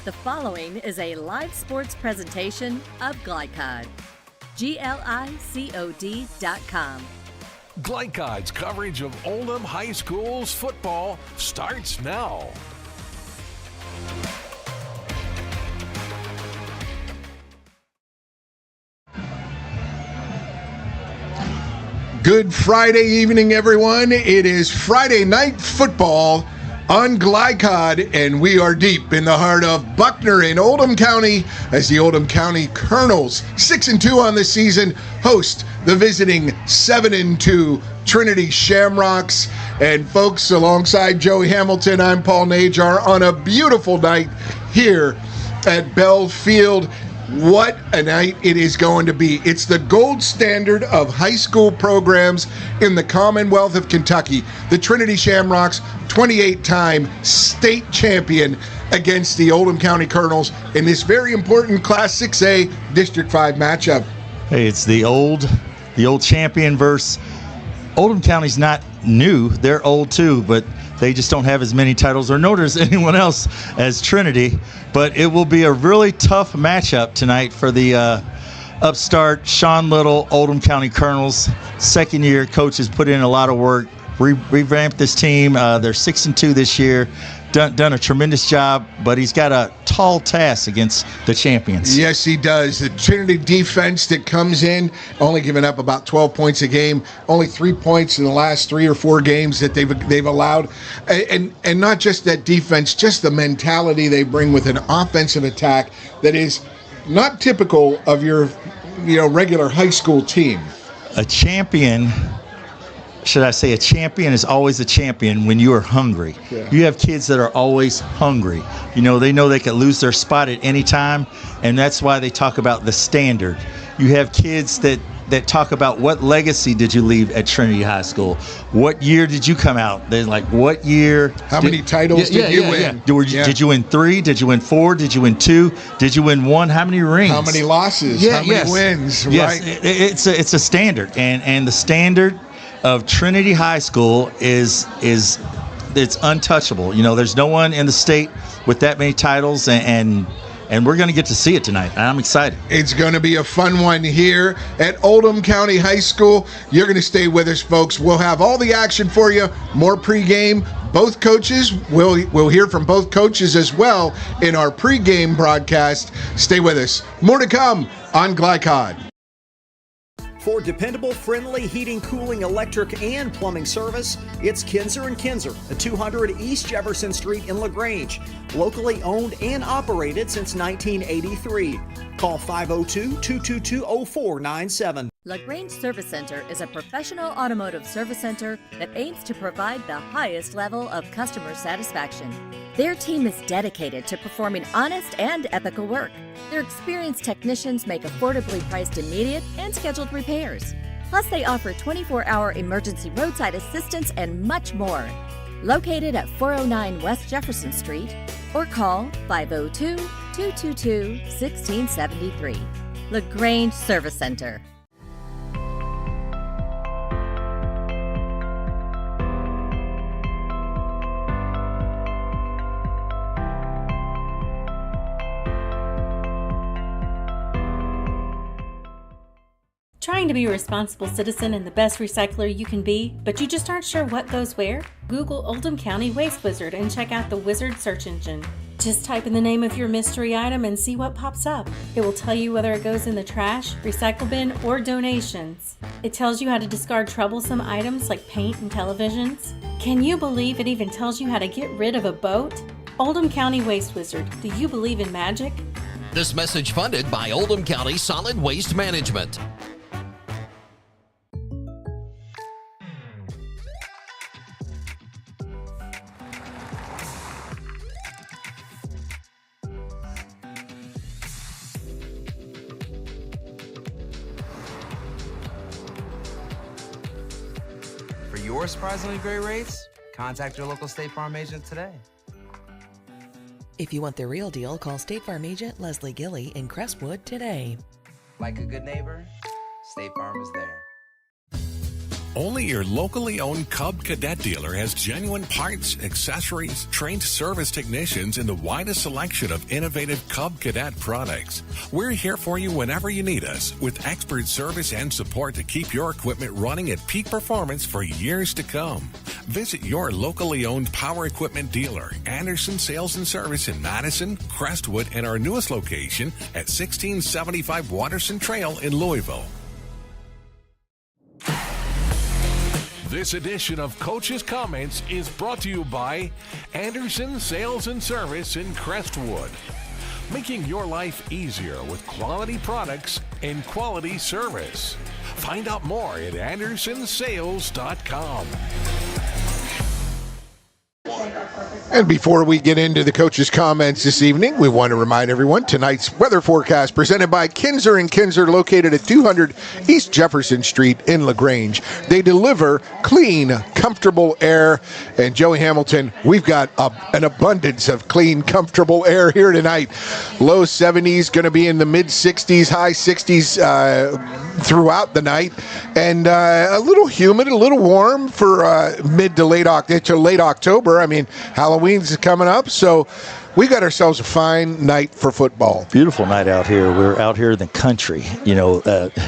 The following is a live sports presentation of Glycod. GLICOD.com. Glycod's coverage of Oldham High School's football starts now. Good Friday evening, everyone. It is Friday night football on Glycod, and we are deep in the heart of Buckner in Oldham County as the Oldham County Colonels, 6-2 on the season, host the visiting 7-2 Trinity Shamrocks. And folks, alongside Joey Hamilton, I'm Paul Najar on a beautiful night here at Bell Field. What a night it is going to be. It's the gold standard of high school programs in the Commonwealth of Kentucky. The Trinity Shamrocks, 28-time state champion against the Oldham County Colonels in this very important Class 6A District 5 matchup. Hey, it's the old champion versus Oldham County's not new. They're old too, but they just don't have as many titles or nor does anyone else as Trinity. But it will be a really tough matchup tonight for the upstart Sean Little Oldham County Colonels. Second year coach has put in a lot of work, revamped this team. They're 6-2 this year. Done a tremendous job, but he's got a tall task against the champions. Yes, he does. The Trinity defense that comes in, only giving up about 12 points a game, only 3 points in the last 3 or 4 games that they've allowed. And not just that defense, just the mentality they bring with an offensive attack that is not typical of your regular high school team. A champion is always a champion when you are hungry. Yeah. You have kids that are always hungry. They know they could lose their spot at any time, and that's why they talk about the standard. You have kids that talk about what legacy did you leave at Trinity High School? What year did you come out? They're like, what year? How many titles did you win? Did you win 3? Did you win 4? Did you win 2? Did you win 1? How many rings? How many losses? How many wins? Yes. Right? It's a standard, and the standard of Trinity High School is it's untouchable. There's no one in the state with that many titles, and we're going to get to see it tonight. I'm excited. It's going to be a fun one here at Oldham County High School. You're going to stay with us, folks. We'll have all the action for you. More pregame. Both coaches, we'll hear from both coaches as well in our pregame broadcast. Stay with us. More to come on Glycod. For dependable, friendly heating, cooling, electric, and plumbing service, it's Kinzer & Kinzer at 200 East Jefferson Street in LaGrange. Locally owned and operated since 1983. Call 502-222-0497. LaGrange Service Center is a professional automotive service center that aims to provide the highest level of customer satisfaction. Their team is dedicated to performing honest and ethical work. Their experienced technicians make affordably priced immediate and scheduled repairs. Plus, they offer 24-hour emergency roadside assistance and much more. Located at 409 West Jefferson Street, or call 502-222-1673. LaGrange Service Center. Trying to be a responsible citizen and the best recycler you can be, but you just aren't sure what goes where? Google Oldham County Waste Wizard and check out the Wizard search engine. Just type in the name of your mystery item and see what pops up. It will tell you whether it goes in the trash, recycle bin, or donations. It tells you how to discard troublesome items like paint and televisions. Can you believe it even tells you how to get rid of a boat? Oldham County Waste Wizard, do you believe in magic? This message funded by Oldham County Solid Waste Management. For your surprisingly great rates, contact your local State Farm agent today. If you want the real deal, call State Farm agent Leslie Gilly in Crestwood today. Like a good neighbor, State Farm is there. Only your locally owned Cub Cadet dealer has genuine parts, accessories, trained service technicians, and the widest selection of innovative Cub Cadet products. We're here for you whenever you need us, with expert service and support to keep your equipment running at peak performance for years to come. Visit your locally owned power equipment dealer, Anderson Sales and Service in Madison, Crestwood, and our newest location at 1675 Waterson Trail in Louisville. This edition of Coach's Comments is brought to you by Anderson Sales and Service in Crestwood, making your life easier with quality products and quality service. Find out more at andersonsales.com. And before we get into the coaches' comments this evening, we want to remind everyone tonight's weather forecast presented by Kinzer & Kinzer, located at 200 East Jefferson Street in LaGrange. They deliver clean, comfortable air. And Joey Hamilton, we've got an abundance of clean, comfortable air here tonight. Low 70s, going to be in the mid 60s, high 60s throughout the night. And a little humid, a little warm for mid to late October. I mean, Halloween's coming up, so we got ourselves a fine night for football. Beautiful night out here. We're out here in the country.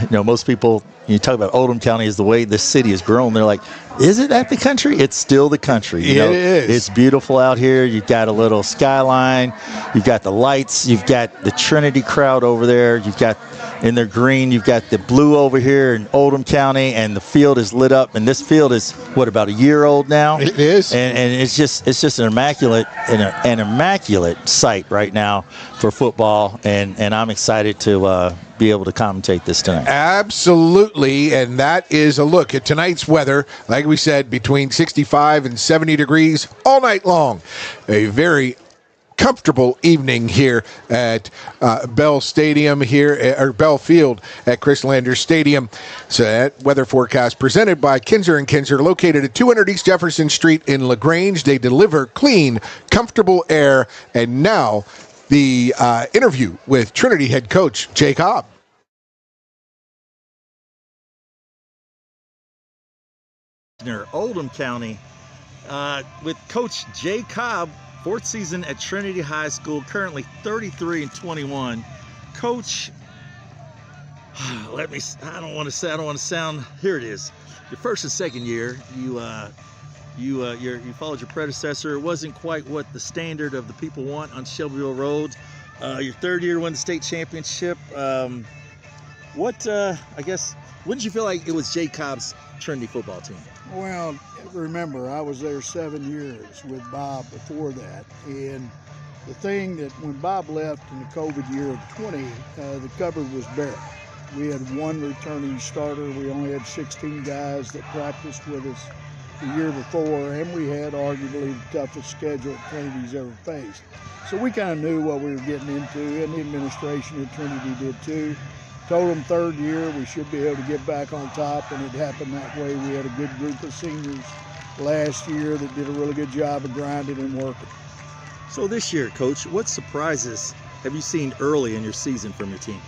Most people, you talk about Oldham County is the way this city has grown. They're like, is it at the country? It's still the country. It is. It's beautiful out here. You've got a little skyline. You've got the lights. You've got the Trinity crowd over there. You've got in their green. You've got the blue over here in Oldham County, and the field is lit up. And this field is about a year old now. It is, and it's just an immaculate sight right now for football. And I'm excited to be able to commentate this tonight. Absolutely, and that is a look at tonight's weather. Like we said, between 65 and 70 degrees all night long. A very comfortable evening here at Bell Stadium or Bell Field at Chris Landers Stadium. So that weather forecast presented by Kinzer & Kinzer, located at 200 East Jefferson Street in LaGrange. They deliver clean, comfortable air. And now the interview with Trinity head coach Jay Cobb. Oldham County with Coach Jay Cobb, fourth season at Trinity High School, currently 33-21. Coach, I don't want to sound. Here it is. Your first and second year, you followed your predecessor. It wasn't quite what the standard of the people want on Shelbyville Road. Your third year, won the state championship. When did you feel like it was Jay Cobb's Trinity football team? Well, remember, I was there 7 years with Bob before that. And the thing that when Bob left in the COVID year of 20, the cupboard was bare. We had one returning starter. We only had 16 guys that practiced with us the year before, and we had arguably the toughest schedule that Trinity's ever faced. So we kind of knew what we were getting into, and the administration at Trinity did too. Told them third year we should be able to get back on top, and it happened that way. We had a good group of seniors last year that did a really good job of grinding and working. So this year, Coach, what surprises have you seen early in your season from your team?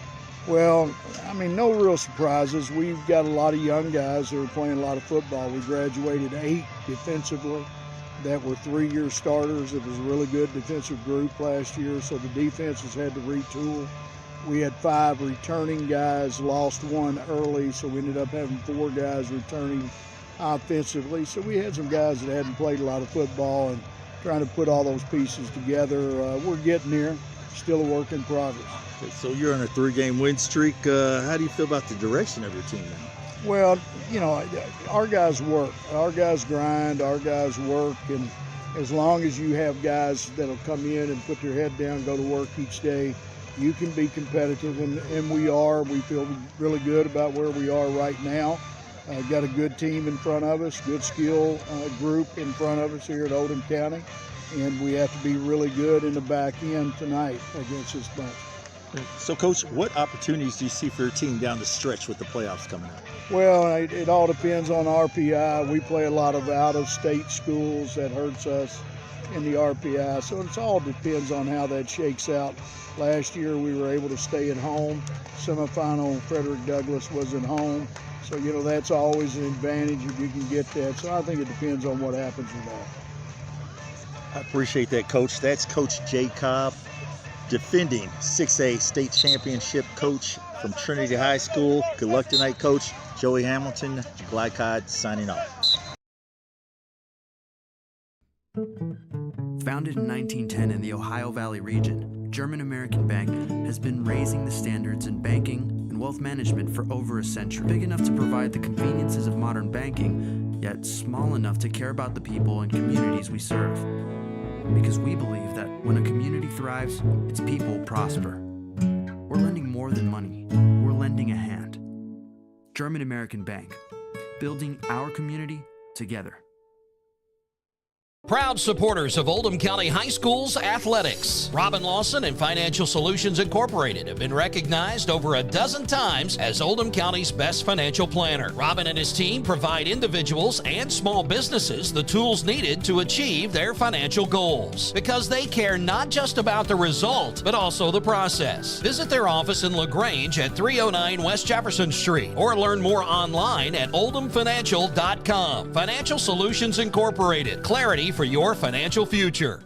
Well, no real surprises. We've got a lot of young guys that are playing a lot of football. We graduated 8 defensively that were 3-year starters. It was a really good defensive group last year, so the defenses had to retool. We had 5 returning guys, lost 1 early, so we ended up having 4 guys returning offensively. So we had some guys that hadn't played a lot of football and trying to put all those pieces together. We're getting there, still a work in progress. Okay, so you're on a 3-game win streak. How do you feel about the direction of your team now? Well, our guys work. Our guys grind. Our guys work. And as long as you have guys that'll come in and put their head down, go to work each day, you can be competitive, and we are. We feel really good about where we are right now. Got a good team in front of us, good skill group in front of us here at Oldham County, and we have to be really good in the back end tonight against this bunch. So, Coach, what opportunities do you see for your team down the stretch with the playoffs coming up? Well, it all depends on RPI. We play a lot of out-of-state schools. That hurts us. in the RPI. So it all depends on how that shakes out. Last year we were able to stay at home. Semifinal, Frederick Douglass was at home. So, that's always an advantage if you can get that. So I think it depends on what happens with that. I appreciate that, Coach. That's Coach Jay Cobb, defending 6A state championship coach from Trinity High School. Good luck tonight, Coach. Joey Hamilton, Glycod, signing off. Founded in 1910 in the Ohio Valley region, German American Bank has been raising the standards in banking and wealth management for over a century. Big enough to provide the conveniences of modern banking, yet small enough to care about the people and communities we serve. Because we believe that when a community thrives, its people prosper. We're lending more than money. We're lending a hand. German American Bank, building our community together. Proud supporters of Oldham County High School's athletics. Robin Lawson and Financial Solutions Incorporated have been recognized over a dozen times as Oldham County's best financial planner. Robin and his team provide individuals and small businesses the tools needed to achieve their financial goals, because they care not just about the result, but also the process. Visit their office in LaGrange at 309 West Jefferson Street, or learn more online at oldhamfinancial.com. Financial Solutions Incorporated. Clarity for your financial future.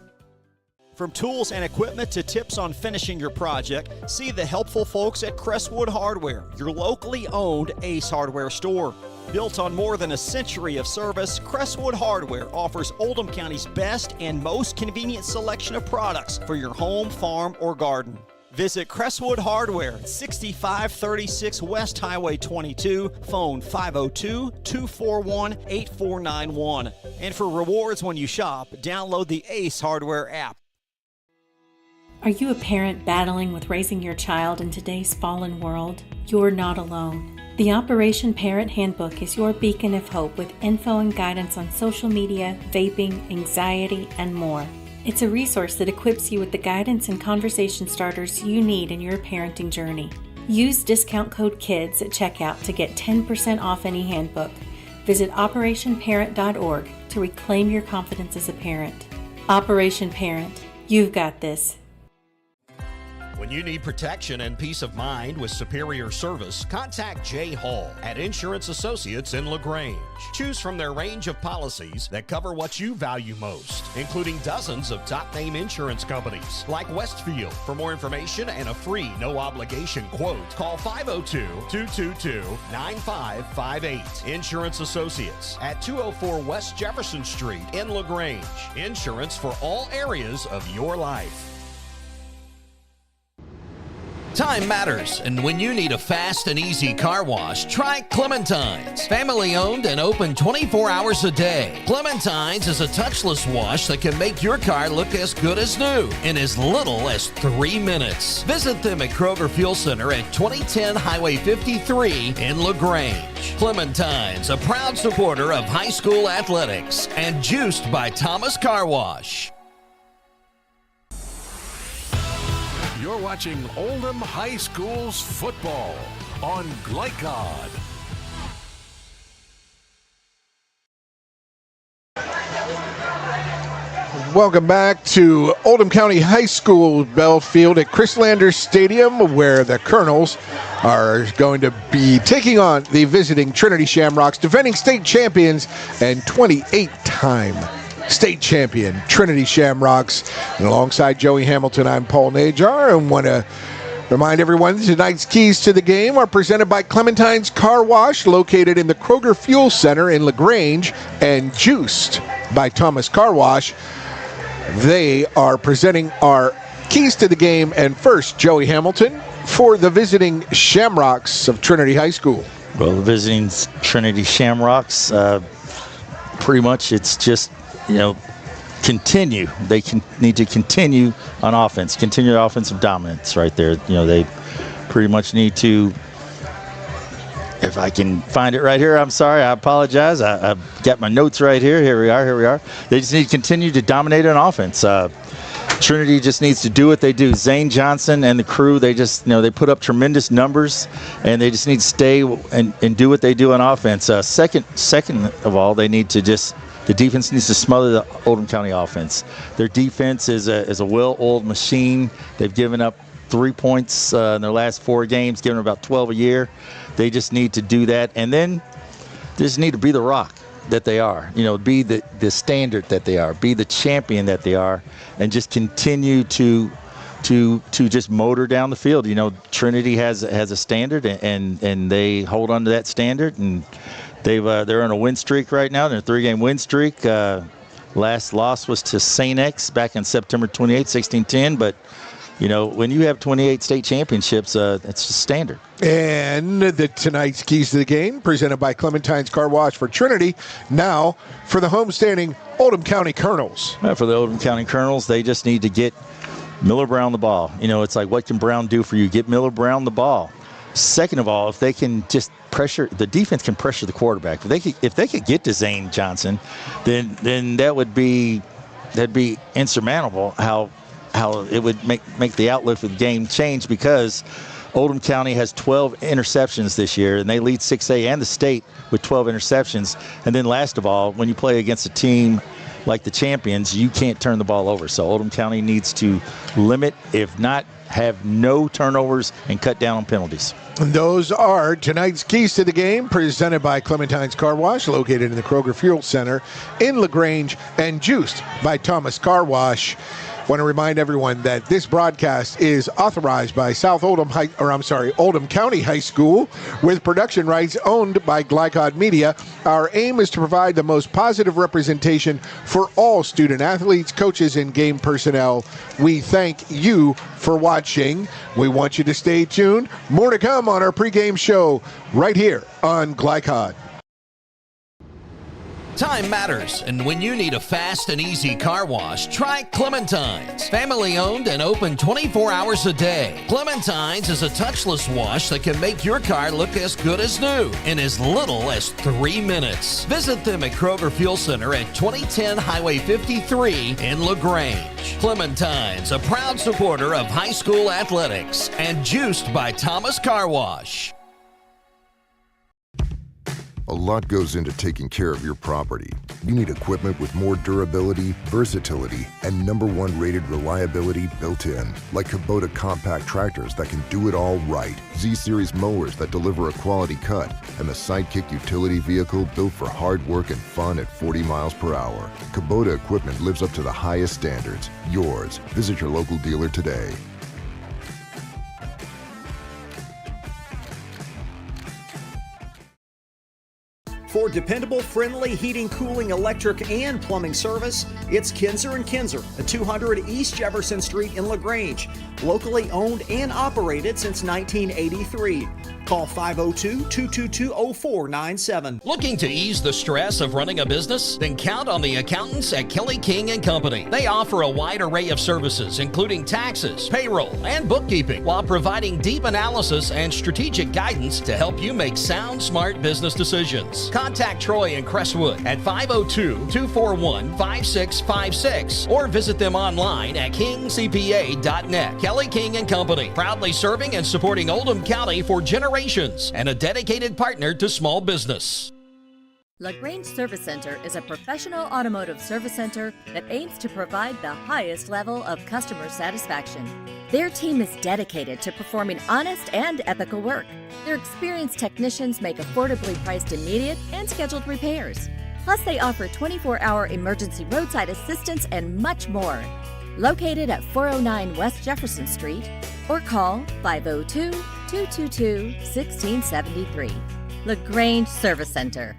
From tools and equipment to tips on finishing your project, see the helpful folks at Crestwood Hardware, your locally owned Ace Hardware store. Built on more than a century of service, Crestwood Hardware offers Oldham County's best and most convenient selection of products for your home, farm, or garden. Visit Crestwood Hardware, 6536 West Highway 22, phone 502-241-8491. And for rewards when you shop, download the Ace Hardware app. Are you a parent battling with raising your child in today's fallen world? You're not alone. The Operation Parent Handbook is your beacon of hope with info and guidance on social media, vaping, anxiety, and more. It's a resource that equips you with the guidance and conversation starters you need in your parenting journey. Use discount code KIDS at checkout to get 10% off any handbook. Visit operationparent.org to reclaim your confidence as a parent. Operation Parent, you've got this. When you need protection and peace of mind with superior service, contact Jay Hall at Insurance Associates in LaGrange. Choose from their range of policies that cover what you value most, including dozens of top-name insurance companies like Westfield. For more information and a free no-obligation quote, call 502-222-9558. Insurance Associates at 204 West Jefferson Street in LaGrange. Insurance for all areas of your life. Time matters, and when you need a fast and easy car wash, try Clementine's. Family owned and open 24 hours a day. Clementine's is a touchless wash that can make your car look as good as new in as little as 3 minutes. Visit them at Kroger Fuel Center at 2010 Highway 53 in LaGrange. Clementine's, a proud supporter of high school athletics and juiced by Thomas Car Wash. You're watching Oldham High School's football on Glycod. Welcome back to Oldham County High School Bell Field at Chris Landers Stadium, where the Colonels are going to be taking on the visiting Trinity Shamrocks, defending state champions and 28-time state champion Trinity Shamrocks. And alongside Joey Hamilton, I'm Paul Najar, and want to remind everyone tonight's keys to the game are presented by Clementine's Car Wash, located in the Kroger Fuel Center in LaGrange, and juiced by Thomas Car Wash. They are presenting our keys to the game, and first, Joey Hamilton for the visiting Shamrocks of Trinity High School. Well, the visiting Trinity Shamrocks, pretty much it's just, continue. They need to continue on offense, continue the offensive dominance right there. They pretty much need to, if I can find it right here, I'm sorry, I apologize. I've got my notes right here. Here we are. They just need to continue to dominate on offense. Trinity just needs to do what they do. Zane Johnson and the crew, they just, they put up tremendous numbers, and they just need to stay and do what they do on offense. Second of all, they need to the defense needs to smother the Oldham County offense. Their defense is a well-oiled machine. They've given up 3 points in their last 4 games, giving about 12 a year. They just need to do that, and then they just need to be the rock that they are. Be the standard that they are, be the champion that they are, and just continue to just motor down the field. Trinity has a standard, and they hold on to that standard, and they're on a win streak right now. They're a 3-game win streak. Last loss was to St. X back on September 28, 16-10, but when you have 28 state championships, it's just standard. And tonight's keys to the game presented by Clementine's Car Wash for Trinity. Now for the homestanding Oldham County Colonels. For the Oldham County Colonels, they just need to get Miller Brown the ball. It's like, what can Brown do for you? Get Miller Brown the ball. Second of all, if they can just pressure, the defense can pressure the quarterback. If they could get to Zane Johnson, then that'd be insurmountable. How it would make the outlook for the game change, because Oldham County has 12 interceptions this year, and they lead 6A and the state with 12 interceptions. And then last of all, when you play against a team like the champions, you can't turn the ball over. So Oldham County needs to limit, if not have no turnovers, and cut down on penalties. And those are tonight's keys to the game, presented by Clementine's Car Wash, located in the Kroger Fuel Center in LaGrange, and juiced by Thomas Car Wash. Want to remind everyone that this broadcast is authorized by Oldham County High School, with production rights owned by Glycod Media. Our aim is to provide the most positive representation for all student athletes, coaches, and game personnel. We thank you for watching. We want you to stay tuned. More to come on our pregame show right here on Glycod. Time matters, and when you need a fast and easy car wash, try Clementine's. Family owned and open 24 hours a day. Clementine's is a touchless wash that can make your car look as good as new in as little as 3 minutes. Visit them at Kroger Fuel Center at 2010 Highway 53 in LaGrange. Clementine's, a proud supporter of high school athletics, and juiced by Thomas Car Wash. A lot goes into taking care of your property. You need equipment with more durability, versatility, and #1 rated reliability built in, like Kubota compact tractors that can do it all right, Z-Series mowers that deliver a quality cut, and the Sidekick utility vehicle built for hard work and fun at 40 miles per hour. Kubota equipment lives up to the highest standards. Yours. Visit your local dealer today. For dependable, friendly heating, cooling, electric, and plumbing service, it's Kinzer & Kinzer at 200 East Jefferson Street in LaGrange. Locally owned and operated since 1983. Call 502-222-0497. Looking to ease the stress of running a business? Then count on the accountants at Kelly King & Company. They offer a wide array of services, including taxes, payroll, and bookkeeping, while providing deep analysis and strategic guidance to help you make sound, smart business decisions. Contact Troy in Crestwood at 502-241-5656 or visit them online at kingcpa.net. Kelly King & Company, proudly serving and supporting Oldham County for generations and a dedicated partner to small business. LaGrange Service Center is a professional automotive service center that aims to provide the highest level of customer satisfaction. Their team is dedicated to performing honest and ethical work. Their experienced technicians make affordably priced immediate and scheduled repairs. Plus, they offer 24-hour emergency roadside assistance and much more. Located at 409 West Jefferson Street, or call 502-222-1673. LaGrange Service Center.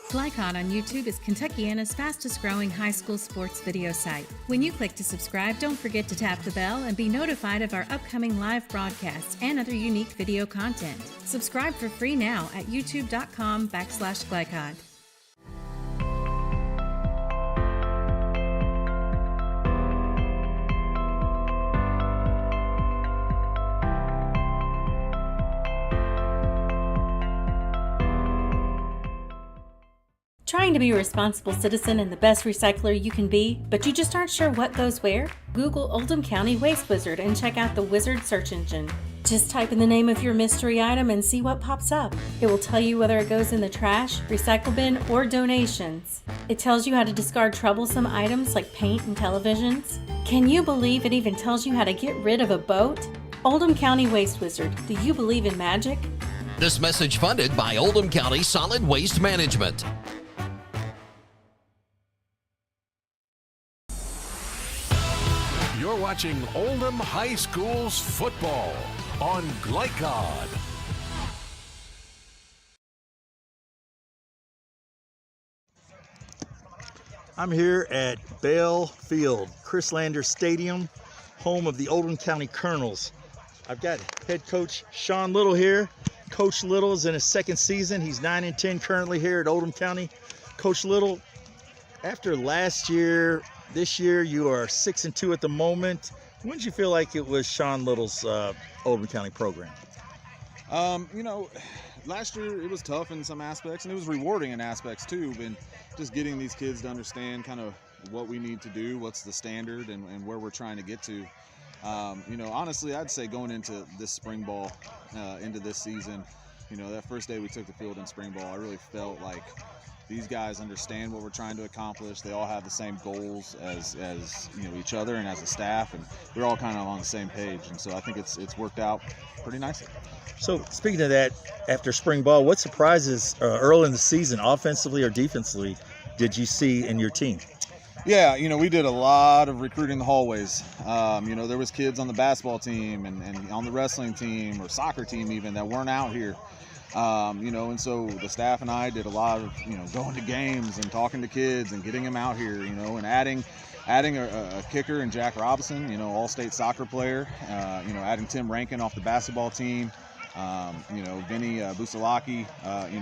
Glycod on YouTube is Kentuckiana's fastest growing high school sports video site. When you click to subscribe, don't forget to tap the bell and be notified of our upcoming live broadcasts and other unique video content. Subscribe for free now at youtube.com/Glycod. Trying Trying to be a responsible citizen and the best recycler you can be, but you just aren't sure what goes where? Google Oldham County Waste Wizard and check out the Wizard search engine. Just type in the name of your mystery item and see what pops up. It will tell you whether it goes in the trash, recycle bin, or donations. It tells you how to discard troublesome items like paint and televisions. Can you believe it even tells you how to get rid of a boat? Oldham County Waste Wizard, do you believe in magic? This message funded by Oldham County Solid Waste Management. You're watching Oldham High School's football on Glycod. I'm here at Bell Field, Chris Lander Stadium, home of the Oldham County Colonels. I've got head coach Sean Little here. Coach Little is in his second season. He's 9-10 currently here at Oldham County. Coach Little, after last year, this year you are 6-2 at the moment. When did you feel like it was Sean Little's Oldham County program? Last year it was tough in some aspects, and it was rewarding in aspects too. And just getting these kids to understand kind of what we need to do, what's the standard, and where we're trying to get to. Honestly, I'd say going into this spring ball, into this season, that first day we took the field in spring ball, I really felt like these guys understand what we're trying to accomplish. They all have the same goals as each other and as a staff, and we're all kind of on the same page. And so I think it's worked out pretty nicely. So speaking of that, after spring ball, what surprises early in the season, offensively or defensively, did you see in your team? Yeah, we did a lot of recruiting in the hallways. There was kids on the basketball team and on the wrestling team or soccer team even that weren't out here. And so the staff and I did a lot of, going to games and talking to kids and getting them out here, and adding a kicker in Jack Robinson, all-state soccer player, adding Tim Rankin off the basketball team, Vinny Busalaki,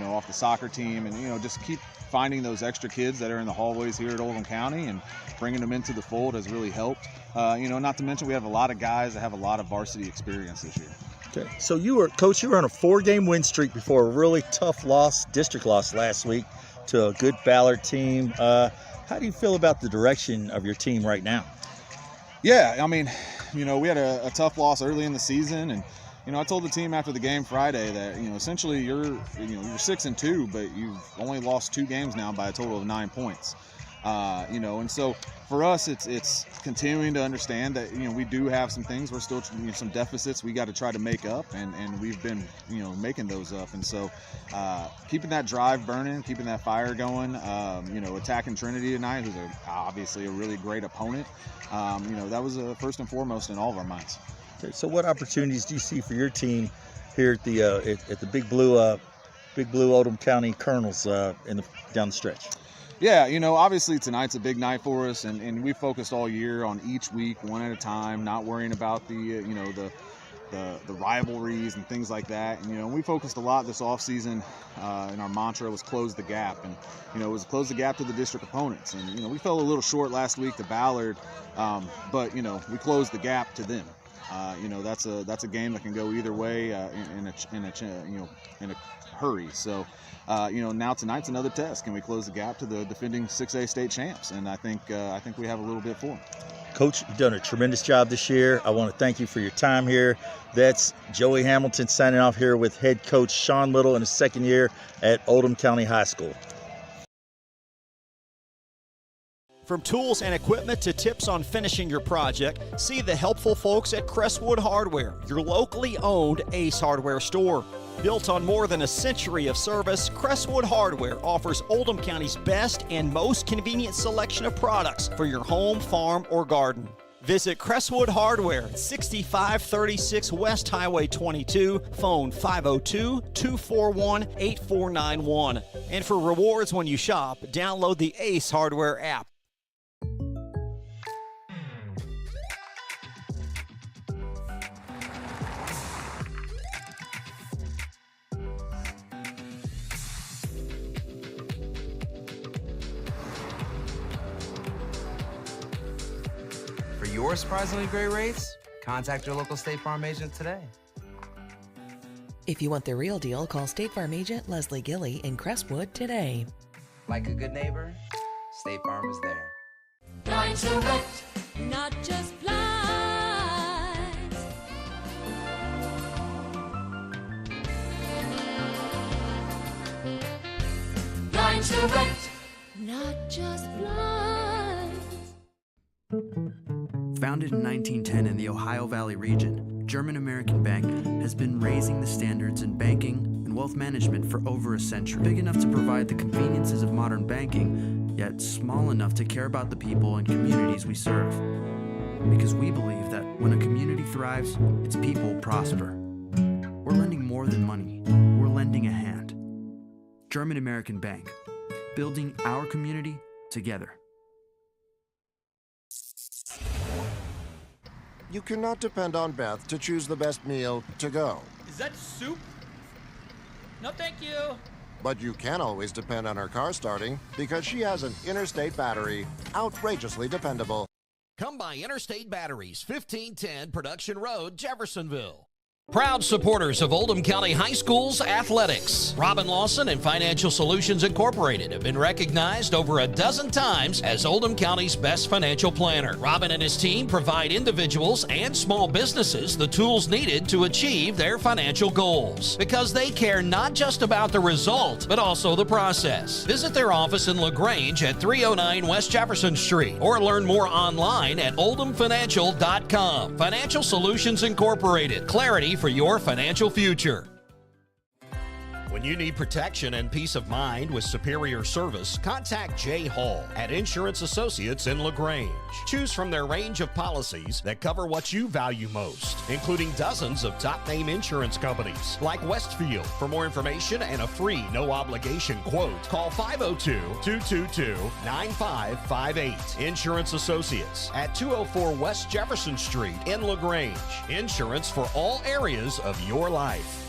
off the soccer team, and, just keep finding those extra kids that are in the hallways here at Oldham County and bringing them into the fold has really helped. Not to mention we have a lot of guys that have a lot of varsity experience this year. Okay, so Coach, you were on a 4-game win streak before a really tough district loss last week to a good Ballard team. How do you feel about the direction of your team right now? Yeah, we had a tough loss early in the season, and I told the team after the game Friday that essentially you're 6-2, but you've only lost 2 games now by a total of 9 points. And so for us, it's continuing to understand that, we do have some things, we're still, some deficits we got to try to make up, and we've been, making those up. And so, keeping that drive burning, keeping that fire going, attacking Trinity tonight, who's obviously a really great opponent. That was first and foremost in all of our minds. Okay, so what opportunities do you see for your team here at the Big Blue Oldham County Colonels down the stretch? Yeah, obviously tonight's a big night for us, and we focused all year on each week, one at a time, not worrying about the rivalries and things like that. And, we focused a lot this offseason, and our mantra was close the gap, and, it was close the gap to the district opponents. And, we fell a little short last week to Ballard, but, we closed the gap to them. That's a game that can go either way in a hurry. So, now tonight's another test. Can we close the gap to the defending 6A state champs? And I think we have a little bit for them. Coach, you've done a tremendous job this year. I want to thank you for your time here. That's Joey Hamilton signing off here with head coach Sean Little in his second year at Oldham County High School. From tools and equipment to tips on finishing your project, see the helpful folks at Crestwood Hardware, your locally owned Ace Hardware store. Built on more than a century of service, Crestwood Hardware offers Oldham County's best and most convenient selection of products for your home, farm, or garden. Visit Crestwood Hardware at 6536 West Highway 22, phone 502-241-8491. And for rewards when you shop, download the Ace Hardware app. For your surprisingly great rates, contact your local State Farm agent today. If you want the real deal, call State Farm agent Leslie Gilley in Crestwood today. Like a good neighbor, State Farm is there. Blind Select, not just blinds. Blind Select, not just blinds. Founded in 1910 in the Ohio Valley region, German American Bank has been raising the standards in banking and wealth management for over a century. Big enough to provide the conveniences of modern banking, yet small enough to care about the people and communities we serve. Because we believe that when a community thrives, its people prosper. We're lending more than money. We're lending a hand. German American Bank, building our community together. You cannot depend on Beth to choose the best meal to go. Is that soup? No, thank you. But you can always depend on her car starting because she has an Interstate battery, outrageously dependable. Come by Interstate Batteries, 1510 Production Road, Jeffersonville. Proud supporters of Oldham County High School's athletics. Robin Lawson and Financial Solutions Incorporated have been recognized over a dozen times as Oldham County's best financial planner. Robin and his team provide individuals and small businesses the tools needed to achieve their financial goals because they care not just about the result, but also the process. Visit their office in LaGrange at 309 West Jefferson Street or learn more online at oldhamfinancial.com. Financial Solutions Incorporated. Clarity for your financial future. When you need protection and peace of mind with superior service, contact Jay Hall at Insurance Associates in LaGrange. Choose from their range of policies that cover what you value most, including dozens of top-name insurance companies like Westfield. For more information and a free no-obligation quote, call 502-222-9558. Insurance Associates at 204 West Jefferson Street in LaGrange. Insurance for all areas of your life.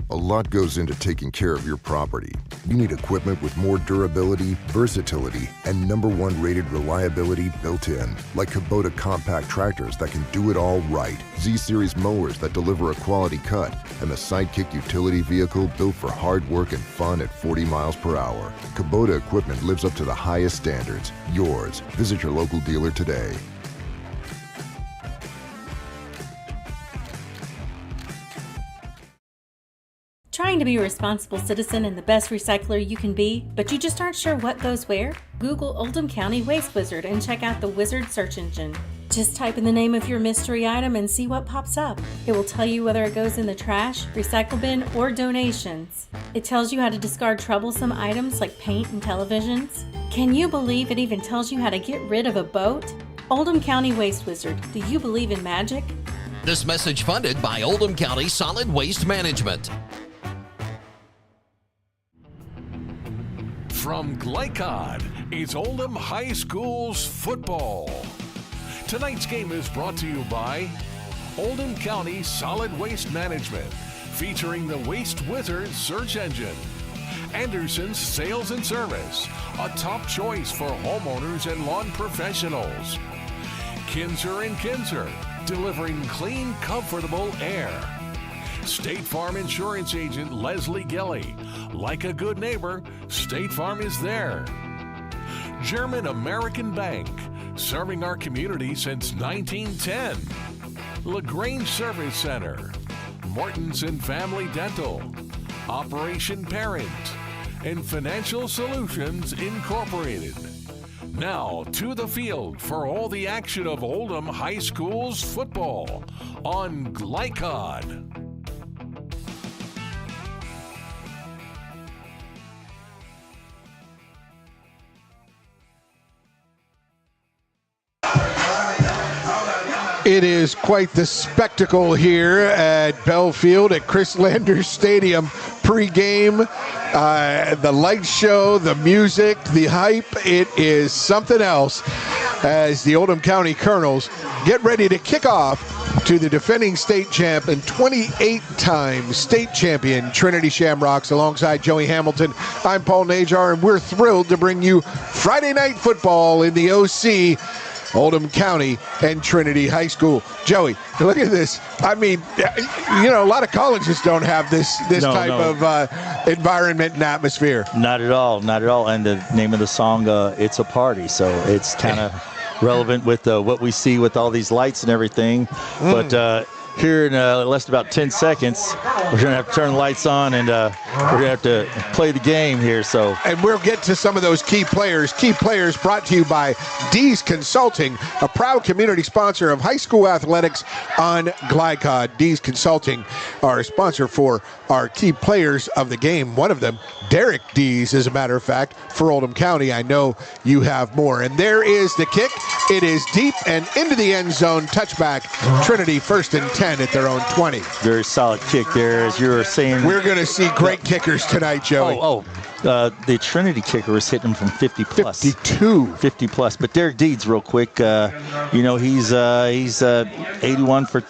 A lot goes into taking care of your property. You need equipment with more durability, versatility, and #1 rated reliability built in, like Kubota compact tractors that can do it all right, Z-Series mowers that deliver a quality cut, and the Sidekick utility vehicle built for hard work and fun at 40 miles per hour. Kubota equipment lives up to the highest standards. Yours. Visit your local dealer today. Trying to be a responsible citizen and the best recycler you can be, but you just aren't sure what goes where? Google Oldham County Waste Wizard and check out the Wizard search engine. Just type in the name of your mystery item and see what pops up. It will tell you whether it goes in the trash, recycle bin, or donations. It tells you how to discard troublesome items like paint and televisions. Can you believe it even tells you how to get rid of a boat? Oldham County Waste Wizard, do you believe in magic? This message funded by Oldham County Solid Waste Management. From Glycod, it's Oldham High School's football. Tonight's game is brought to you by Oldham County Solid Waste Management, featuring the Waste Wizard search engine. Anderson's Sales and Service, a top choice for homeowners and lawn professionals. Kinzer & Kinzer, delivering clean, comfortable air. State Farm Insurance Agent Leslie Gelly. Like a good neighbor, State Farm is there. German American Bank, serving our community since 1910. LaGrange Service Center, Morton's and Family Dental, Operation Parent, and Financial Solutions Incorporated. Now to the field for all the action of Oldham High School's football on Glycod. It is quite the spectacle here at Belfield at Chris Landers Stadium. Pregame, the light show, the music, the hype. It is something else as the Oldham County Colonels get ready to kick off to the defending state champ and 28-time state champion Trinity Shamrocks. Alongside Joey Hamilton, I'm Paul Najar, and we're thrilled to bring you Friday Night Football in the OC. Oldham County and Trinity High School. Joey, look at this. I mean, a lot of colleges don't have this type of environment and atmosphere. Not at all, not at all. And the name of the song, It's a Party, so it's kind of relevant with what we see with all these lights and everything. But here in less than about 10 seconds, we're going to have to turn the lights on, and we're going to have to play the game here. And we'll get to some of those key players. Key players brought to you by D's Consulting, a proud community sponsor of high school athletics on Glycod. D's Consulting, our sponsor for our key players of the game. One of them, Derek Dees, as a matter of fact, for Oldham County. I know you have more. And there is the kick. It is deep and into the end zone. Touchback. Trinity 1st and 10 at their own 20. Very solid kick there, as you were saying. We're going to see great kickers tonight, Joey. The Trinity kicker was hitting him from 50 plus. 50 plus. But Derek Deeds, real quick, he's 81 for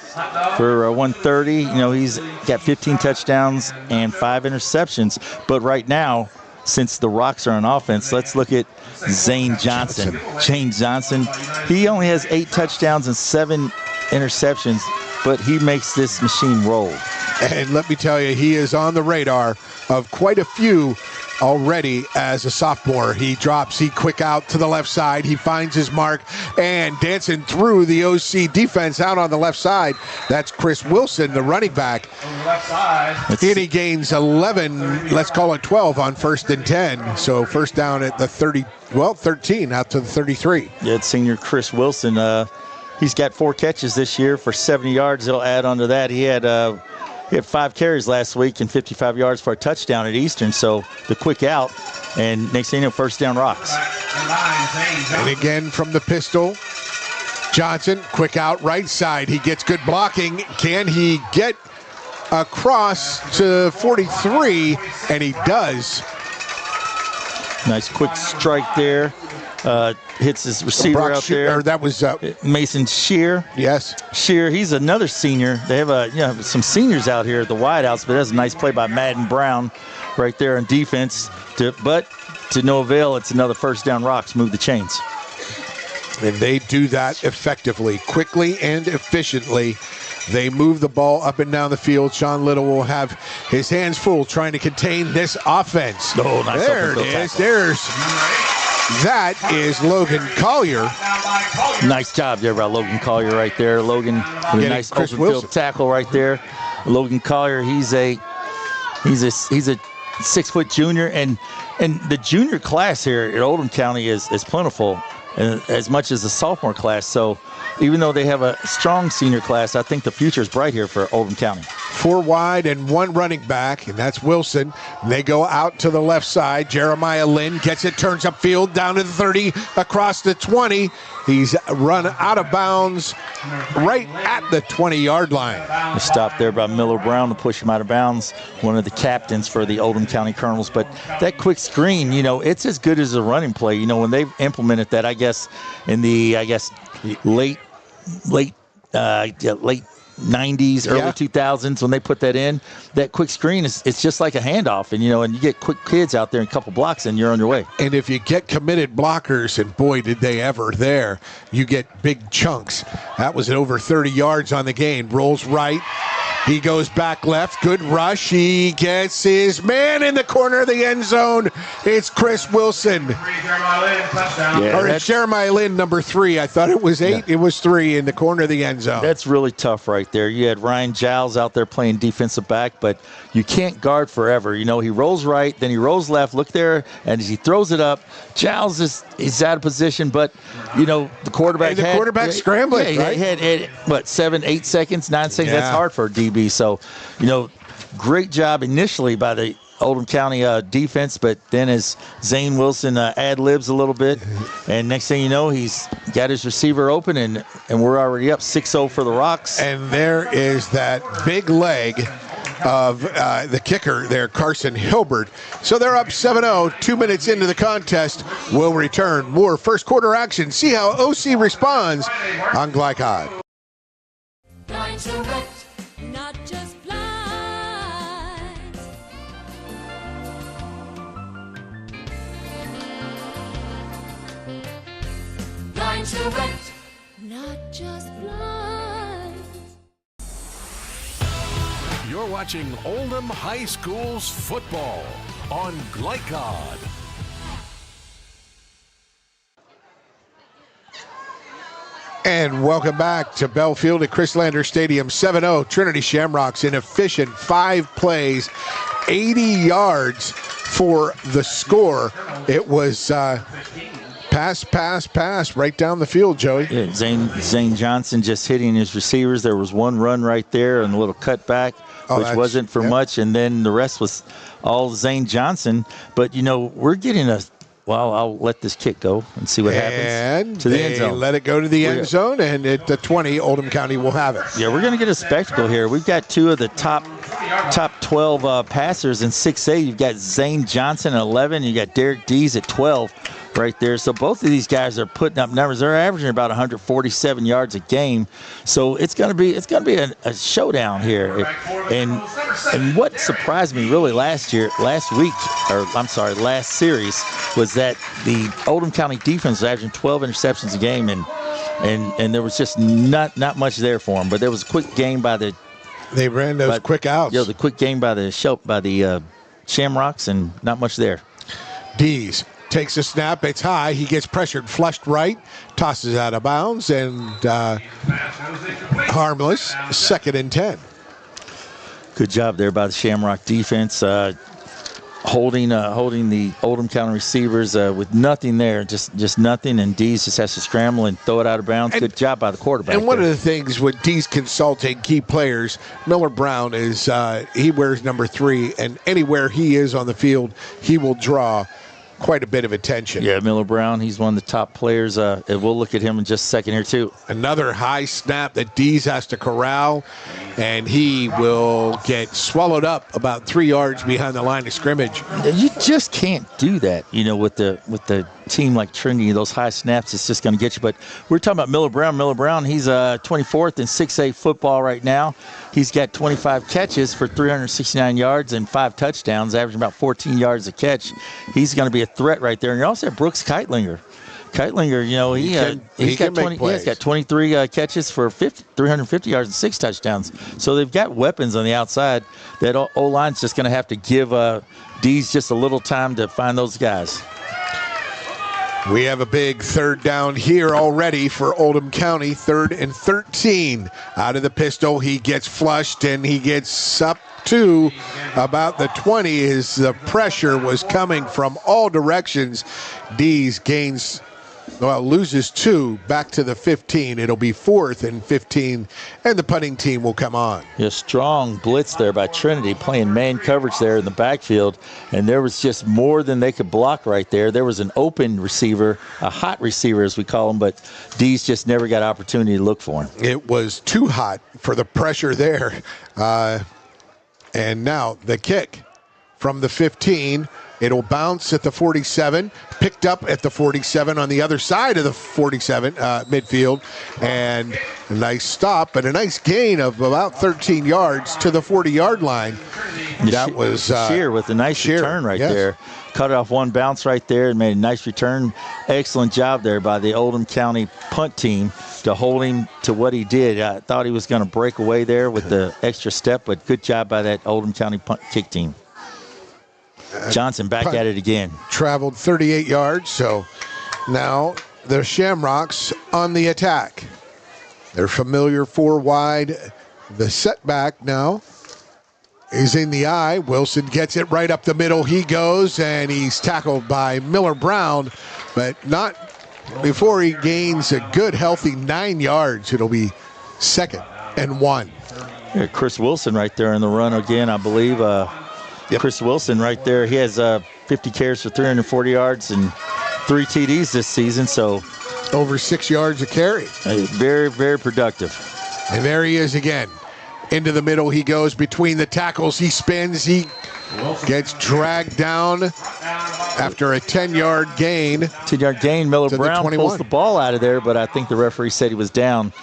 130. He's got 15 touchdowns and 5 interceptions. But right now, since the Rocks are on offense, let's look at Zane Johnson. James Johnson. He only has 8 touchdowns and 7 interceptions, but he makes this machine roll. And let me tell you, he is on the radar of quite a few already as a sophomore. He quick out to the left side. He finds his mark and dancing through the OC defense out on the left side. That's Chris Wilson, the running back. On the left side. And he gains 11, let's call it 12 on 1st and 10. So first down at the 13 out to the 33. Yeah, it's senior Chris Wilson. He's got 4 catches this year for 70 yards. He'll add on to that. He had 5 carries last week and 55 yards for a touchdown at Eastern. So the quick out, and next thing you know, first down Rocks. And again from the pistol, Johnson, quick out right side. He gets good blocking. Can he get across to 43? And he does. Nice quick strike there. Hits his receiver out there. That was Mason Shear. Yes. Shear, he's another senior. They have some seniors out here at the wideouts, but that's a nice play by Madden Brown right there on defense. But to no avail, it's another first down Rocks. Move the chains. And they do that effectively, quickly and efficiently. They move the ball up and down the field. Sean Little will have his hands full trying to contain this offense. Oh, nice. There it is. That is Logan Collier. Nice job there by Logan Collier right there. Logan with a nice open field tackle right there. Logan Collier, he's a 6-foot junior, and the junior class here at Oldham County is plentiful, as much as the sophomore class. So even though they have a strong senior class, I think the future is bright here for Oldham County. 4 wide and 1 running back, and that's Wilson. And they go out to the left side. Jeremiah Lynn gets it, turns upfield, down to the 30, across the 20. He's run out of bounds right at the 20-yard line. A stop there by Miller Brown to push him out of bounds, one of the captains for the Oldham County Colonels. But that quick screen, it's as good as a running play. When they've implemented that, I guess, in the late 90s, early 2000s, when they put that in, that quick screen it's just like a handoff, and you get quick kids out there in a couple blocks and you're on your way. And if you get committed blockers, and boy did they ever there, you get big chunks. That was at over 30 yards on the gain. Rolls right. He goes back left. Good rush. He gets his man in the corner of the end zone. It's Chris Wilson. It's Jeremiah Lynn, number 3. I thought it was 8. It was 3 in the corner of the end zone. That's really tough right there. You had Ryan Giles out there playing defensive back, but you can't guard forever. He rolls right, then he rolls left. Look there, and as he throws it up, Giles is out of position, but, the quarterback quarterback's scrambling, right? He had 7, 8 seconds, 9 seconds. Yeah. That's hard for a DB. So, great job initially by the Oldham County defense, but then as Zane Wilson ad-libs a little bit, and next thing you know, he's got his receiver open, and we're already up 6-0 for the Rocks. And there is that big leg of the kicker there, Carson Hilbert. So they're up 7-0, 2 minutes into the contest. We'll return. More first quarter action. See how OC responds on Glycod. Not just blinds. Line to rent. You're watching Oldham High School's football on Glycod. And welcome back to Bell Field at Chris Lander Stadium. 7-0 Trinity Shamrocks in efficient 5 plays, 80 yards for the score. It was pass right down the field, Joey. Yeah, Zane Johnson just hitting his receivers. There was one run right there and a little cutback, which wasn't for much, and then the rest was all Zane Johnson. But, we're getting well, I'll let this kick go and see what happens to the end zone. Let it go to the end zone, and at the 20, Oldham County will have it. Yeah, we're going to get a spectacle here. We've got 2 of the top 12 passers in 6A. You've got Zane Johnson at 11. You got Derek Dees at 12 right there. So both of these guys are putting up numbers. They're averaging about 147 yards a game. So it's going to be a showdown here. And what surprised me really last series was that the Oldham County defense was averaging 12 interceptions a game, and there was just not much there for them. But there was a quick game they ran those quick outs. The quick game by the Shamrocks, and not much there. Dees takes a snap. It's high. He gets pressured, flushed right, tosses out of bounds, and harmless. 2nd and 10. Good job there by the Shamrock defense, holding the Oldham County receivers with nothing there, just nothing. And Dees just has to scramble and throw it out of bounds. Good job by the quarterback. And one of the things with Dees consulting key players, Miller Brown is he wears number 3, and anywhere he is on the field, he will draw quite a bit of attention. Yeah, Miller Brown, he's one of the top players. And we'll look at him in just a second here, too. Another high snap that Dees has to corral, and he will get swallowed up about 3 yards behind the line of scrimmage. You just can't do that, with the team like Trinity. Those high snaps, it's just going to get you. But we're talking about Miller Brown. Miller Brown, he's 24th in 6A football right now. He's got 25 catches for 369 yards and 5 touchdowns, averaging about 14 yards a catch. He's going to be a threat right there. And you also have Brooks Keitlinger. He's got 23 catches for 350 yards and 6 touchdowns. So they've got weapons on the outside. That O-line's just going to have to give Dees just a little time to find those guys. We have a big 3rd down here already for Oldham County. 3rd and 13. Out of the pistol, he gets flushed, and he gets up to about the 20 as the pressure was coming from all directions. Dees loses 2 back to the 15. It'll be 4th and 15, and the punting team will come on. Yeah, strong blitz there by Trinity, playing man coverage there in the backfield, and there was just more than they could block right there. There was an open receiver, a hot receiver as we call him, but Dees just never got opportunity to look for him. It was too hot for the pressure there. And now the kick from the 15. It'll bounce at the 47, picked up at the 47 on the other side of the 47 midfield, and a nice stop, but a nice gain of about 13 yards to the 40-yard line. That was Shear with a nice return right there. Cut it off one bounce right there and made a nice return. Excellent job there by the Oldham County punt team to hold him to what he did. I thought he was going to break away there with the extra step, but good job by that Oldham County punt kick team. Johnson back at it again. Traveled 38 yards, so now the Shamrocks on the attack. They're familiar 4 wide. The setback now is in the eye. Wilson gets it right up the middle. He goes, and he's tackled by Miller Brown, but not before he gains a good, healthy 9 yards. It'll be 2nd and 1. Yeah, Chris Wilson right there in the run again, I believe. Chris Wilson right there. He has 50 carries for 340 yards and 3 TDs this season. So over 6 yards a carry. Very, very productive. And there he is again. Into the middle he goes between the tackles. He spins. He gets dragged down after a 10-yard gain. 10-yard gain. Miller Brown pulls the ball out of there, but I think the referee said he was down.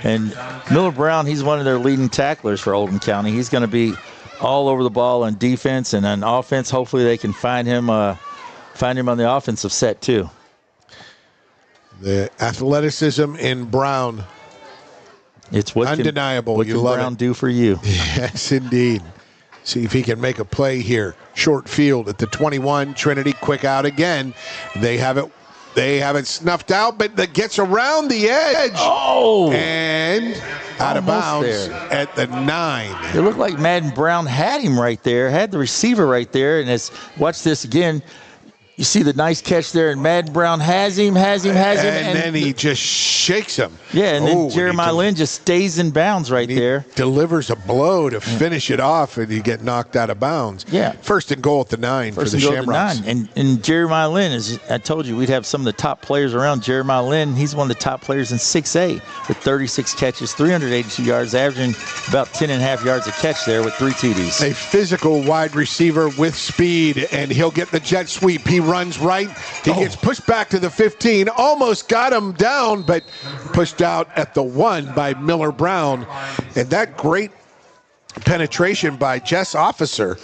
And Miller Brown, he's one of their leading tacklers for Oldham County. He's going to be all over the ball on defense, and on offense, hopefully they can find him on the offensive set too. The athleticism in Brown It's what undeniable. What you can love Brown it. do for you? Yes, indeed. See if he can make a play here. Short field at the 21. Trinity quick out again. They have it snuffed out, but that gets around the edge. Oh! And out of bounds there. at the 9. It looked like Madden Brown had him right there, had the receiver right there. And watch this again. You see the nice catch there, and Madden Brown has him. And then he just shakes him. Yeah, and then Jeremiah Lin just stays in bounds right there. Delivers a blow to finish it off, and you get knocked out of bounds. Yeah. First and goal at the 9 for the Shamrocks. And Jeremiah Lin, as I told you, we'd have some of the top players around. Jeremiah Lin, he's one of the top players in 6A with 36 catches, 382 yards, averaging about 10.5 yards a catch there with 3 TDs. A physical wide receiver with speed, and he'll get the jet sweep. He runs right. He gets pushed back to the 15. Almost got him down, but pushed out at the 1 by Miller Brown. And that great penetration by Jess Officer.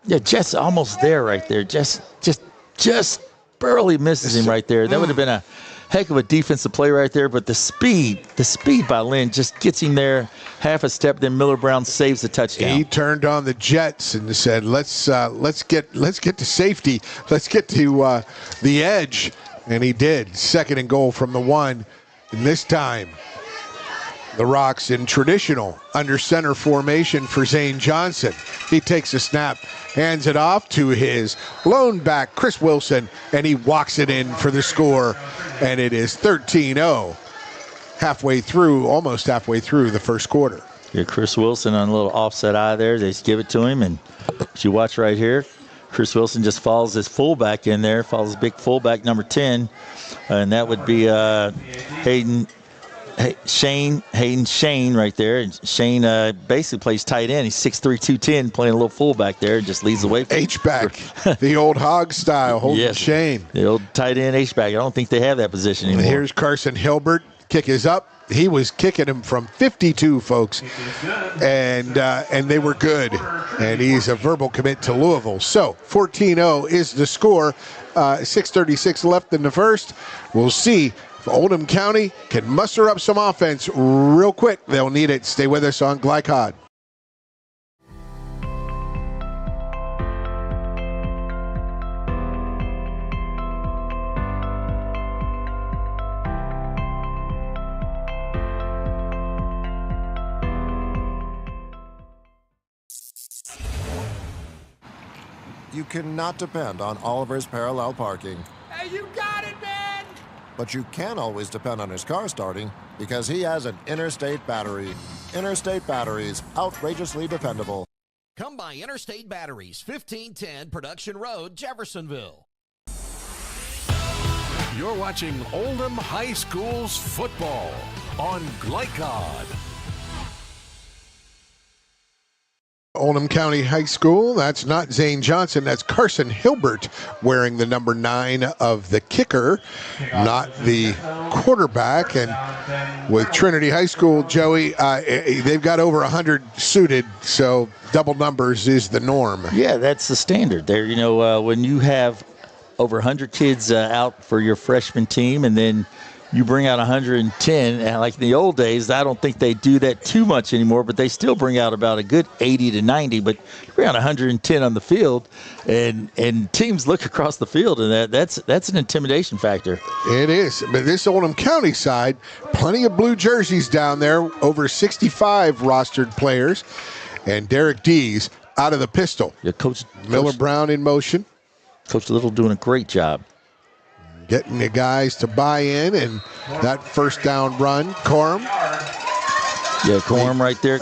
Yeah, Jess almost there right there. Just barely misses him right there. That would have been a heck of a defensive play right there, but the speed by Lynn just gets him there half a step. Then Miller Brown saves the touchdown. He turned on the Jets and said, "Let's get to safety. Let's get to the edge," and he did. Second and goal from the 1, and this time the Rocks in traditional under center formation for Zane Johnson. He takes a snap, hands it off to his lone back, Chris Wilson, and he walks it in for the score. And it is 13-0, almost halfway through the first quarter. Yeah, Chris Wilson on a little offset eye there. They just give it to him, and if you watch right here, Chris Wilson just follows his fullback in there, follows big fullback number 10, and that would be Hayden Shane right there. And Shane basically plays tight end. He's 6'3", 210, playing a little fullback there, and just leads the way. H-back, the old hog style, holding yes, Shane. The old tight end H-back. I don't think they have that position anymore. And here's Carson Hilbert. Kick is up. He was kicking him from 52, folks, and they were good. And he's a verbal commit to Louisville. So 14-0 is the score. 6:36 left in the first. We'll see if Oldham County can muster up some offense real quick. They'll need it. Stay with us on Glycod. You cannot depend on Oliver's parallel parking. Hey, you got it, man! But you can always depend on his car starting because he has an Interstate battery. Interstate batteries, outrageously dependable. Come by Interstate Batteries, 1510 Production Road, Jeffersonville. You're watching Oldham High School's football on Glycod. Oldham County High School. That's not Zane Johnson. That's Carson Hilbert wearing the number 9 of the kicker, not the quarterback. And with Trinity High School, Joey, they've got over 100 suited, so double numbers is the norm. Yeah, that's the standard there. You know, when you have over 100 kids out for your freshman team, and then you bring out 110, and like in the old days, I don't think they do that too much anymore, but they still bring out about a good 80 to 90, but you bring out 110 on the field, and teams look across the field, and that's an intimidation factor. It is, but this Oldham County side, plenty of blue jerseys down there, over 65 rostered players, and Derek Dees out of the pistol. Yeah, Coach Miller Brown in motion. Coach Little doing a great job. Getting the guys to buy in, and that first down run, Corum. Yeah, Corum right there.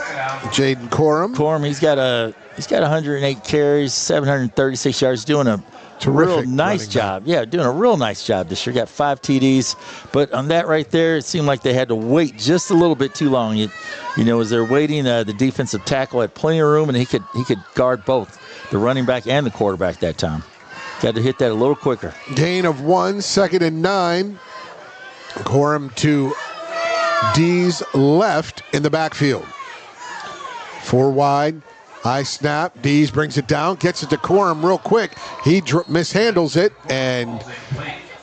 Jaden Corum. Corum, he's got 108 carries, 736 yards, doing a real nice job. Yeah, doing a real nice job this year. Got 5 TDs, but on that right there, it seemed like they had to wait just a little bit too long. You know, as they're waiting, the defensive tackle had plenty of room, and he could guard both the running back and the quarterback that time. Got to hit that a little quicker. Gain of 1, 2nd and 9. Corum to D's left in the backfield. 4 wide, high snap. D's brings it down, gets it to Corum real quick. He mishandles it, and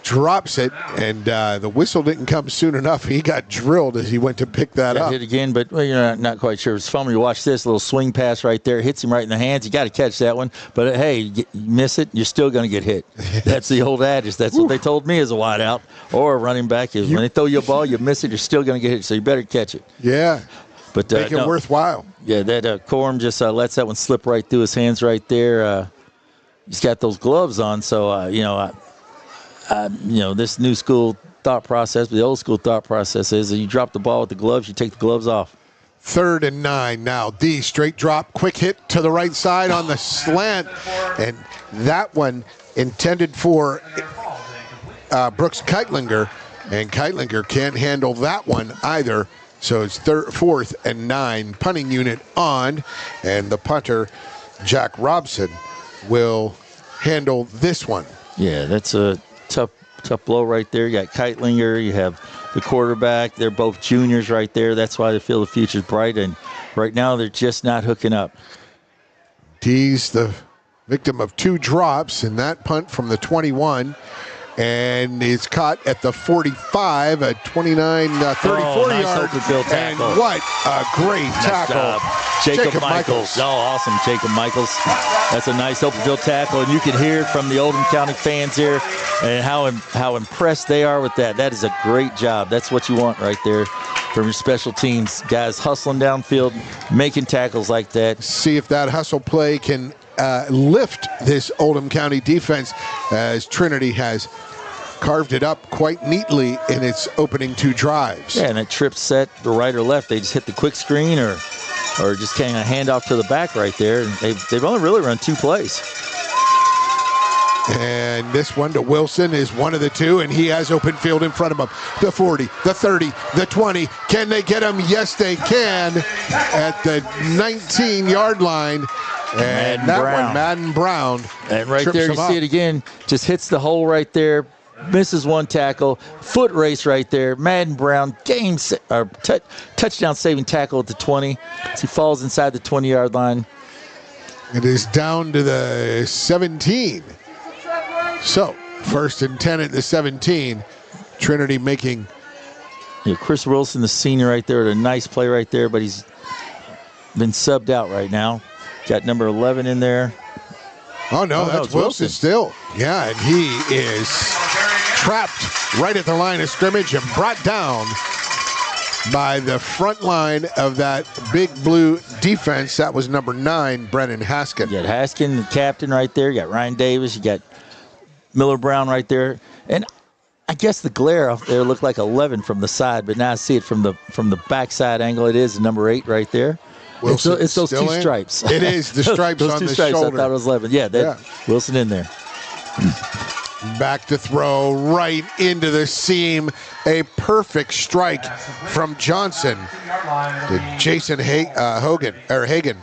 drops it, and the whistle didn't come soon enough. He got drilled as he went to pick that up. Hit again, but well, you're not quite sure. It's fun when you watch this little swing pass right there. Hits him right in the hands. You got to catch that one. But, hey, you miss it, you're still going to get hit. That's the old adage. That's what they told me as a wideout or a running back is when they throw you a ball, you miss it, you're still going to get hit, so you better catch it. Yeah. But make it worthwhile. Yeah, that Corum just lets that one slip right through his hands right there. He's got those gloves on, so, this new school thought process, the old school thought process is that you drop the ball with the gloves, you take the gloves off. 3rd and 9 now. D straight drop, quick hit to the right side on the slant. And that one intended for Brooks Keitlinger. And Keitlinger can't handle that one either. So it's 4th and 9. Punting unit on. And the punter, Jack Robson, will handle this one. Yeah, that's a tough blow right there. You got Keitlinger, you have the quarterback. They're both juniors right there. That's why they feel the future's bright, and right now they're just not hooking up. D's the victim of 2 drops in that punt from the 21, and is caught at the 45, a 29, 34 nice yard. And what a great tackle. Nice Jacob Michaels. Oh, awesome, Jacob Michaels. That's a nice open field tackle, and you can hear from the Oldham County fans here and how impressed they are with that. That is a great job. That's what you want right there from your special teams. Guys hustling downfield, making tackles like that. See if that hustle play can lift this Oldham County defense, as Trinity has carved it up quite neatly in its opening 2 drives. Yeah, and that trip set, the right or left, they just hit the quick screen or just kind of hand off to the back right there. And they've only really run 2 plays. And this one to Wilson is one of the 2, and he has open field in front of him. The 40, the 30, the 20. Can they get him? Yes, they can at the 19-yard line. And Madden Brown. And right there, you see it again. Just hits the hole right there. Misses 1 tackle. Foot race right there. Madden Brown, touchdown saving tackle at the 20. As he falls inside the 20-yard line. It is down to the 17. So, 1st and 10 at the 17. Trinity making. Chris Wilson, the senior right there, a nice play right there, but he's been subbed out right now. Got number 11 in there. Oh, no, that's Wilson still. Yeah, and he is trapped right at the line of scrimmage and brought down by the front line of that big blue defense. That was number 9, Brennan Haskin. You got Haskin, the captain right there. You got Ryan Davis. You got Miller Brown right there. And I guess the glare up there looked like 11 from the side, but now I see it from the backside angle. It is number 8 right there. Wilson it's those 2 stripes. It is the stripes those on 2 the stripes, shoulder. I thought it was 11. Yeah, Wilson in there. Back to throw right into the seam. A perfect strike from Johnson to Jason Hagen.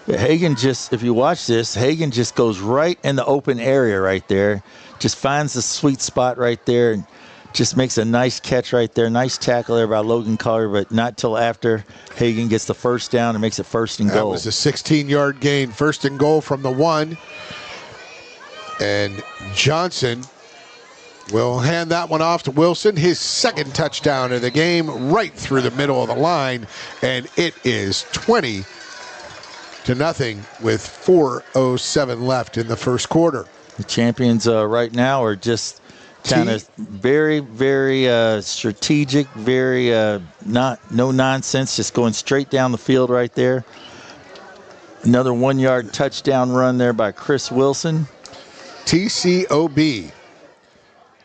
Yeah, Hagen just, if you watch this, Hagen just goes right in the open area right there. Just finds the sweet spot right there and just makes a nice catch right there. Nice tackle there by Logan Collier, but not till after Hagen gets the first down and makes it 1st and goal. That was a 16-yard gain. 1st and goal from the 1. And Johnson will hand that one off to Wilson. His 2nd touchdown of the game, right through the middle of the line. And it is 20-0 with 4:07 left in the 1st quarter. The champions right now are just kind of very, very strategic, very no nonsense, just going straight down the field right there. Another 1-yard touchdown run there by Chris Wilson. TCOB,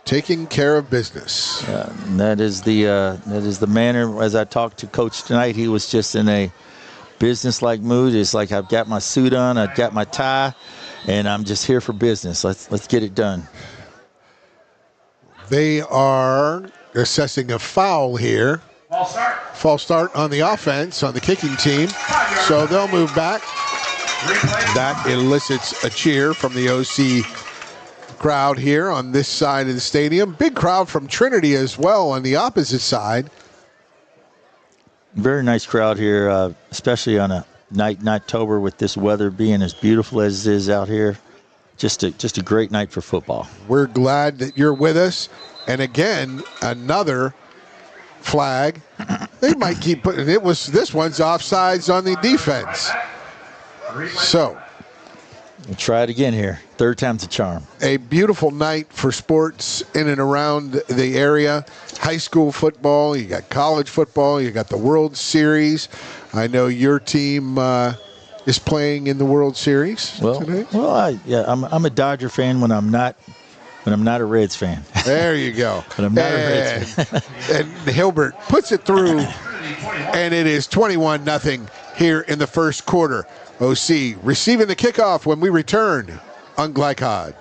taking care of business. And that is the manner. As I talked to Coach tonight, he was just in a business-like mood. It's like, I've got my suit on, I've got my tie, and I'm just here for business. Let's get it done. They are assessing a foul here. False start on the offense, on the kicking team. So they'll move back. That elicits a cheer from the OC crowd here on this side of the stadium. Big crowd from Trinity as well on the opposite side. Very nice crowd here, especially on a night in October with this weather being as beautiful as it is out here. just a great night for football. We're glad that you're with us. And again, another flag. They might keep putting this one's offsides on the defense. So we'll try it again here. Third time's a charm. A beautiful night for sports in and around the area. High school football, you got college football, you got the World Series. I know your team is playing in the World Series tonight. Well, I'm a Dodger fan when I'm not a Reds fan. There you go. But I'm not a Reds fan. And Hilbert puts it through, and it is 21-0 here in the first quarter. OC receiving the kickoff when we return on Glycod.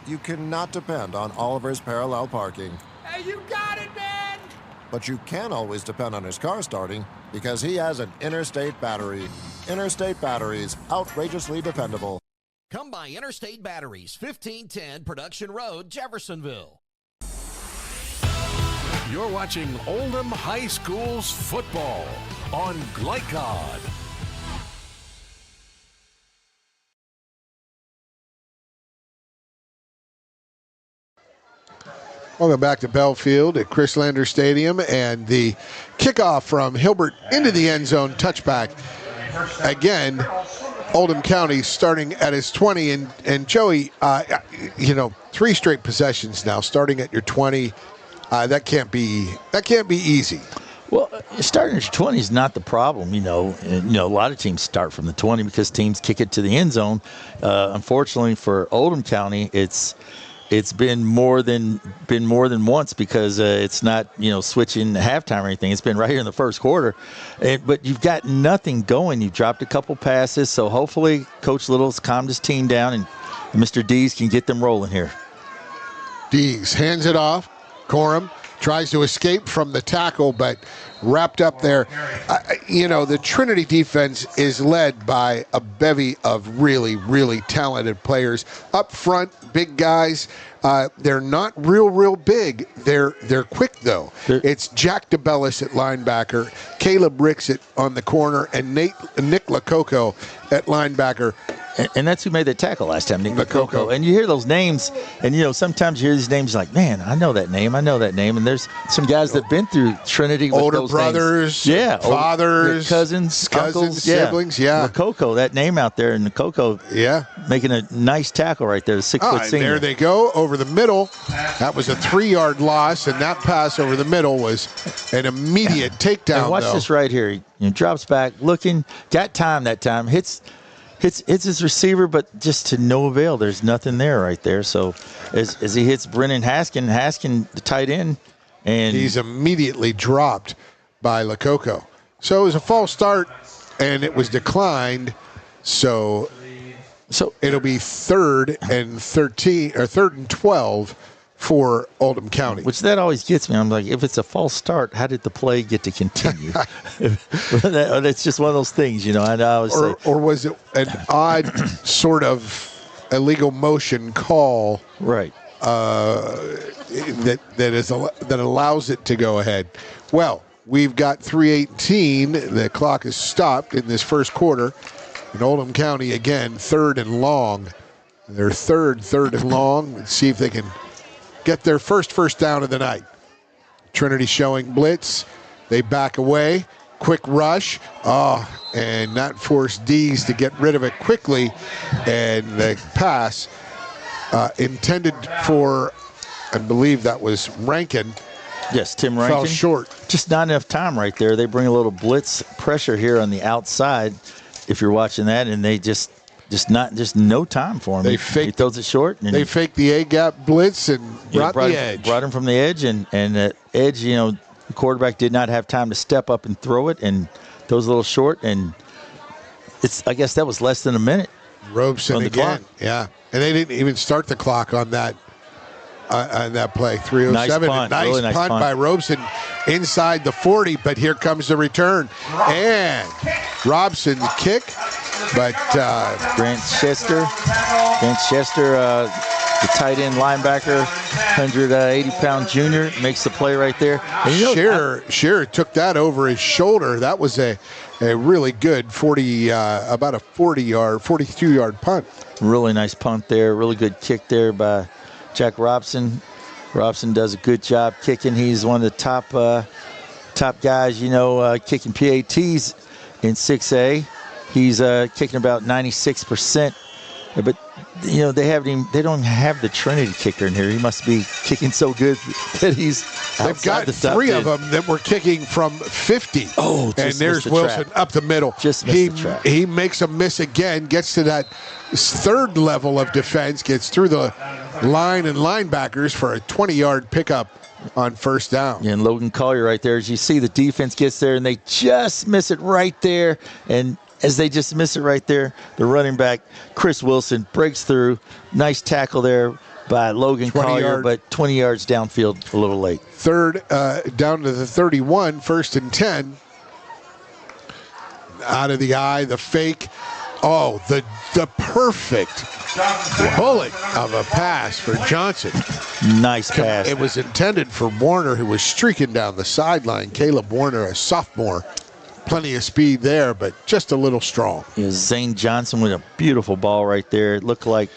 You cannot depend on Oliver's parallel parking. Hey, you got it, man! But you can always depend on his car starting because he has an Interstate battery. Interstate batteries, outrageously dependable. Come by Interstate Batteries, 1510 Production Road, Jeffersonville. You're watching Oldham High School's football on Glycod. Welcome back to Belfield at Chris Lander Stadium, and the kickoff from Hilbert into the end zone, touchback. Again, Oldham County starting at his 20, and Joey, 3 straight possessions now, starting at your 20. That can't be easy. Well, starting at your 20 is not the problem, a lot of teams start from the 20 because teams kick it to the end zone. Unfortunately for Oldham County, it's been more than once because it's not switching halftime or anything. It's been right here in the first quarter, but you've got nothing going. You've dropped a couple passes, so hopefully Coach Little's calmed his team down and Mr. Dees can get them rolling here. Dees hands it off. Coram tries to escape from the tackle, but wrapped up there. The Trinity defense is led by a bevy of really, really talented players. Up front, big guys. They're not real big. They're quick, though. It's Jack DeBellis at linebacker, Caleb Ricks on the corner, and Nick Lococo at linebacker. And that's who made the tackle last time, Nick Lococo. And you hear those names, and sometimes you hear these names like, man, I know that name. And there's some guys that have been through Trinity with older those brothers, names. fathers, cousins, uncles, siblings, Lococo, that name out there, and Lococo making a nice tackle right there, the 6-foot senior. There they go, over the middle. That was a 3-yard loss, and that pass over the middle was an immediate takedown, and watch this right here. He drops back, looking, got time that time, hits his receiver, but just to no avail. There's nothing there right there. So as he hits Brennan Haskin, the tight end, and he's immediately dropped by Lococo. So it was a false start, and it was declined. So it'll be 3rd and 12 for Oldham County. Which that always gets me. I'm like, if it's a false start, how did the play get to continue? That's just one of those things, Or was it an odd sort of illegal motion call? Right. That allows it to go ahead. Well, we've got 3:18. The clock is stopped in this first quarter. And Oldham County, again, 3rd and long. They're third and long. Let's see if they can get their first down of the night. Trinity showing blitz. They back away. Quick rush. And that forced Dees to get rid of it quickly. And the pass intended for, I believe that was Rankin. Yes, Tim Rankin. Fell short. Just not enough time right there. They bring a little blitz pressure here on the outside, if you're watching that, and they just no time for him. He throws it short. And they faked the A-gap blitz and brought the edge. Brought him from the edge, and the edge, the quarterback did not have time to step up and throw it, and throws a little short, and I guess that was less than a minute. Robeson on the again. Clock. Yeah. And they didn't even start the clock on that on that play. 3:07. Nice punt. Nice Really nice punt by Robeson inside the 40, but here comes the return. And Robson's kick, but Grant Chester, the tight end linebacker, 180-pound junior, makes the play right there. And Shearer took that over his shoulder. That was a really good about a 42-yard punt. Really nice punt there. Really good kick there by Jack Robson. Robson does a good job kicking. He's one of the top guys, kicking PATs in 6A. He's kicking about 96%. But they don't have the Trinity kicker in here. He must be kicking so good that he's They've got three of them that were kicking from 50. Oh, and there's Wilson up the middle. Just missed the trap. He makes a miss again, gets to that third level of defense, gets through the line and linebackers for a 20-yard pickup on first down. Yeah, and Logan Collier right there. As you see, the defense gets there, and they just miss it right there. And as they just miss it right there, the running back, Chris Wilson, breaks through. Nice tackle there by Logan Collier, but 20 yards downfield a little late. Third down to the 31, 1st and 10. Out of the eye, the fake. Oh, the perfect bullet of a pass for Johnson. Nice pass. It was intended for Warner, who was streaking down the sideline. Caleb Warner, a sophomore. Plenty of speed there, but just a little strong. Zane Johnson with a beautiful ball right there. It looked like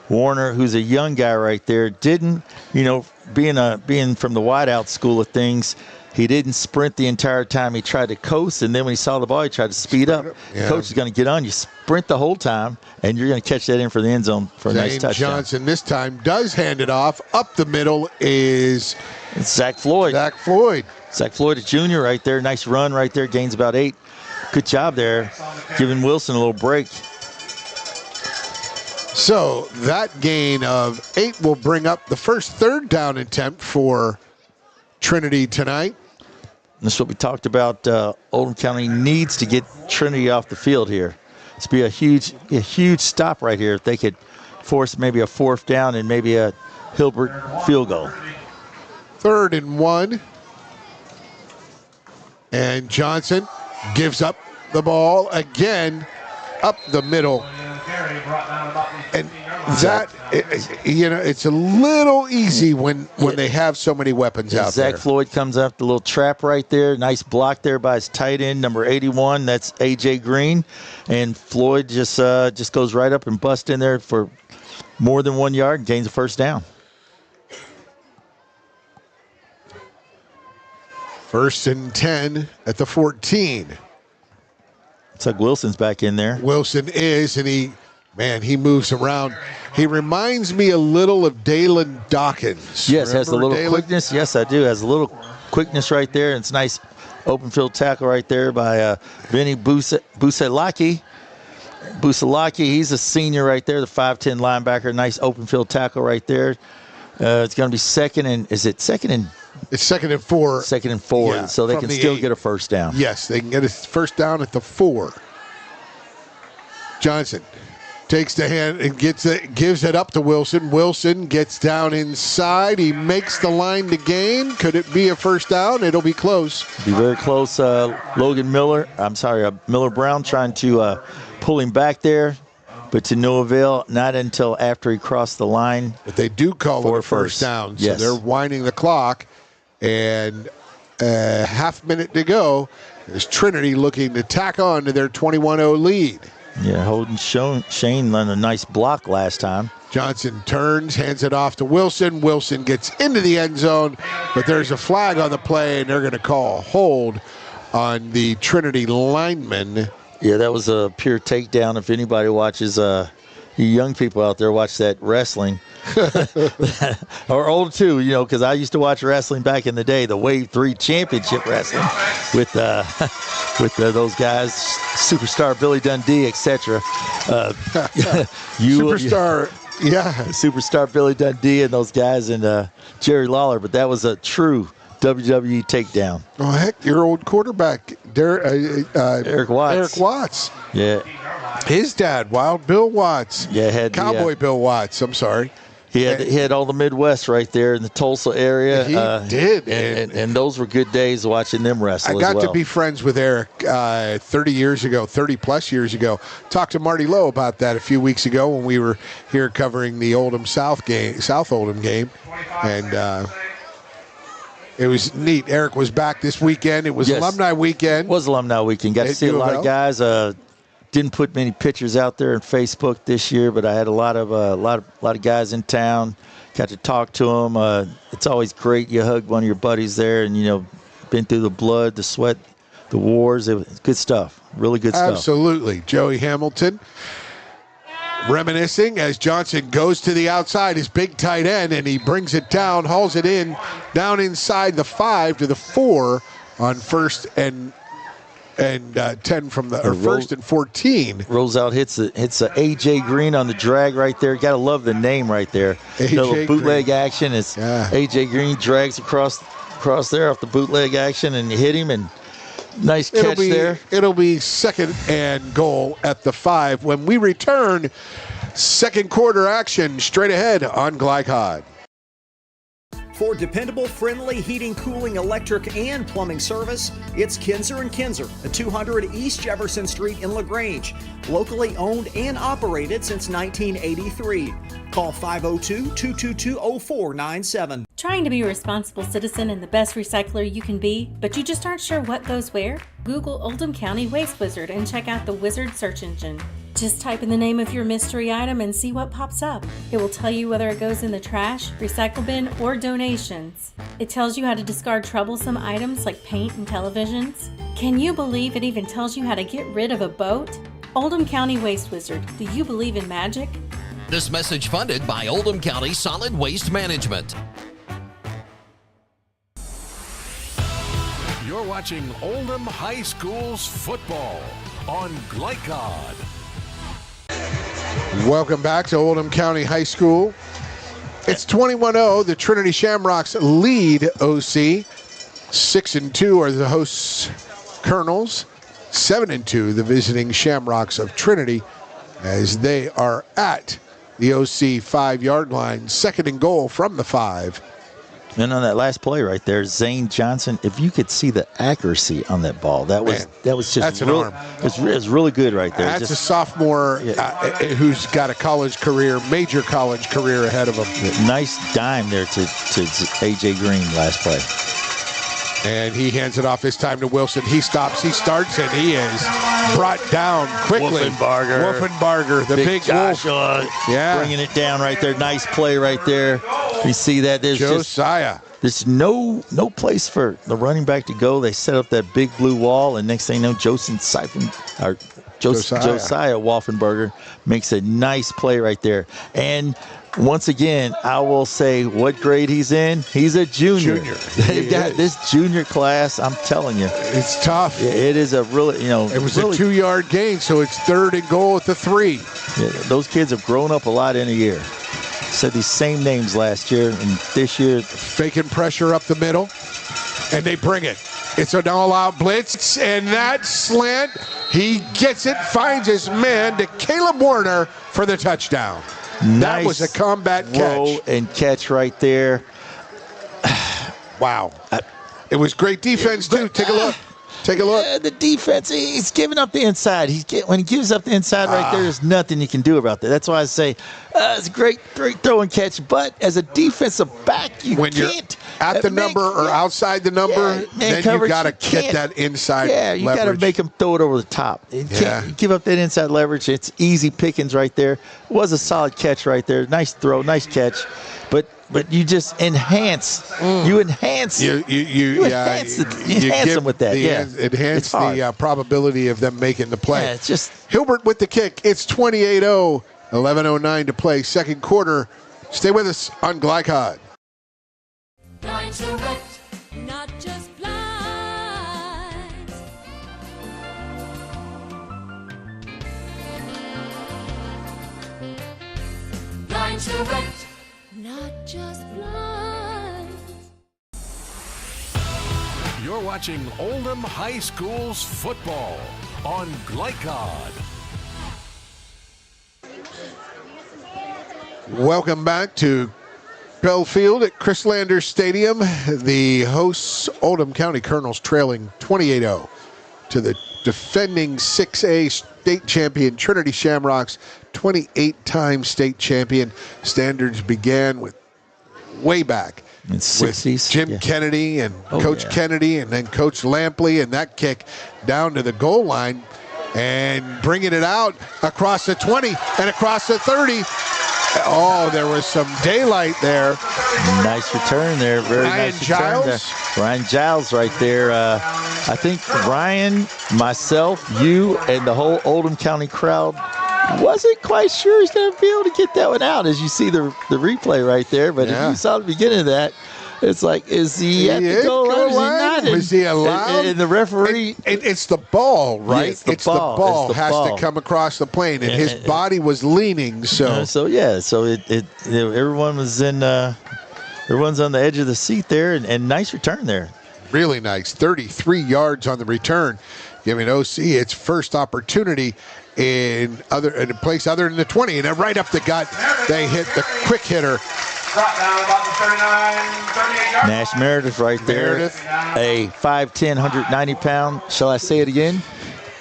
Warner, who's a young guy right there, didn't, being from the wideout school of things, he didn't sprint the entire time. He tried to coast, and then when he saw the ball, he tried to speed up. Yeah. Coach is going to get on you, sprint the whole time, and you're going to catch that in for the end zone for a nice touchdown. Johnson this time does hand it off. Up the middle is Zach Floyd. Zach Floyd, a junior right there. Nice run right there. Gains about 8. Good job there, giving Wilson a little break. So that gain of 8 will bring up the first third down attempt for Trinity tonight. That's what we talked about. Oldham County needs to get Trinity off the field here. It's be a huge stop right here if they could force maybe a 4th down and maybe a Hilbert field goal. 3rd and 1. And Johnson gives up the ball again up the middle. And that, it's a little easy when they have so many weapons out there. Zach Floyd comes up, the little trap right there. Nice block there by his tight end, number 81. That's A.J. Green. And Floyd just goes right up and busts in there for more than 1 yard and gains a first down. 1st and 10 at the 14. It's like Wilson's back in there. Wilson is, and he moves around. He reminds me a little of Dalen Dawkins. Yes, has a little quickness. Yes, I do. Has a little quickness right there. And it's a nice open field tackle right there by Vinny Busalaki. Busalaki, he's a senior right there, the 5'10 linebacker. Nice open field tackle right there. It's going to be second and 4. It's 2nd and 4. 2nd and 4, yeah, so they can still get a first down. Yes, they can get a first down at the 4. Johnson takes the hand and gives it up to Wilson. Wilson gets down inside. He makes the line to gain. Could it be a first down? It'll be close. Be very close. Miller Brown trying to pull him back there, but to no avail, not until after he crossed the line. But they do call it a first down, so they're winding the clock. And a half minute to go. There's Trinity looking to tack on to their 21-0 lead. Yeah, Holden Shane on a nice block last time. Johnson turns, hands it off to Wilson. Wilson gets into the end zone, but there's a flag on the play, and they're going to call a hold on the Trinity lineman. Yeah, that was a pure takedown. If anybody watches, you young people out there watch that wrestling, or old too, because I used to watch wrestling back in the day, the Wave 3 Championship wrestling with those guys, Superstar Billy Dundee, etc. Superstar Billy Dundee and those guys, and Jerry Lawler. But that was a true WWE takedown. Oh heck, your old quarterback, Eric Watts. Eric Watts. Yeah. His dad, Wild Bill Watts. Yeah, Cowboy Bill Watts. I'm sorry. He had all the Midwest right there in the Tulsa area. He did. And those were good days watching them wrestle. I got to be friends with Eric 30 plus years ago. Talked to Marty Lowe about that a few weeks ago when we were here covering the Oldham South Oldham game. And it was neat. Eric was back this weekend. It was Alumni weekend. It was Alumni weekend. Got to see a lot of guys. Didn't put many pictures out there on Facebook this year, but I had a lot of guys in town. Got to talk to them. It's always great. You hug one of your buddies there, and been through the blood, the sweat, the wars. It was good stuff. Really good stuff. Absolutely. Joey Hamilton reminiscing as Johnson goes to the outside, his big tight end, and he brings it down, hauls it in, down inside the 5 to the 4 on first and 10 from first and 14. Rolls out, hits a AJ Green on the drag right there. Got to love the name right there. The bootleg Green. Action is AJ Green drags across there off the bootleg action, and you hit him, and nice catch there. It'll be second and goal at the 5 when we return. Second quarter action straight ahead on Glycod. For dependable, friendly heating, cooling, electric, and plumbing service, it's Kinzer & Kinzer at 200 East Jefferson Street in LaGrange. Locally owned and operated since 1983. Call 502-222-0497. Trying to be a responsible citizen and the best recycler you can be, but you just aren't sure what goes where? Google Oldham County Waste Wizard and check out the Wizard search engine. Just type in the name of your mystery item and see what pops up. It will tell you whether it goes in the trash, recycle bin, or donations. It tells you how to discard troublesome items like paint and televisions. Can you believe it even tells you how to get rid of a boat? Oldham County Waste Wizard, do you believe in magic? This message funded by Oldham County Solid Waste Management. You're watching Oldham High School's football on Glycod. Welcome back to Oldham County High School. It's 21-0. The Trinity Shamrocks lead OC. 6-2 are the hosts Colonels. 7-2 the visiting Shamrocks of Trinity as they are at the OC 5-yard line. Second and goal from the 5. And on that last play right there, Zane Johnson, if you could see the accuracy on that ball, that was just that's an arm. It was really good right there. That's a sophomore who's got a major college career ahead of him. Nice dime there to AJ Green last play. And he hands it off this time to Wilson. He stops, he starts, and he is brought down quickly. Wolfenbarger, the big Joshua, wolf. Yeah. Bringing it down right there. Nice play right there. You see that? There's Josiah. There's no place for the running back to go. They set up that big blue wall, and next thing you know, Josiah Wolfenbarger makes a nice play right there. And once again, I will say what grade he's in. He's a junior. They've got this junior class. I'm telling you, it's tough. It is a really, It was a 2-yard gain, so it's third and goal at the 3. Yeah, those kids have grown up a lot in a year. Said these same names last year, and this year faking pressure up the middle, and they bring it. It's an all-out blitz, and that slant, he gets it, finds his man to Caleb Warner for the touchdown. Nice that was a combat roll catch. And catch right there. Wow. It was great defense, too. Take a look. The defense, he's giving up the inside. When he gives up the inside right there's nothing you can do about that. That's why I say it's a great throw and catch. But as a defensive back, when you're at the number or outside the number, then you got to get that inside leverage. You got to make him throw it over the top. You can't give up that inside leverage. It's easy pickings right there. It was a solid catch right there. Nice throw, nice catch. But you just enhance. You enhance. You enhance them with that. Enhance the probability of them making the play. Yeah, it's just Hilbert with the kick. It's 28-0. 11:09 to play. Second quarter. Stay with us on Glycod. Not just blinds. Blinds direct. Not just blinds. You're watching Oldham High School's football on Glycod. Welcome back to Bell Field at Chris Landers Stadium. The hosts, Oldham County Colonels, trailing 28-0 to the defending 6A state champion Trinity Shamrocks, 28-time state champion. Standards began with way back in 60s. With Jim Kennedy and Coach Kennedy, and then Coach Lampley, and that kick down to the goal line and bringing it out across the 20 and across the 30. Oh, there was some daylight there. Nice return there. Very nice return there. Ryan Giles right there. I think Ryan, myself, you, and the whole Oldham County crowd wasn't quite sure he's going to be able to get that one out, as you see the replay right there. But if you saw the beginning of that, it's like, is he at the goal line? Is he allowed? And the referee. It's the ball, right? Yeah, it's the ball. Has to come across the plane, and his body was leaning. So everyone was in. Everyone's on the edge of the seat there, and nice return there. Really nice. 33 yards on the return, giving OC its first opportunity in a place other than the 20, and then right up the gut, they hit the quick hitter. Nash Meredith right there. A 5'10", 190-pound, shall I say it again?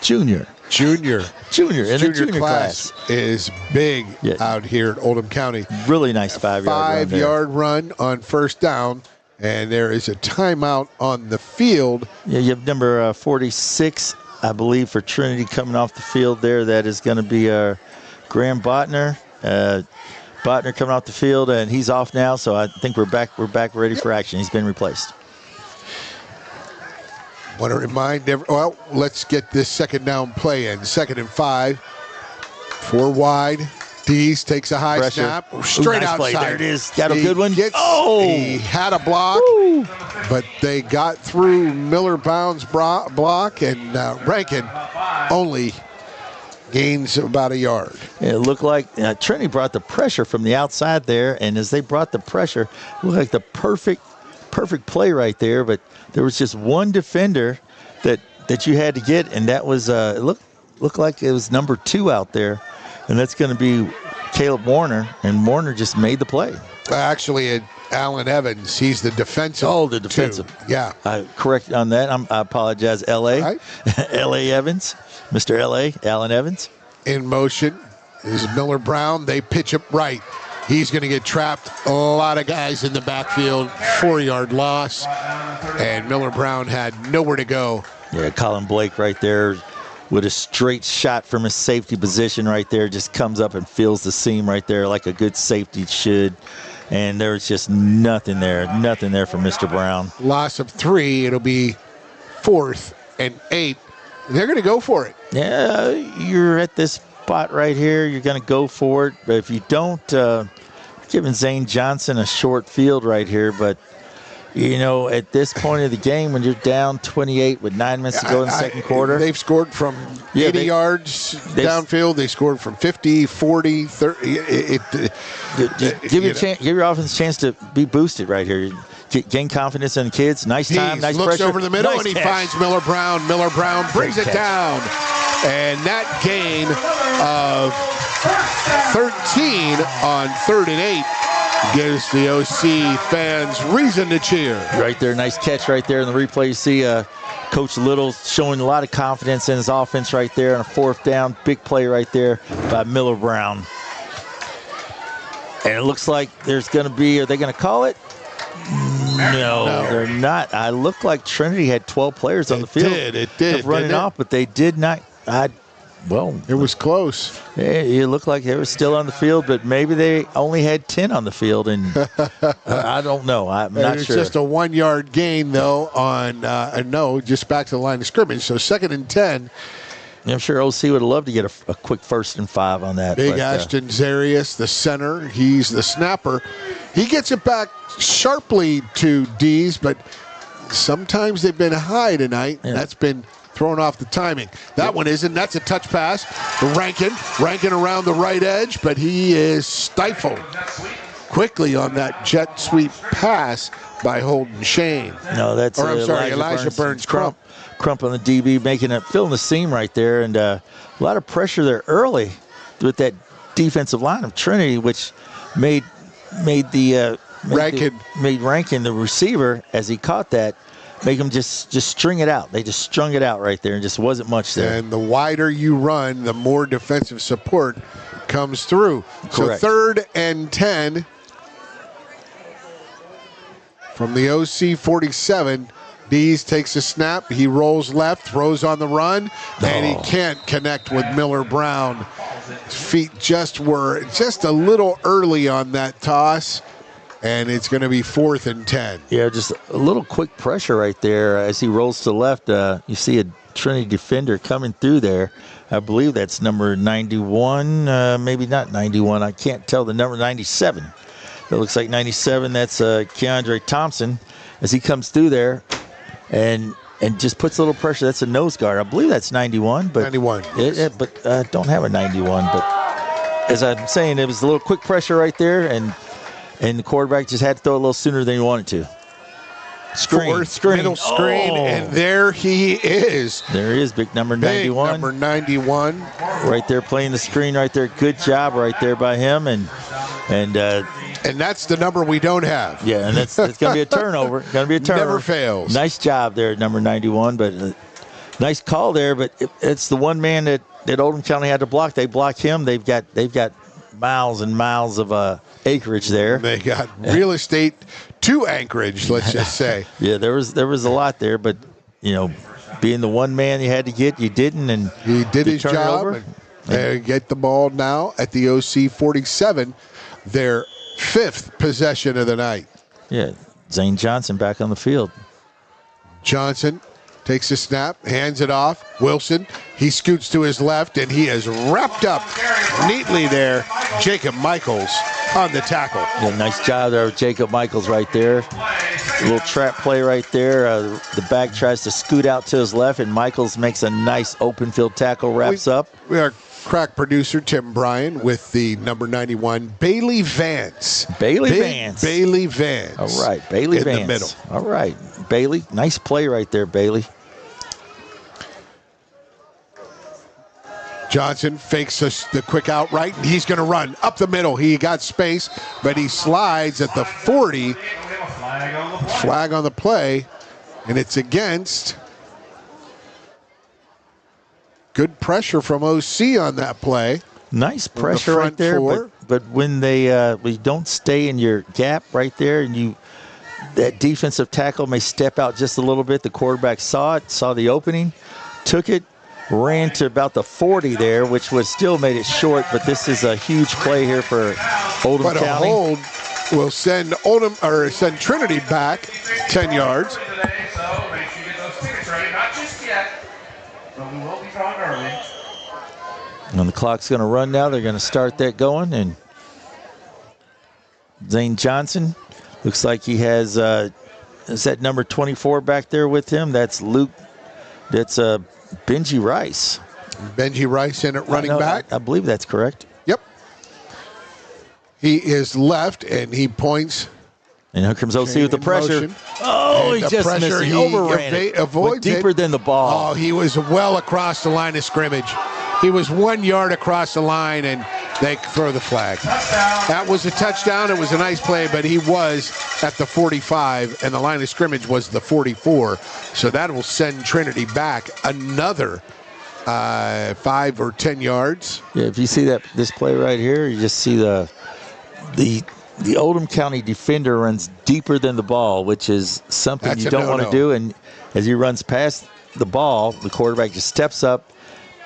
Junior. Junior in the junior class is big out here at Oldham County. Really nice 5-yard run on first down, and there is a timeout on the field. Yeah, you have number 46, I believe, for Trinity coming off the field there. That is going to be Graham Botner. Botner coming off the field, and he's off now, so I think we're back ready for action. He's been replaced. Want to remind let's get this second down play in. 2nd and 5. 4 wide. Dees takes a high snap. Straight nice outside. Play. There it is. Got a good one. He had a block, but they got through Miller Bound's block, and Rankin only gains about a yard. It looked like Trinity brought the pressure from the outside there, and as they brought the pressure, it looked like the perfect play right there, but there was just one defender that you had to get, and that was it looked like it was number 2 out there, and that's going to be Caleb Warner, and Warner just made the play. Actually, Alan Evans, he's the defensive. Oh, the defensive. 2. Yeah. Correct on that. I apologize, L.A. Right. L.A. Evans. Mr. L.A., Alan Evans. In motion is Miller Brown. They pitch it right. He's going to get trapped. A lot of guys in the backfield. 4-yard loss. And Miller Brown had nowhere to go. Yeah, Colin Blake right there with a straight shot from his safety position right there. Just comes up and fills the seam right there like a good safety should. And there's just nothing there for Mr. Brown. Loss of 3. It'll be 4th and 8. They're going to go for it. Yeah, you're at this spot right here. You're going to go for it. But if you don't, giving Zane Johnson a short field right here. But, at this point of the game, when you're down 28 with 9 minutes to go in the second quarter. They've scored from 80 yards downfield. They scored from 50, 40, 30. Give your offense a chance to be boosted right here. Gain confidence in the kids. Nice time, nice looks pressure. Over the middle, nice and he catch. finds Miller Brown. Miller Brown brings it down. And that gain of 13 on 3rd and 8 gives the OC fans reason to cheer. Right there, nice catch right there in the replay. You see Coach Little showing a lot of confidence in his offense right there on a 4th down. Big play right there by Miller Brown. And it looks like there's going to be, are they going to call it? No, they're not. I look like Trinity had 12 players on the field. It did. Running off, but they did not. It was close. It looked like they were still on the field, but maybe they only had 10 on the field, and I don't know. I'm not sure. It's just a 1-yard gain, though, on just back to the line of scrimmage. So 2nd and 10. I'm sure OC would have loved to get a quick 1st and 5 on that. Big Ashton Zarius, the center. He's the snapper. He gets it back sharply to Dees, but sometimes they've been high tonight. Yeah. That's been thrown off the timing. That one isn't. That's a touch pass. Rankin around the right edge, but he is stifled quickly on that jet sweep pass by Holden Shane. No, that's Elijah Burns Crump. Crump on the DB, filling the seam right there, and a lot of pressure there early with that defensive line of Trinity, which made Rankin, the receiver, as he caught that, make him just string it out. They just strung it out right there, and just wasn't much there. And the wider you run, the more defensive support comes through. Correct. So 3rd and 10 from the OC 47. Dees takes a snap. He rolls left, throws on the run, and he can't connect with Miller Brown. His feet were just a little early on that toss, and it's going to be 4th and 10. Yeah, just a little quick pressure right there as he rolls to the left. You see a Trinity defender coming through there. I believe that's number 91, maybe not 91. I can't tell the number. 97. It looks like 97. That's Keandre Thompson as he comes through there and just puts a little pressure. That's a nose guard. I believe that's 91. But 91. But don't have a 91. But as I'm saying, it was a little quick pressure right there, and the quarterback just had to throw a little sooner than he wanted to. Middle screen, and there he is. There he is, big number 91. Number 91. Right there playing the screen right there. Good job right there by him. And that's the number we don't have. Yeah, and it's going to be a turnover. Going to be a turnover. Never fails. Nice job there, number 91. But nice call there. But it's the one man that Oldham County had to block. They blocked him. They've got miles and miles of acreage there. They got real estate to Anchorage, let's just say. Yeah, there was a lot there, but being the one man you had to get, you didn't, and he did his job. And they get the ball now at the OC 47, their 5th possession of the night. Yeah, Zane Johnson back on the field. Johnson takes a snap, hands it off. Wilson, he scoots to his left, and he is wrapped up neatly there. Jacob Michaels on the tackle. Yeah, nice job there with Jacob Michaels right there. A little trap play right there. The back tries to scoot out to his left, and Michaels makes a nice open field tackle, wraps up. We are crack producer Tim Bryan with the number 91, Bailey Vance. Bailey Vance. All right, Bailey Vance. In the middle. All right, Bailey. Nice play right there, Bailey. Johnson fakes the quick out right, and he's going to run up the middle. He got space, but he slides at the 40. Flag on the play, and it's against. Good pressure from OC on that play. Nice pressure right there, but when we don't stay in your gap right there, and that defensive tackle may step out just a little bit. The quarterback saw it, saw the opening, took it, ran to about the 40 there, which was still made it short, but this is a huge play here for Oldham County. But a hold will send Trinity back 10 yards. And the clock's going to run now. They're going to start that going, and Zane Johnson looks like he has is that number 24 back there with him? That's Luke. That's Benji Rice. Benji Rice in at running back. I believe that's correct. Yep. He is left, and he points. And here comes OC with the pressure. Motion. Oh, he just missed it. He overran it. Avoids deeper than the ball. Oh, he was well across the line of scrimmage. He was 1 yard across the line, and they throw the flag. That was a touchdown. It was a nice play, but he was at the 45, and the line of scrimmage was the 44. So that will send Trinity back another 5 or 10 yards. Yeah, if you see this play right here, you just see the Oldham County defender runs deeper than the ball, which is something you don't want to do. And as he runs past the ball, the quarterback just steps up.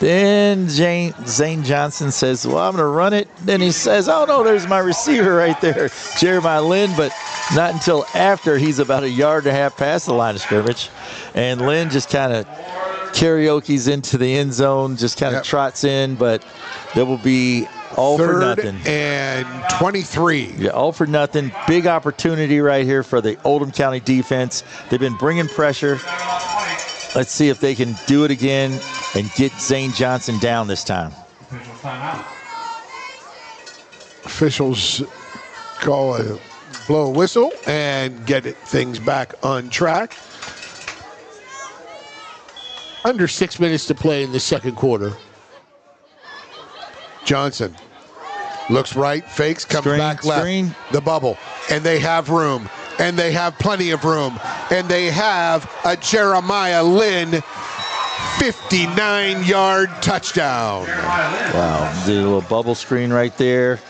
Then Zane Johnson says, well, I'm going to run it. Then he says, oh, no, there's my receiver right there, Jeremiah Lynn. But not until after he's about 1.5 yards past the line of scrimmage. And Lynn just kind of karaoke's into the end zone, just kind of trots in. But there will be all for nothing. 3rd and 23. Yeah, all for nothing. Big opportunity right here for the Oldham County defense. They've been bringing pressure. Let's see if they can do it again and get Zane Johnson down this time. Officials blow a whistle and get things back on track. Under 6 minutes to play in the second quarter. Johnson Looks right, fakes, comes back left. Screen. The bubble. And they have room. And they have plenty of room. And they have a Jeremiah Lin 59-yard touchdown. Wow, the little bubble screen right there.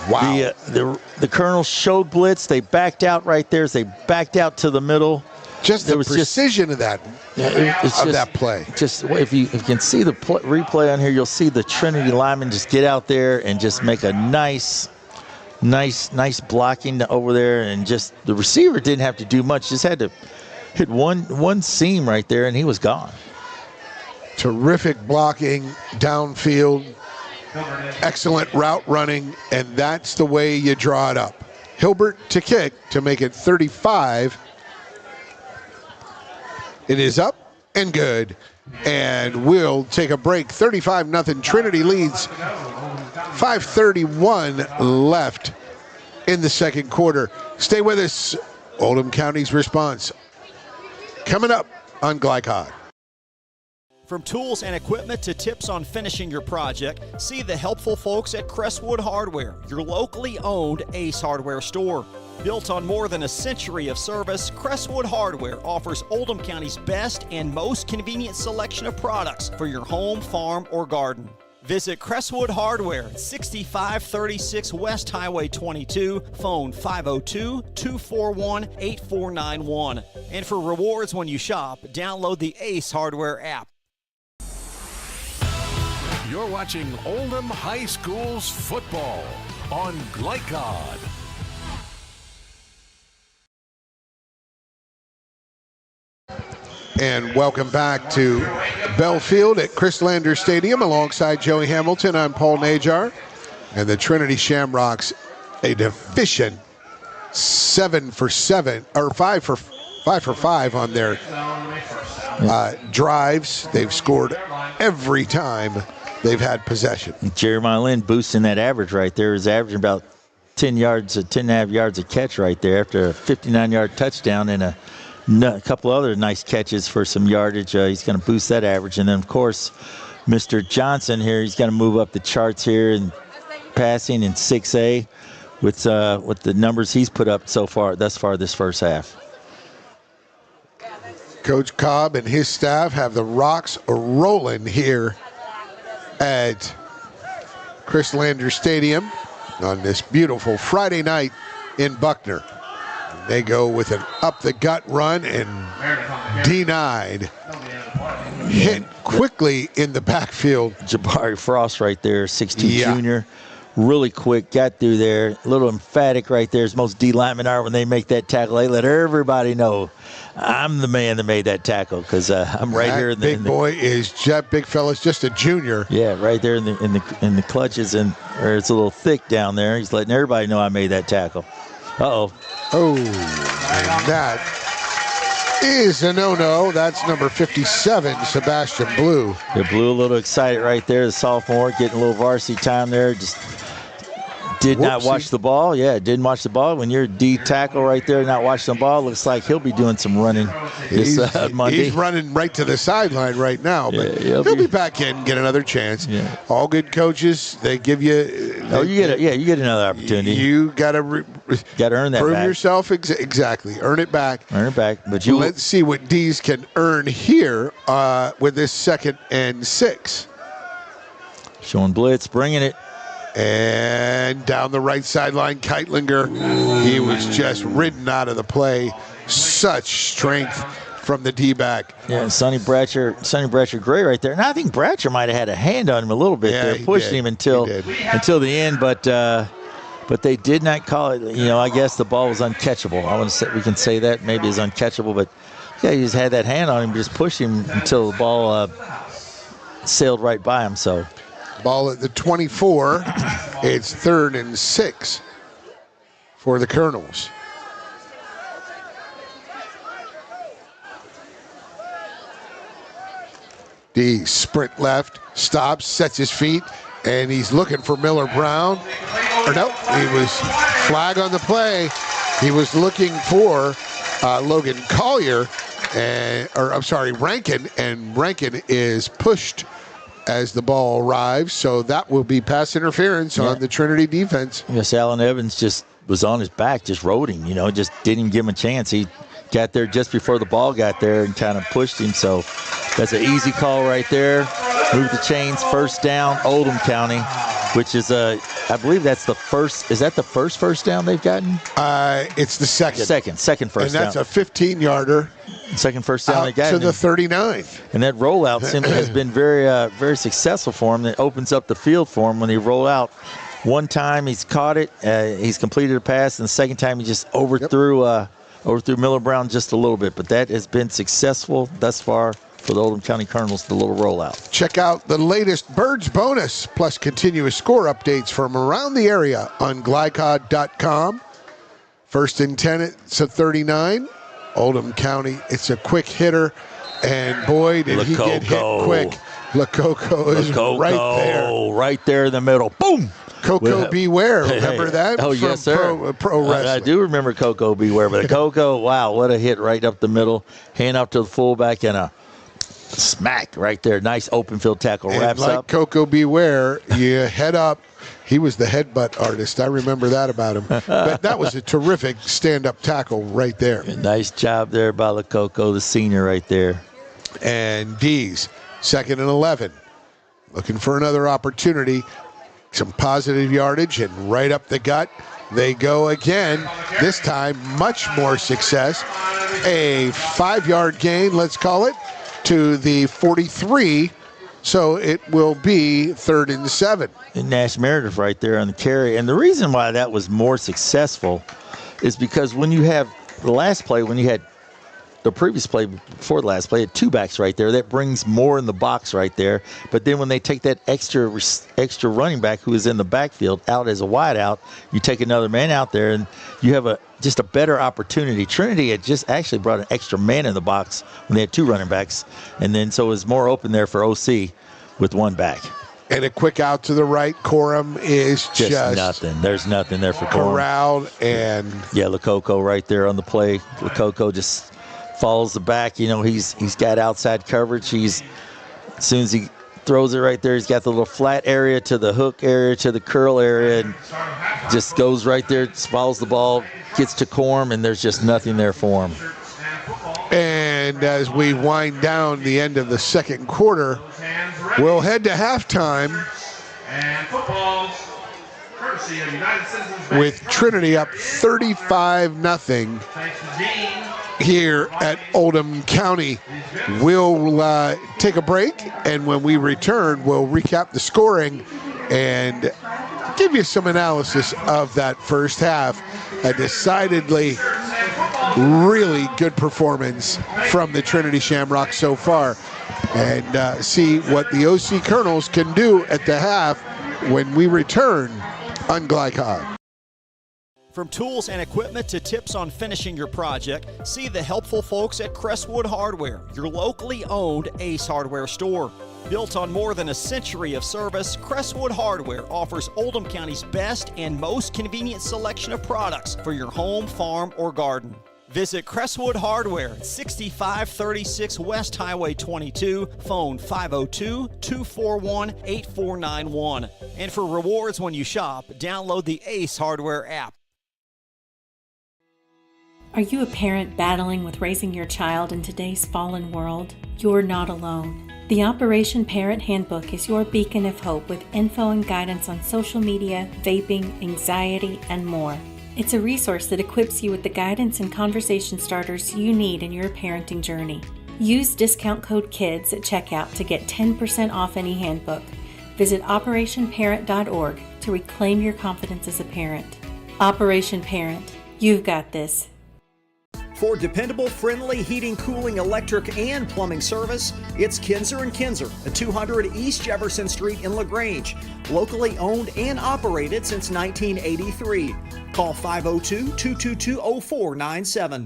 Wow. The Colonels showed blitz. They backed out right there. They backed out to the middle. Just the precision of that that play. Just if you can see the replay on here, you'll see the Trinity lineman just get out there and just make a nice blocking over there, and just the receiver didn't have to do much. Just had to hit one seam right there, and he was gone. Terrific blocking downfield. Excellent route running, and that's the way you draw it up. Hilbert to kick to make it 35. It is up and good, and we'll take a break. 35-0. Trinity leads. 5:31 left in the second quarter. Stay with us. Oldham County's response coming up on Glycod. From tools and equipment to tips on finishing your project, see the helpful folks at Crestwood Hardware, your locally owned Ace Hardware store. Built on more than a century of service, Crestwood Hardware offers Oldham County's best and most convenient selection of products for your home, farm, or garden. Visit Crestwood Hardware at 6536 West Highway 22, phone 502-241-8491. And for rewards when you shop, download the Ace Hardware app. You're watching Oldham High School's football on Glycod. And welcome back to Belfield at Chris Lander Stadium. Alongside Joey Hamilton, I'm Paul Najar. And the Trinity Shamrocks, a deficient 5 for 5 on their drives. They've scored every time they've had possession. Jeremiah Lin boosting that average right there. Is averaging about 10 and a half yards a catch right there after a 59-yard touchdown and a couple other nice catches for some yardage. He's going to boost that average. And then, of course, Mr. Johnson here, he's going to move up the charts here in passing in 6A with the numbers he's put up thus far this first half. Coach Cobb and his staff have the rocks rolling here at Chris Lander Stadium on this beautiful Friday night in Buckner. They go with an up-the-gut run and denied. Hit quickly in the backfield. Jabari Frost right there, 6'2" junior. Really quick, got through there. A little emphatic right there, as most D linemen are when they make that tackle. They let everybody know, I'm the man that made that tackle because I'm right here. Big fella's just a junior. Yeah, right there in the clutches, or it's a little thick down there. He's letting everybody know I made that tackle. Uh-oh. Oh, and that is a no-no. That's number 57, Sebastian Blue. Yeah, Blue a little excited right there. The sophomore getting a little varsity time there. Just did not watch the ball. Yeah, didn't watch the ball. When you're a D tackle right there, not watching the ball, looks like he'll be doing some running this Monday. He's running right to the sideline right now, but he'll be back in, get another chance. Yeah. All good coaches, they give you. You get another opportunity. You got to earn that. Prove back. yourself exactly. Earn it back. But let's see what D's can earn here with this 2nd and 6. Showing blitz, bringing it. And down the right sideline, Keitlinger. He was just ridden out of the play. Such strength from the D-back. Yeah, Sonny Bratcher Gray right there. And I think Bratcher might have had a hand on him a little bit there, pushing him until the end, but they did not call it. I guess the ball was uncatchable. I want to say we can say that maybe it's uncatchable, but yeah, he just had that hand on him, just pushed him until the ball sailed right by him. So. Ball at the 24. It's 3rd and 6 for the Colonels. D sprint left, stops, sets his feet, and he's looking for Miller Brown. Or no, he was flag on the play. He was looking for Logan Collier, Rankin, and Rankin is pushed as the ball arrives. So that will be pass interference on the Trinity defense. Yes, Allen Evans just was on his back, just rode him, just didn't even give him a chance. He got there just before the ball got there and kind of pushed him. So that's an easy call right there. Move the chains, first down, Oldham County, which is I believe that's the first. Is that the first down they've gotten? It's the second. Second first down. And that's a 15-yarder. Second first down they got. To the 39th. And that rollout simply has been very successful for him. It opens up the field for him when he roll out. One time he's caught it, he's completed a pass, and the second time he just overthrew Miller Brown just a little bit. But that has been successful thus far for the Oldham County Colonels, the little rollout. Check out the latest Birds bonus plus continuous score updates from around the area on glycod.com. First and 10, it's a 39. Oldham County, it's a quick hitter, and boy, did he get hit quick. Lococo is right there. Right there in the middle. Boom! Coco Beware, remember that? Oh, yes, sir. Pro wrestling. I do remember Coco Beware, but Coco, wow, what a hit right up the middle. Hand off to the fullback and a smack right there. Nice open field tackle. And wraps like up. Coco Beware, you head up. He was the headbutt artist. I remember that about him. But that was a terrific stand-up tackle right there. Nice job there by Lococo, the senior right there. And D's, 2nd and 11. Looking for another opportunity. Some positive yardage, and right up the gut they go again. This time, much more success. A 5-yard gain, let's call it, to the 43. So it will be 3rd and 7. And Nash Meredith right there on the carry. And the reason why that was more successful is because when you have the last play, when you had the previous play before the last play, had 2 backs right there. That brings more in the box right there. But then when they take that extra running back who is in the backfield out as a wideout, you take another man out there and you have just a better opportunity. Trinity had just actually brought an extra man in the box when they had 2 running backs. And then so it was more open there for OC with 1 back. And a quick out to the right. Corum is just nothing. There's nothing there for Corum. Corralled and Lococo right there on the play. Lococo just follows the back. He's got outside coverage. As soon as he throws it right there, he's got the little flat area to the hook area to the curl area, and just goes right there, follows the ball, gets to Corum, and there's just nothing there for him. And as we wind down the end of the second quarter, we'll head to halftime with Trinity up 35-0 here at Oldham County. We'll take a break, and when we return, we'll recap the scoring and give you some analysis of that first half. A decidedly really good performance from the Trinity Shamrocks so far, and see what the OC Colonels can do at the half when we return on Glycod. From tools and equipment to tips on finishing your project, see the helpful folks at Crestwood Hardware, your locally owned Ace Hardware store. Built on more than a century of service, Crestwood Hardware offers Oldham County's best and most convenient selection of products for your home, farm, or garden. Visit Crestwood Hardware, 6536 West Highway 22, phone 502-241-8491. And for rewards when you shop, download the Ace Hardware app. Are you a parent battling with raising your child in today's fallen world? You're not alone. The Operation Parent Handbook is your beacon of hope with info and guidance on social media, vaping, anxiety, and more. It's a resource that equips you with the guidance and conversation starters you need in your parenting journey. Use discount code KIDS at checkout to get 10% off any handbook. Visit operationparent.org to reclaim your confidence as a parent. Operation Parent, you've got this. For dependable, friendly heating, cooling, electric, and plumbing service, it's Kinzer & Kinzer at 200 East Jefferson Street in LaGrange. Locally owned and operated since 1983. Call 502-222-0497.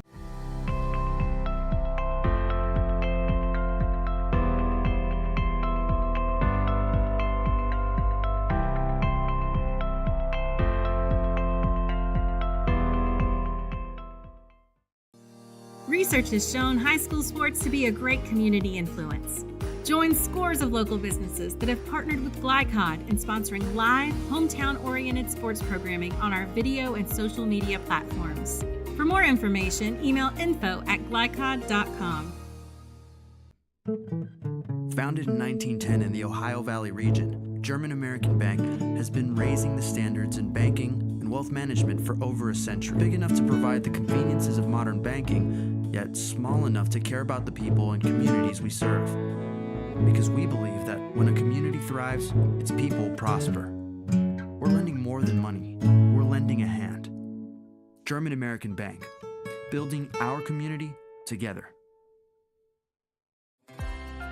Research has shown high school sports to be a great community influence. Join scores of local businesses that have partnered with Glycod in sponsoring live, hometown-oriented sports programming on our video and social media platforms. For more information, email info@glycod.com. Founded in 1910 in the Ohio Valley region, German American Bank has been raising the standards in banking and wealth management for over a century. Big enough to provide the conveniences of modern banking, yet small enough to care about the people and communities we serve. Because we believe that when a community thrives, its people prosper. We're lending more than money. We're lending a hand. German American Bank, building our community together.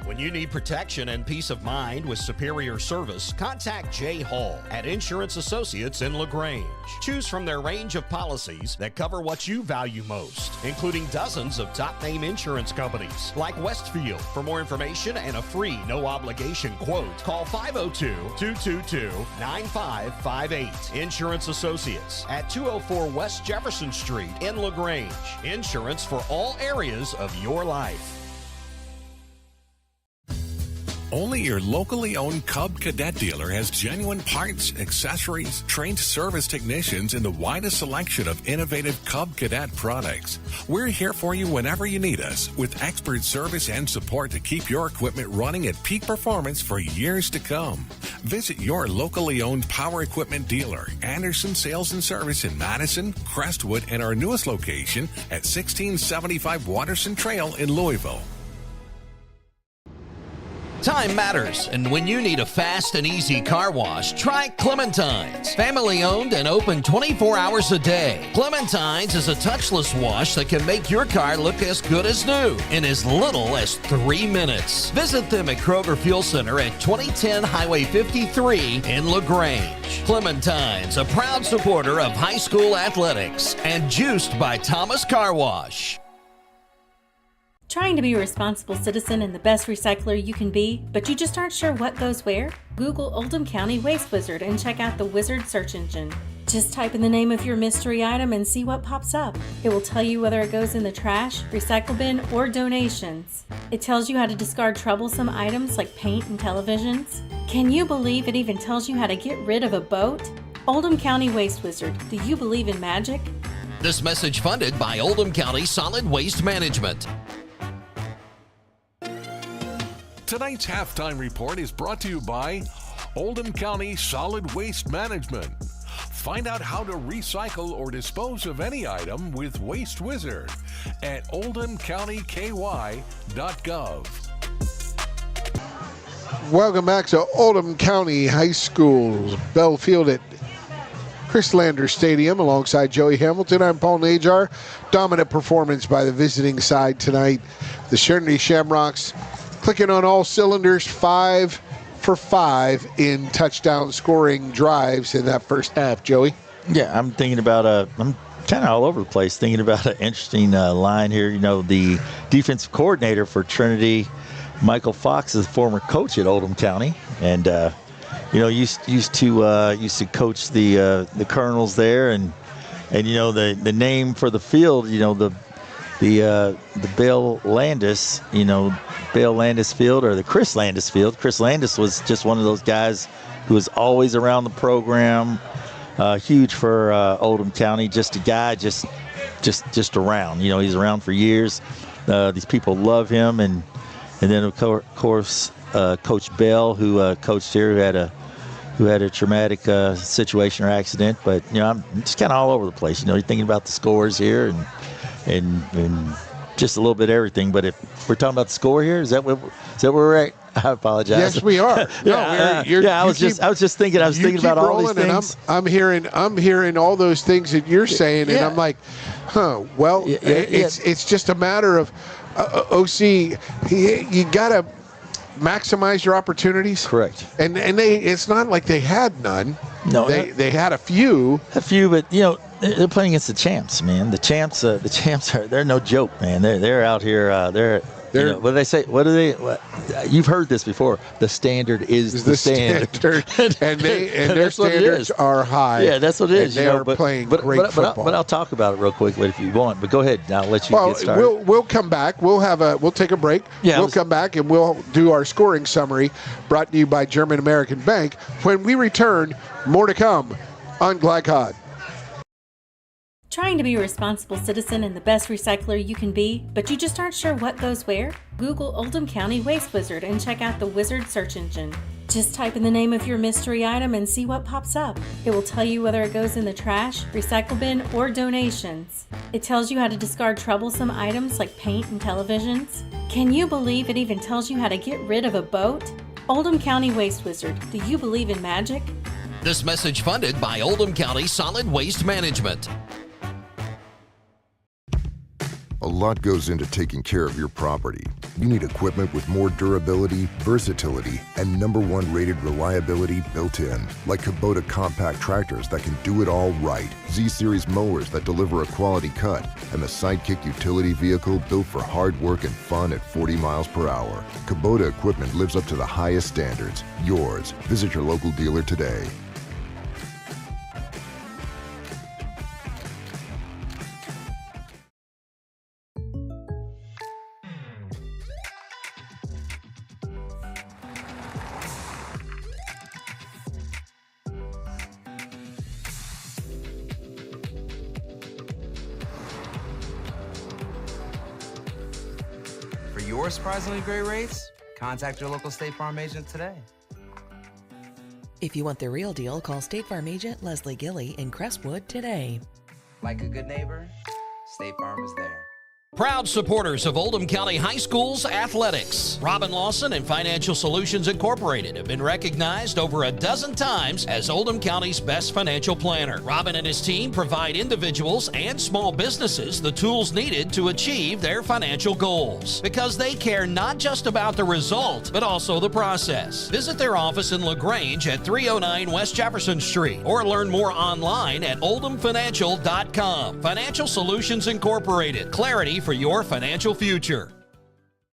When you need protection and peace of mind with superior service, contact Jay Hall at Insurance Associates in LaGrange. Choose from their range of policies that cover what you value most, including dozens of top-name insurance companies like Westfield. For more information and a free no-obligation quote, call 502-222-9558. Insurance Associates at 204 West Jefferson Street in LaGrange. Insurance for all areas of your life. Only your locally owned Cub Cadet dealer has genuine parts, accessories, trained service technicians, and the widest selection of innovative Cub Cadet products. We're here for you whenever you need us, with expert service and support to keep your equipment running at peak performance for years to come. Visit your locally owned power equipment dealer, Anderson Sales and Service in Madison, Crestwood, and our newest location at 1675 Watterson Trail in Louisville. Time matters, and when you need a fast and easy car wash, try Clementine's. Family owned and open 24 hours a day. Clementine's is a touchless wash that can make your car look as good as new in as little as 3 minutes. Visit them at Kroger Fuel Center at 2010 Highway 53 in LaGrange. Clementine's, a proud supporter of high school athletics, and juiced by Thomas Car Wash. Trying to be a responsible citizen and the best recycler you can be, but you just aren't sure what goes where? Google Oldham County Waste Wizard and check out the Wizard search engine. Just type in the name of your mystery item and see what pops up. It will tell you whether it goes in the trash, recycle bin, or donations. It tells you how to discard troublesome items like paint and televisions. Can you believe it even tells you how to get rid of a boat? Oldham County Waste Wizard, do you believe in magic? This message funded by Oldham County Solid Waste Management. Tonight's halftime report is brought to you by Oldham County Solid Waste Management. Find out how to recycle or dispose of any item with Waste Wizard at oldhamcountyky.gov. Welcome back to Oldham County High School's Bell Field at Chris Lander Stadium alongside Joey Hamilton. I'm Paul Najar. Dominant performance by the visiting side tonight. The Trinity Shamrocks clicking on all cylinders, 5 for 5 in touchdown scoring drives in that first half, Joey. Yeah, I'm thinking about I'm kind of all over the place thinking about an interesting line here. You know, the defensive coordinator for Trinity, Michael Fox, is a former coach at Oldham County, and you know, used to coach the Colonels there, and you know, the name for the field, you know, the Bill Landis, you know, Bill Landis Field, or the Chris Landis Field. Chris Landis was just one of those guys who was always around the program, huge for Oldham County, just a guy just around. You know, he's around for years. These people love him, and then of course Coach Bell, who coached here, who had a traumatic situation or accident. But you know, I'm just kind of all over the place. You know, you're thinking about the scores here and just a little bit of everything. But if we're talking about the score here, is that where we're at? I apologize. Yes, we are. I was just thinking about all these things. I'm hearing all those things that you're saying, and I'm like, well, it's just a matter of OC. You gotta maximize your opportunities. Correct. And it's not like they had none. No, they had a few. But you know, they're playing against the champs, man. The champs they're no joke, man. They're out here. What do they say? You've heard this before. The standard is the standard. and their standards are high. Yeah, that's what it is. And they are playing great football. But I'll talk about it real quick if you want. But go ahead. I'll let you get started. We'll come back. We'll take a break. Yeah, we'll come back and we'll do our scoring summary brought to you by German American Bank. When we return, more to come on Glycod. Trying to be a responsible citizen and the best recycler you can be, but you just aren't sure what goes where? Google Oldham County Waste Wizard and check out the Wizard search engine. Just type in the name of your mystery item and see what pops up. It will tell you whether it goes in the trash, recycle bin, or donations. It tells you how to discard troublesome items like paint and televisions. Can you believe it even tells you how to get rid of a boat? Oldham County Waste Wizard, do you believe in magic? This message funded by Oldham County Solid Waste Management. A lot goes into taking care of your property. You need equipment with more durability, versatility, and #1 rated reliability built in, like Kubota compact tractors that can do it all right, Z-Series mowers that deliver a quality cut, and the Sidekick utility vehicle built for hard work and fun at 40 miles per hour. Kubota equipment lives up to the highest standards. Yours. Visit your local dealer today. For your surprisingly great rates, contact your local State Farm agent today. If you want the real deal, call State Farm agent Leslie Gilly in Crestwood today. Like a good neighbor, State Farm is there. Proud supporters of Oldham County High School's athletics. Robin Lawson and Financial Solutions Incorporated have been recognized over a dozen times as Oldham County's best financial planner. Robin and his team provide individuals and small businesses the tools needed to achieve their financial goals because they care not just about the result, but also the process. Visit their office in LaGrange at 309 West Jefferson Street or learn more online at oldhamfinancial.com. Financial Solutions Incorporated. Clarity for your financial future.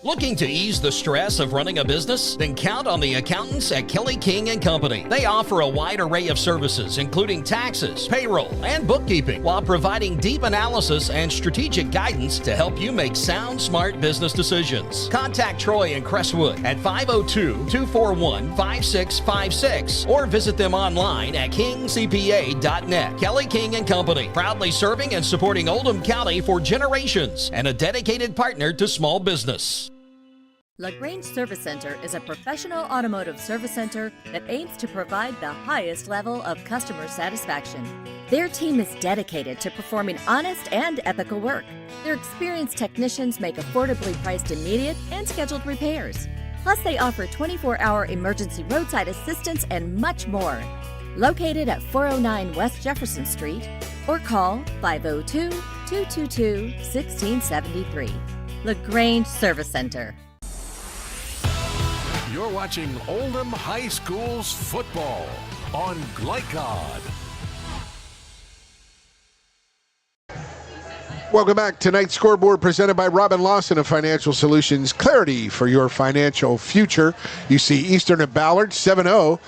Looking to ease the stress of running a business? Then count on the accountants at Kelly King & Company. They offer a wide array of services, including taxes, payroll, and bookkeeping, while providing deep analysis and strategic guidance to help you make sound, smart business decisions. Contact Troy in Crestwood at 502-241-5656 or visit them online at kingcpa.net. Kelly King & Company, proudly serving and supporting Oldham County for generations and a dedicated partner to small business. LaGrange Service Center is a professional automotive service center that aims to provide the highest level of customer satisfaction. Their team is dedicated to performing honest and ethical work. Their experienced technicians make affordably priced immediate and scheduled repairs. Plus, they offer 24-hour emergency roadside assistance and much more. Located at 409 West Jefferson Street or call 502-222-1673. LaGrange Service Center. You're watching Oldham High School's football on Glycod. Welcome back. Tonight's scoreboard presented by Robin Lawson of Financial Solutions. Clarity for your financial future. You see Eastern at Ballard 7-0.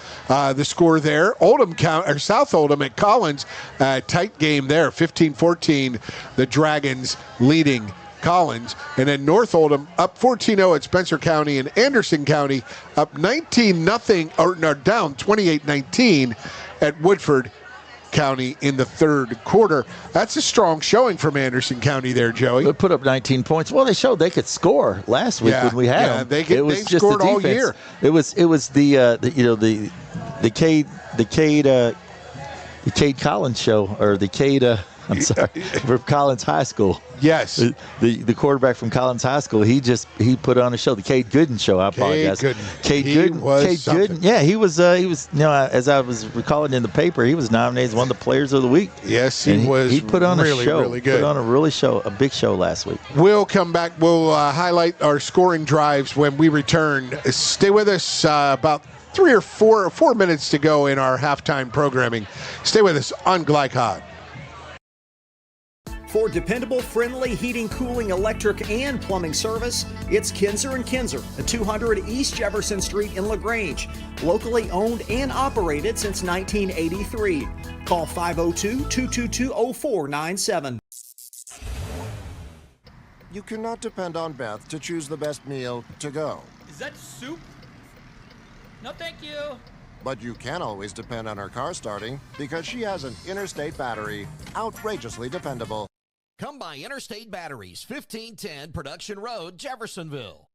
The score there. Oldham County or South Oldham at Collins. Tight game there. 15-14. The Dragons leading Collins, and then North Oldham up 14-0 at Spencer County, and Anderson County up 19-0 or down 28-19 at Woodford County in the third quarter. That's a strong showing from Anderson County there, Joey. They put up 19 points. Well, they showed they could score last week when we had them. They've scored all year. It was the Cade Collins show, or the Cade. I'm sorry, from Collins High School. Yes. The quarterback from Collins High School, he put on a show, the Cade Gooden show. I apologize. Cade Gooden. Yeah, he was as I was recalling in the paper, he was nominated as one of the players of the week. Yes, he was. He put on really, a show. Really good. Put on a big show last week. We'll come back. We'll highlight our scoring drives when we return. Stay with us about 3 or 4 minutes to go in our halftime programming. Stay with us on Glycod. For dependable, friendly heating, cooling, electric, and plumbing service, it's Kinzer & Kinzer at 200 East Jefferson Street in LaGrange. Locally owned and operated since 1983. Call 502-222-0497. You cannot depend on Beth to choose the best meal to go. Is that soup? No, thank you. But you can always depend on her car starting because she has an Interstate battery. Outrageously dependable. Come by Interstate Batteries, 1510 Production Road, Jeffersonville.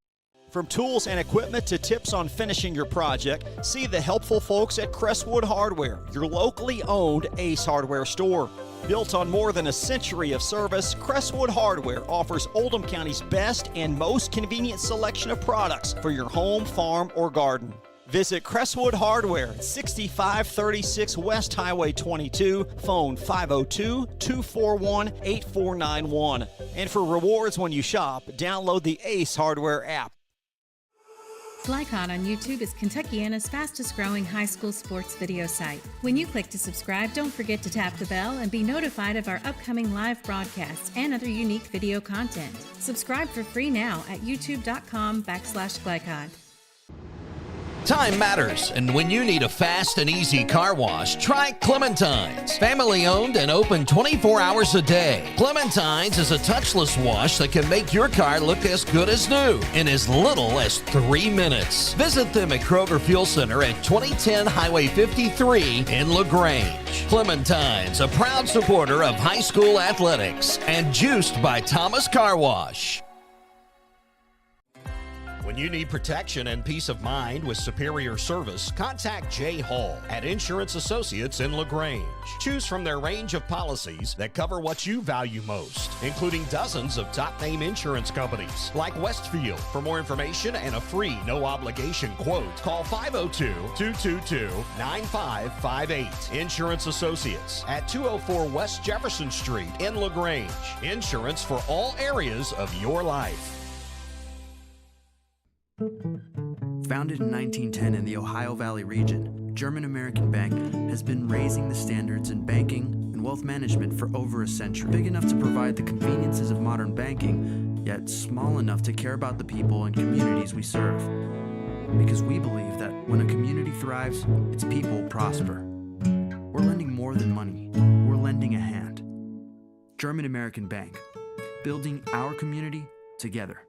From tools and equipment to tips on finishing your project, see the helpful folks at Crestwood Hardware, your locally owned Ace Hardware store. Built on more than a century of service, Crestwood Hardware offers Oldham County's best and most convenient selection of products for your home, farm, or garden. Visit Crestwood Hardware at 6536 West Highway 22, phone 502-241-8491. And for rewards when you shop, download the Ace Hardware app. Glycod on YouTube is Kentuckiana's fastest growing high school sports video site. When you click to subscribe, don't forget to tap the bell and be notified of our upcoming live broadcasts and other unique video content. Subscribe for free now at youtube.com/Glycod. Time matters, and when you need a fast and easy car wash, try Clementine's. Family owned and open 24 hours a day. Clementine's is a touchless wash that can make your car look as good as new in as little as 3 minutes. Visit them at Kroger Fuel Center at 2010 Highway 53 in LaGrange. Clementine's, a proud supporter of high school athletics and juiced by Thomas Car Wash. When you need protection and peace of mind with superior service, contact Jay Hall at Insurance Associates in LaGrange. Choose from their range of policies that cover what you value most, including dozens of top-name insurance companies like Westfield. For more information and a free, no-obligation quote, call 502-222-9558. Insurance Associates at 204 West Jefferson Street in LaGrange. Insurance for all areas of your life. Founded in 1910 in the Ohio Valley region, German American Bank has been raising the standards in banking and wealth management for over a century. Big enough to provide the conveniences of modern banking, yet small enough to care about the people and communities we serve. Because we believe that when a community thrives, its people prosper. We're lending more than money. We're lending a hand. German American Bank, building our community together.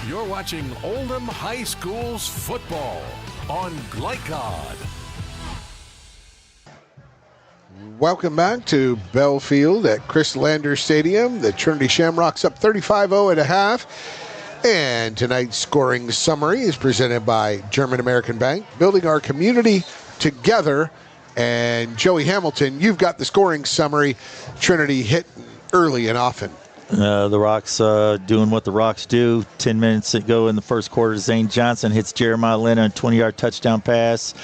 You're watching Oldham High School's football on Glycod. Welcome back to Belfield at Chris Lander Stadium. The Trinity Shamrocks up 35-0 at a half. And tonight's scoring summary is presented by German American Bank, building our community together. And Joey Hamilton, you've got the scoring summary. Trinity hit early and often. The Rocks doing what the Rocks do. 10 minutes ago in the first quarter, Zane Johnson hits Jeremiah Lynn on a 20-yard touchdown pass.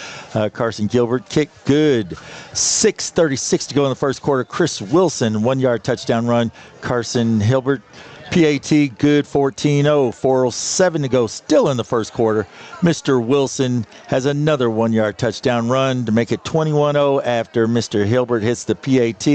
Carson Gilbert kicked good. 6:36 to go in the first quarter. Chris Wilson, 1-yard touchdown run. Carson Hilbert, PAT, good, 14-0. 4:07 to go, still in the first quarter. Mr. Wilson has another 1-yard touchdown run to make it 21-0 after Mr. Hilbert hits the PAT.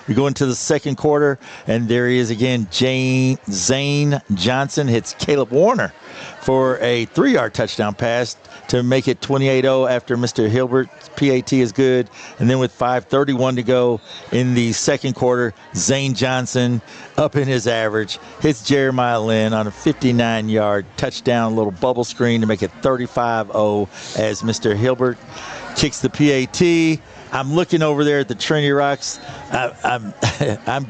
We go into the second quarter, and there he is again. Zane Johnson hits Caleb Warner for a 3-yard touchdown pass to make it 28-0 after Mr. Hilbert's PAT is good. And then with 5:31 to go in the second quarter, Zane Johnson up in his average, hits Jeremiah Lynn on a 59-yard touchdown, little bubble screen to make it 35-0 as Mr. Hilbert kicks the PAT. I'm looking over there at the Trinity Rocks. I'm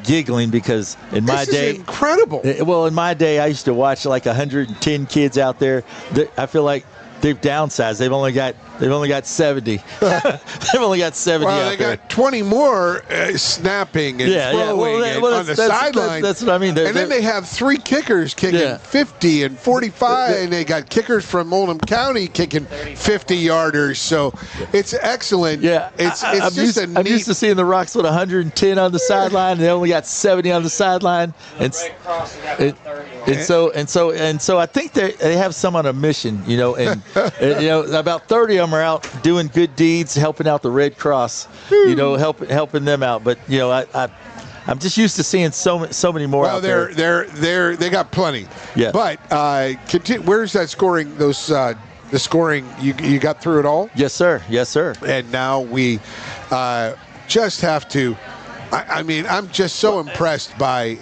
giggling because in my day, this is incredible. Well, in my day, I used to watch like 110 kids out there. I feel like they've downsized. They've only got 70. They've only got 70 well, out they there. got 20 more snapping and throwing on the sideline. That's what I mean. And then they have 3 kickers kicking 50 and 45, and they got kickers from Oldham County kicking 50-yarders. So it's excellent. Yeah, I'm used to seeing the Rocks with 110 on the sideline, and they only got 70 on the sideline. Ray Cross got 30. And so I think they have some on a mission, and about 30 of them are out doing good deeds, helping out the Red Cross, helping them out. But I'm just used to seeing so many more out there. They got plenty. Yeah. But where's that scoring? The scoring, you got through it all? Yes, sir. Yes, sir. And now we just have to. I'm just so impressed by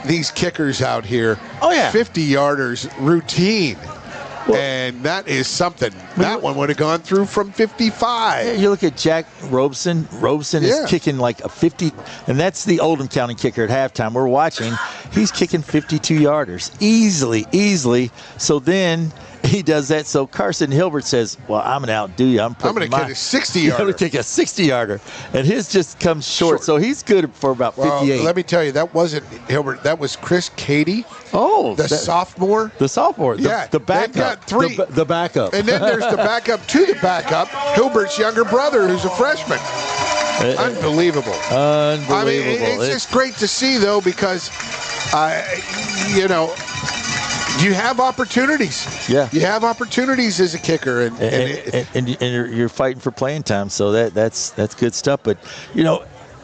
these kickers out here. Oh, yeah. 50-yarders routine. And that is something. That one would have gone through from 55. Yeah, you look at Jack Robeson. Robeson is kicking like a 50, and that's the Oldham County kicker at halftime. We're watching. He's kicking 52-yarders easily. So then he does that. So Carson Hilbert says, well, I'm going to outdo you. I'm going to kick a 60-yarder. I'm going to kick a 60-yarder. And his just comes short. So he's good for about 58. Let me tell you, that wasn't Hilbert. That was Chris Cady. Oh. The sophomore. The sophomore. Yeah. The backup. Got three. The backup. And then there's the backup to the backup, Hilbert's younger brother, who's a freshman. Unbelievable. It's just great to see, though, because, you have opportunities. Yeah. You have opportunities as a kicker. And you're fighting for playing time, so that's good stuff. But,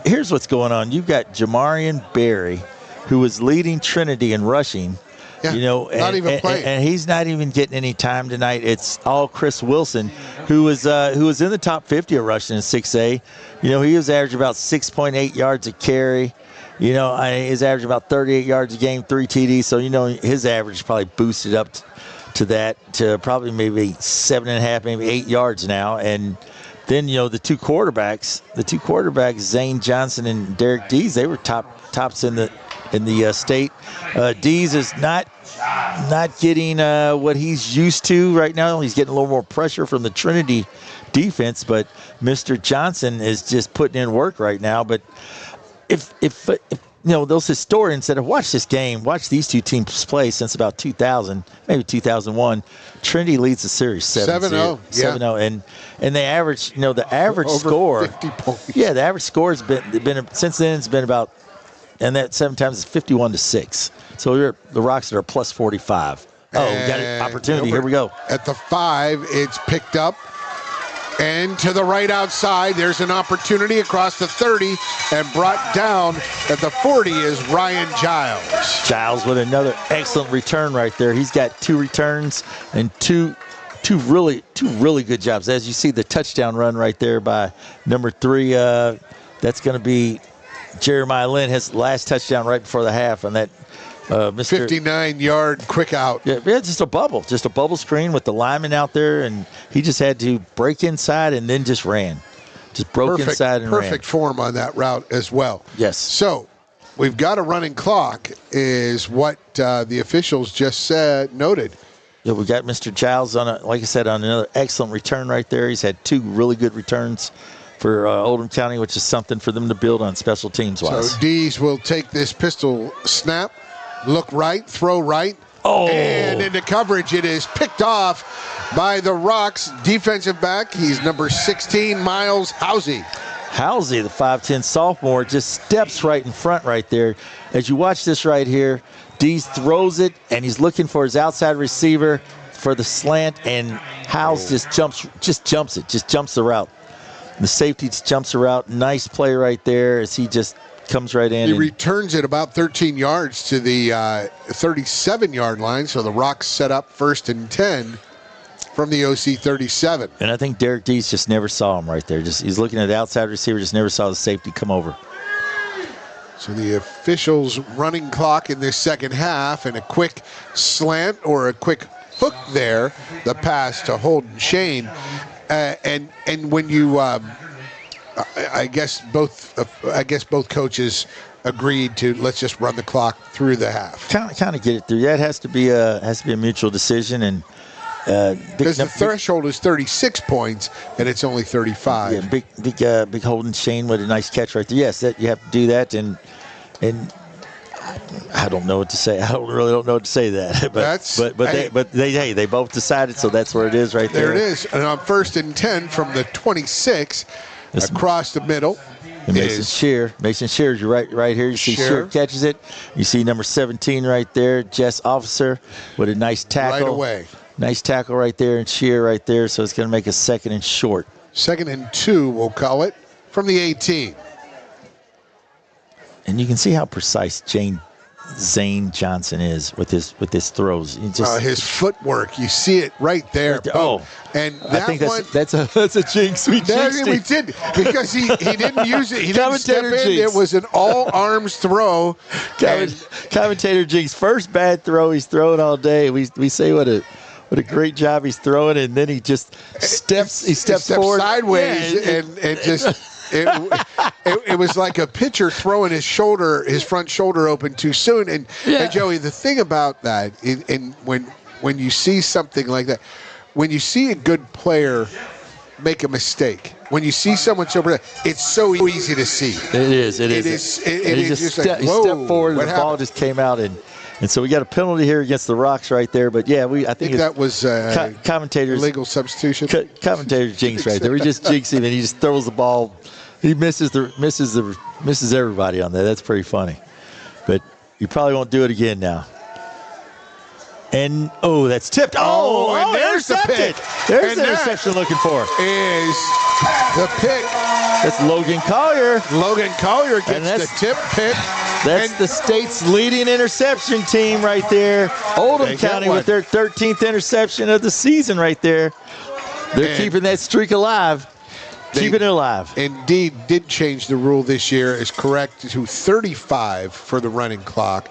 here's what's going on. You've got Jamarian Berry, who was leading Trinity in rushing. Yeah, not even playing. And he's not even getting any time tonight. It's all Chris Wilson, who was in the top 50 of rushing in 6A. He was averaging about 6.8 yards a carry. He's averaging about 38 yards a game, 3 TDs. So, his average probably boosted up to that, to probably maybe 7.5, maybe 8 yards now. And then, the two quarterbacks, Zane Johnson and Derek Dees, they were tops in the state. Dees is not getting what he's used to right now. He's getting a little more pressure from the Trinity defense, but Mr. Johnson is just putting in work right now. But if those historians that have watched this game, watched these two teams play since about 2000, maybe 2001, Trinity leads the series 7-0. 7-0, and they average, the average over score, 50 points. Yeah, the average score has been since then it's been about. And that 7 times is 51-6. So the Rocks are plus 45. Oh, we got an opportunity. Here we go. At the 5, it's picked up. And to the right outside, there's an opportunity across the 30 and brought down at the 40 is Ryan Giles. Giles with another excellent return right there. He's got 2 returns and two really good jobs. As you see the touchdown run right there by number 3, that's going to be Jeremiah Lynn, his last touchdown right before the half on that Mr. 59-yard quick out. Yeah, just a bubble screen with the lineman out there, and he just had to break inside and then just ran. Just broke inside and ran. Perfect form on that route as well. Yes. So we've got a running clock is what the officials just noted. Yeah, we got Mr. Giles on another excellent return right there. He's had 2 really good returns for Oldham County, which is something for them to build on special teams-wise. So Dees will take this pistol snap, look right, throw right, and into coverage. It is picked off by the Rocks defensive back. He's number 16, Miles Housey. Housey, the 5'10 sophomore, just steps right in front right there. As you watch this right here, Dees throws it, and he's looking for his outside receiver for the slant, and House just jumps the route. The safety just jumps her out. Nice play right there as he just comes right in. He returns it about 13 yards to the 37-yard line, so the Rocks set up 1st and 10 from the OC 37. And I think Derek Dees just never saw him right there. He's looking at the outside receiver, just never saw the safety come over. So the officials' running clock in this second half, and a quick slant or a quick hook there, the pass to Holden Shane. And when you, I guess both coaches agreed to let's just run the clock through the half. Kind of get it through. That has to be a mutual decision, and because the threshold is 36 points and it's only 35. Yeah, big Holden Shane with a nice catch right there. Yes, that you have to do that, and I don't know what to say. I really don't know what to say that. But they both decided, so that's where it is right there. There it is. And on 1st and 10 from the 26, across the middle, And Mason Shear. Mason Shear is right here. You see Shear catches it. You see number 17 right there, Jess Officer, with a nice tackle. Right away. Nice tackle right there, and Shear right there. So it's going to make a 2nd and short. 2nd and 2, we'll call it, from the 18. And you can see how precise Zane Johnson is with his throws. His footwork, you see it right there. Oh, and I think that's a jinx. We did, because he didn't use it. He didn't step in. Jinx. It was an all arms throw. Commentator jinx. First bad throw he's throwing all day. We say what a great job he's throwing, and then he just steps forward sideways and just. It was like a pitcher throwing his front shoulder open too soon. And Joey, the thing about that, and when you see something like that, when you see a good player make a mistake, when you see someone so, it's so easy to see. It is. It is just like, whoa, he stepped forward, and the ball just came out, and so we got a penalty here against the Rocks right there. But yeah, I think that was commentators illegal substitution. Commentator jinx right there. We just jinx him, and he just throws the ball. He misses everybody on that. That's pretty funny. But you probably won't do it again now. And, that's tipped. And there's the pick. There's the interception looking for. Is the pick. That's Logan Collier. Logan Collier gets the tip pick. That's the state's leading interception team right there. Oldham County with their 13th interception of the season right there. They're keeping that streak alive. Keeping it alive. Indeed, did change the rule this year. Is correct to 35 for the running clock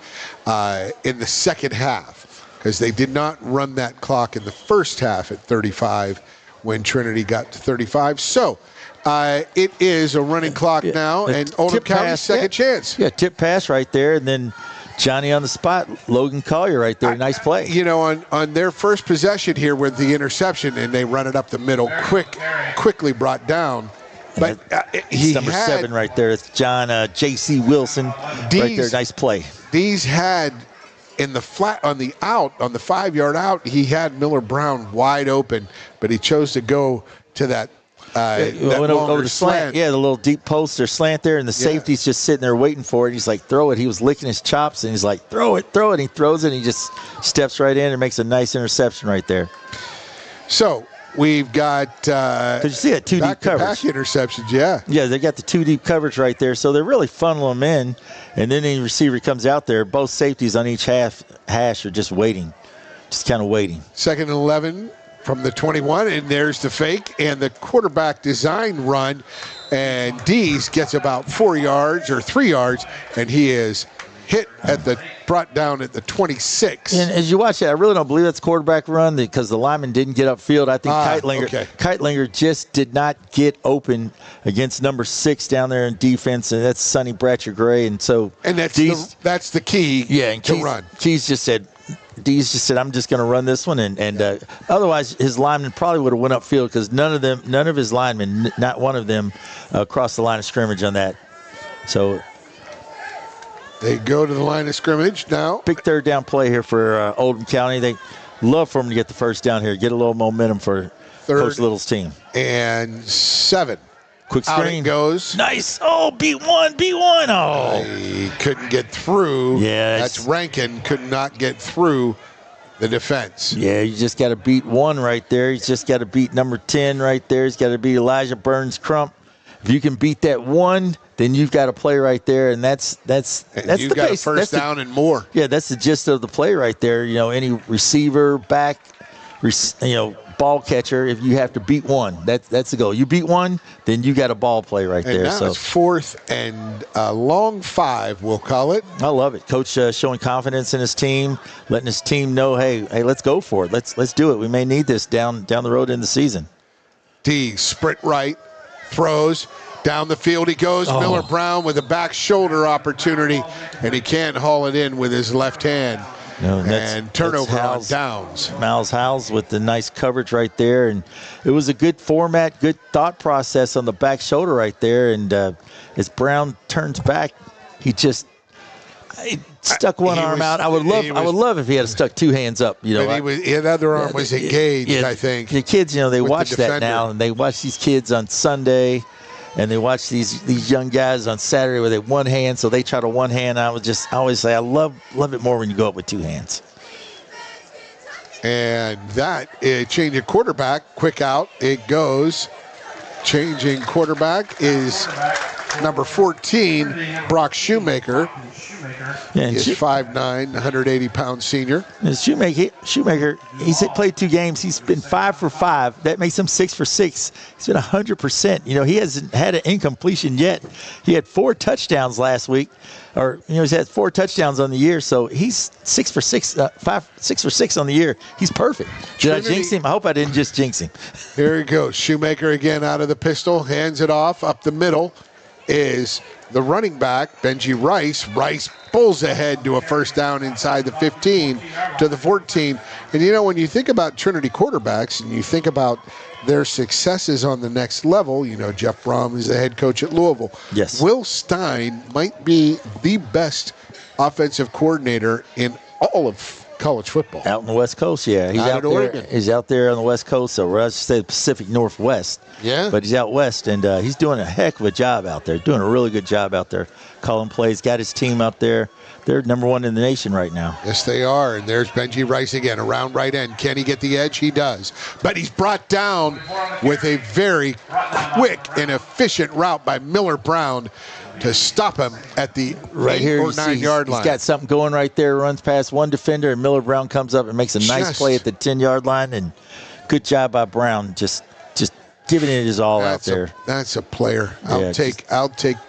in the second half, because they did not run that clock in the first half at 35 when Trinity got to 35. So it is a running clock now, and Oldham County's second chance. Yeah, tip pass right there, and then Johnny on the spot, Logan Collier right there. Nice play. You know, on their first possession here with the interception, and they run it up the middle, quickly brought down. But he's number 7 right there. It's John J.C. Wilson right there. Nice play. These had in the flat on the 5-yard out, he had Miller Brown wide open, but he chose to go to that. Over the slant. Yeah, the little deep post or slant there, and the safety's just sitting there waiting for it. He's like, throw it. He was licking his chops, and he's like, throw it. And he throws it, and he just steps right in and makes a nice interception right there. So we've got did you see that 2 deep coverage? Interceptions, yeah, they got the 2 deep coverage right there. So they're really funneling them in, and then the receiver comes out there. Both safeties on each hash are just waiting, just kind of waiting. 2nd and 11. From the 21, and there's the fake and the quarterback design run, and Dees gets about 4 yards or 3 yards, and he is brought down at the 26. And as you watch that, I really don't believe that's quarterback run because the lineman didn't get upfield. I think Keitlinger just did not get open against number 6 down there in defense, and that's Sonny Bratcher-Gray, and so that's the key. Yeah, and to run. Dees just said, I'm just going to run this one, and otherwise his lineman probably would have went upfield because none of his linemen, not one of them, crossed the line of scrimmage on that. So they go to the line of scrimmage now. Big 3rd down play here for Oldham County. They love for them to get the first down here, get a little momentum for Coach Little's team. And 7. Quick screen. Out it goes. Nice. Oh, beat one. Oh. He couldn't get through. Yeah. That's Rankin could not get through the defense. Yeah, you just got to beat 1 right there. He's just got to beat number 10 right there. He's got to beat Elijah Burns-Crump. If you can beat that 1, then you've got a play right there, and that's you've got a first down and more. Yeah, that's the gist of the play right there. You know, any receiver, back, ball catcher, if you have to beat 1, that's the goal. You beat 1, then you got a ball play right there. Now it's 4th and long 5, we'll call it. I love it. Coach showing confidence in his team, letting his team know, hey, let's go for it. Let's do it. We may need this down the road in the season. Sprint right, throws. Down the field he goes. Miller Brown with a back shoulder opportunity, and he can't haul it in with his left hand. No, and turnover on downs. Miles Howells with the nice coverage right there. And it was a good format, good thought process on the back shoulder right there. And as Brown turns back, he stuck one arm out. I would love if he had stuck 2 hands up. His other arm was engaged, I think. The kids, they watch that now, and they watch these kids on Sunday. and they watch these young guys on Saturday with one hand, so they try to one hand. I always say I love it more when you go up with two hands. And that change of quarterback, quick out, it goes. Changing quarterback is number 14, Brock Shoemaker. Yeah, he is 5'9", 180-pound senior. And Shoemaker, he's played 2 games. He's been 5 for 5. That makes him 6 for 6. He's been 100%. You know, he hasn't had an incompletion yet. He had 4 touchdowns last week. He's had 4 touchdowns on the year, so he's 6 for 6 on the year. He's perfect. Did I jinx him? I hope I didn't just jinx him. Here he goes. Shoemaker again out of the pistol, hands it off. Up the middle is the running back, Benji Rice. Rice pulls ahead to a first down inside the 15 to the 14. And, you know, when you think about Trinity quarterbacks and you think about their successes on the next level, you know, Jeff Brom is the head coach at Louisville. Yes. Will Stein might be the best offensive coordinator in all of college football. Out on the West Coast, yeah. He's out there. Oregon. He's out there on the West Coast, so I should say the Pacific Northwest. Yeah. But he's out west, and he's doing a heck of a job out there. Doing a really good job out there. Calling plays, got his team up there. They're number 1 in the nation right now. Yes, they are. And there's Benji Rice again, around right end. Can he get the edge? He does. But he's brought down with a very quick and efficient route by Miller Brown to stop him at the 8 or 9 yard line. He's got something going right there, runs past one defender, and Miller Brown comes up and makes a nice play at the 10-yard line. And good job by Brown, just giving it his all out there. That's a player. I'll take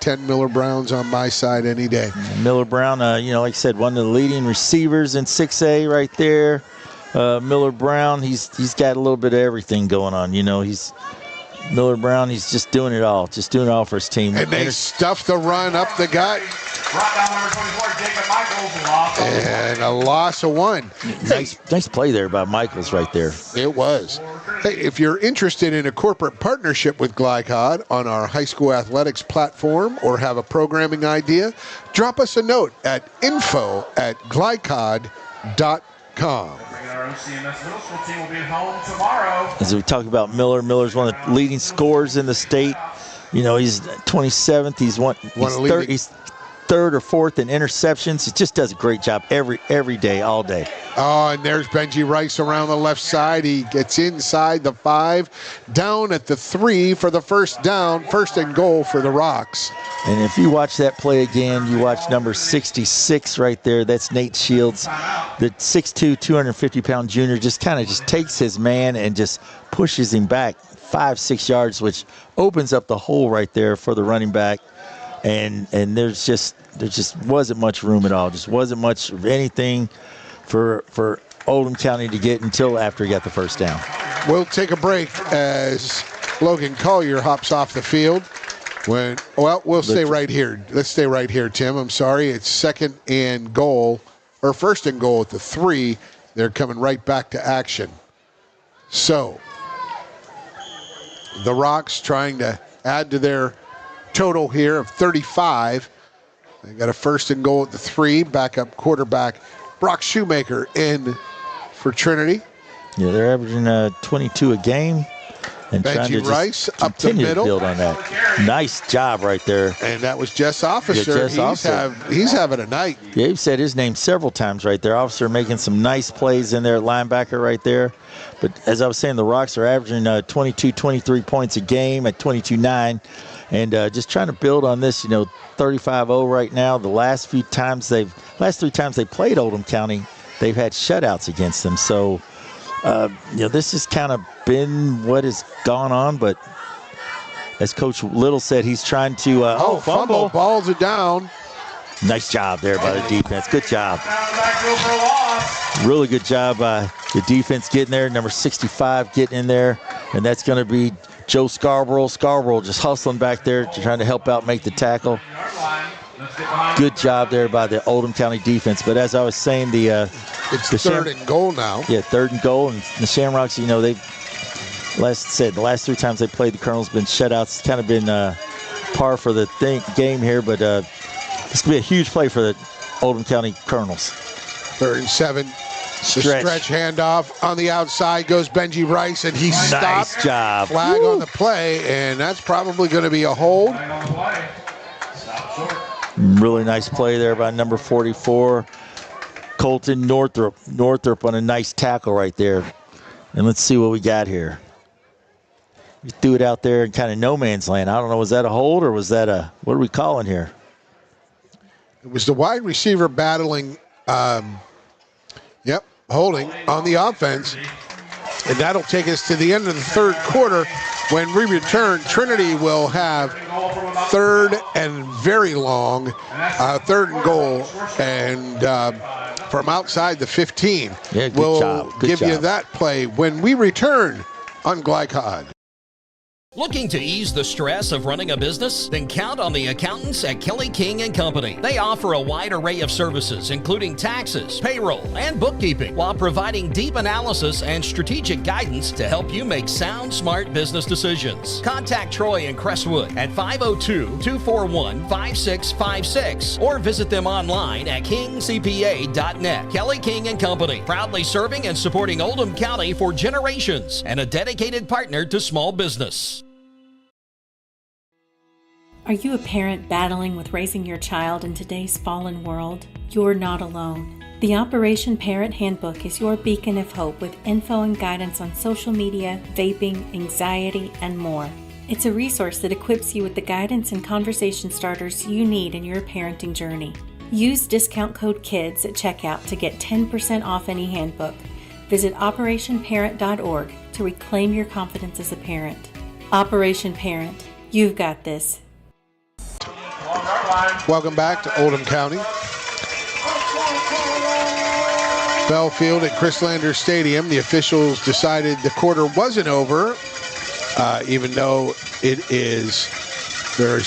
10 Miller Browns on my side any day. Miller Brown, like I said, one of the leading receivers in 6A right there. Miller Brown, he's got a little bit of everything going on. You know, Miller Brown, he's just doing it all for his team. And they stuff the run up the gut. And a loss of 1. Nice play there by Michaels right there. It was. Hey, if you're interested in a corporate partnership with Glycod on our high school athletics platform or have a programming idea, drop us a note at info@glycod.com. As we talk about Miller's one of the leading scorers in the state. You know, he's 27th. He's third or fourth in interceptions. He just does a great job every day, all day. Oh, and there's Benji Rice around the left side. He gets inside the 5, down at the 3 for the first down, first and goal for the Rocks. And if you watch that play again, you watch number 66 right there. That's Nate Shields. The 6'2", 250-pound junior just takes his man and just pushes him back 5-6 yards, which opens up the hole right there for the running back. And there just wasn't much room at all. Just wasn't much of anything for Oldham County to get until after he got the first down. We'll take a break as Logan Collier hops off the field. We'll stay right here. Let's stay right here, Tim. I'm sorry. It's first and goal at the 3. They're coming right back to action. So the Rocks trying to add to their total here of 35. They got a first and goal at the 3. Backup quarterback Brock Shoemaker in for Trinity. Yeah, they're averaging 22 a game. And Benji Rice up the middle. To build on that. Nice job right there. And that was Jess Officer. He's having a night. Yeah, you've said his name several times right there. Officer making some nice plays in there at linebacker right there. But as I was saying, the Rocks are averaging 22, 23 points a game at 22-9. And just trying to build on this, 35-0 right now. The last 3 times they played Oldham County, they've had shutouts against them. So, this has kind of been what has gone on. But as Coach Little said, he's trying to fumble. Balls are down. Nice job there by the defense. Good job. Really good job by the defense getting there. Number 65 getting in there. And that's going to be Joe Scarborough. Scarborough just hustling back there, trying to help out, make the tackle. Good job there by the Oldham County defense. But as I was saying, it's third and goal now. Yeah, third and goal. And the Shamrocks, the last 3 times they played, the Colonels been shutouts. It's kind of been par for the game here. But this could be a huge play for the Oldham County Colonels. 3rd and 7. Stretch handoff on the outside goes Benji Rice, and he stopped. Nice job. Flag on the play, and that's probably going to be a hold. Really nice play there by number 44, Colton Northrup. Northrup on a nice tackle right there. And let's see what we got here. We threw it out there in kind of no man's land. I don't know, was that a hold or was that a, what are we calling here? It was the wide receiver battling, holding on the offense. And that'll take us to the end of the third quarter. When we return, Trinity will have third and very long, third and goal, and from outside the 15. Yeah, we'll give you that play when we return on Glycod. Looking to ease the stress of running a business? Then count on the accountants at Kelly King & Company. They offer a wide array of services, including taxes, payroll, and bookkeeping, while providing deep analysis and strategic guidance to help you make sound, smart business decisions. Contact Troy in Crestwood at 502-241-5656 or visit them online at kingcpa.net. Kelly King & Company, proudly serving and supporting Oldham County for generations and a dedicated partner to small business. Are you a parent battling with raising your child in today's fallen world? You're not alone. The Operation Parent Handbook is your beacon of hope with info and guidance on social media, vaping, anxiety, and more. It's a resource that equips you with the guidance and conversation starters you need in your parenting journey. Use discount code KIDS at checkout to get 10% off any handbook. Visit operationparent.org to reclaim your confidence as a parent. Operation Parent, you've got this. Welcome back to Oldham County. Bell Field at Chris Landers Stadium. The officials decided the quarter wasn't over, even though there's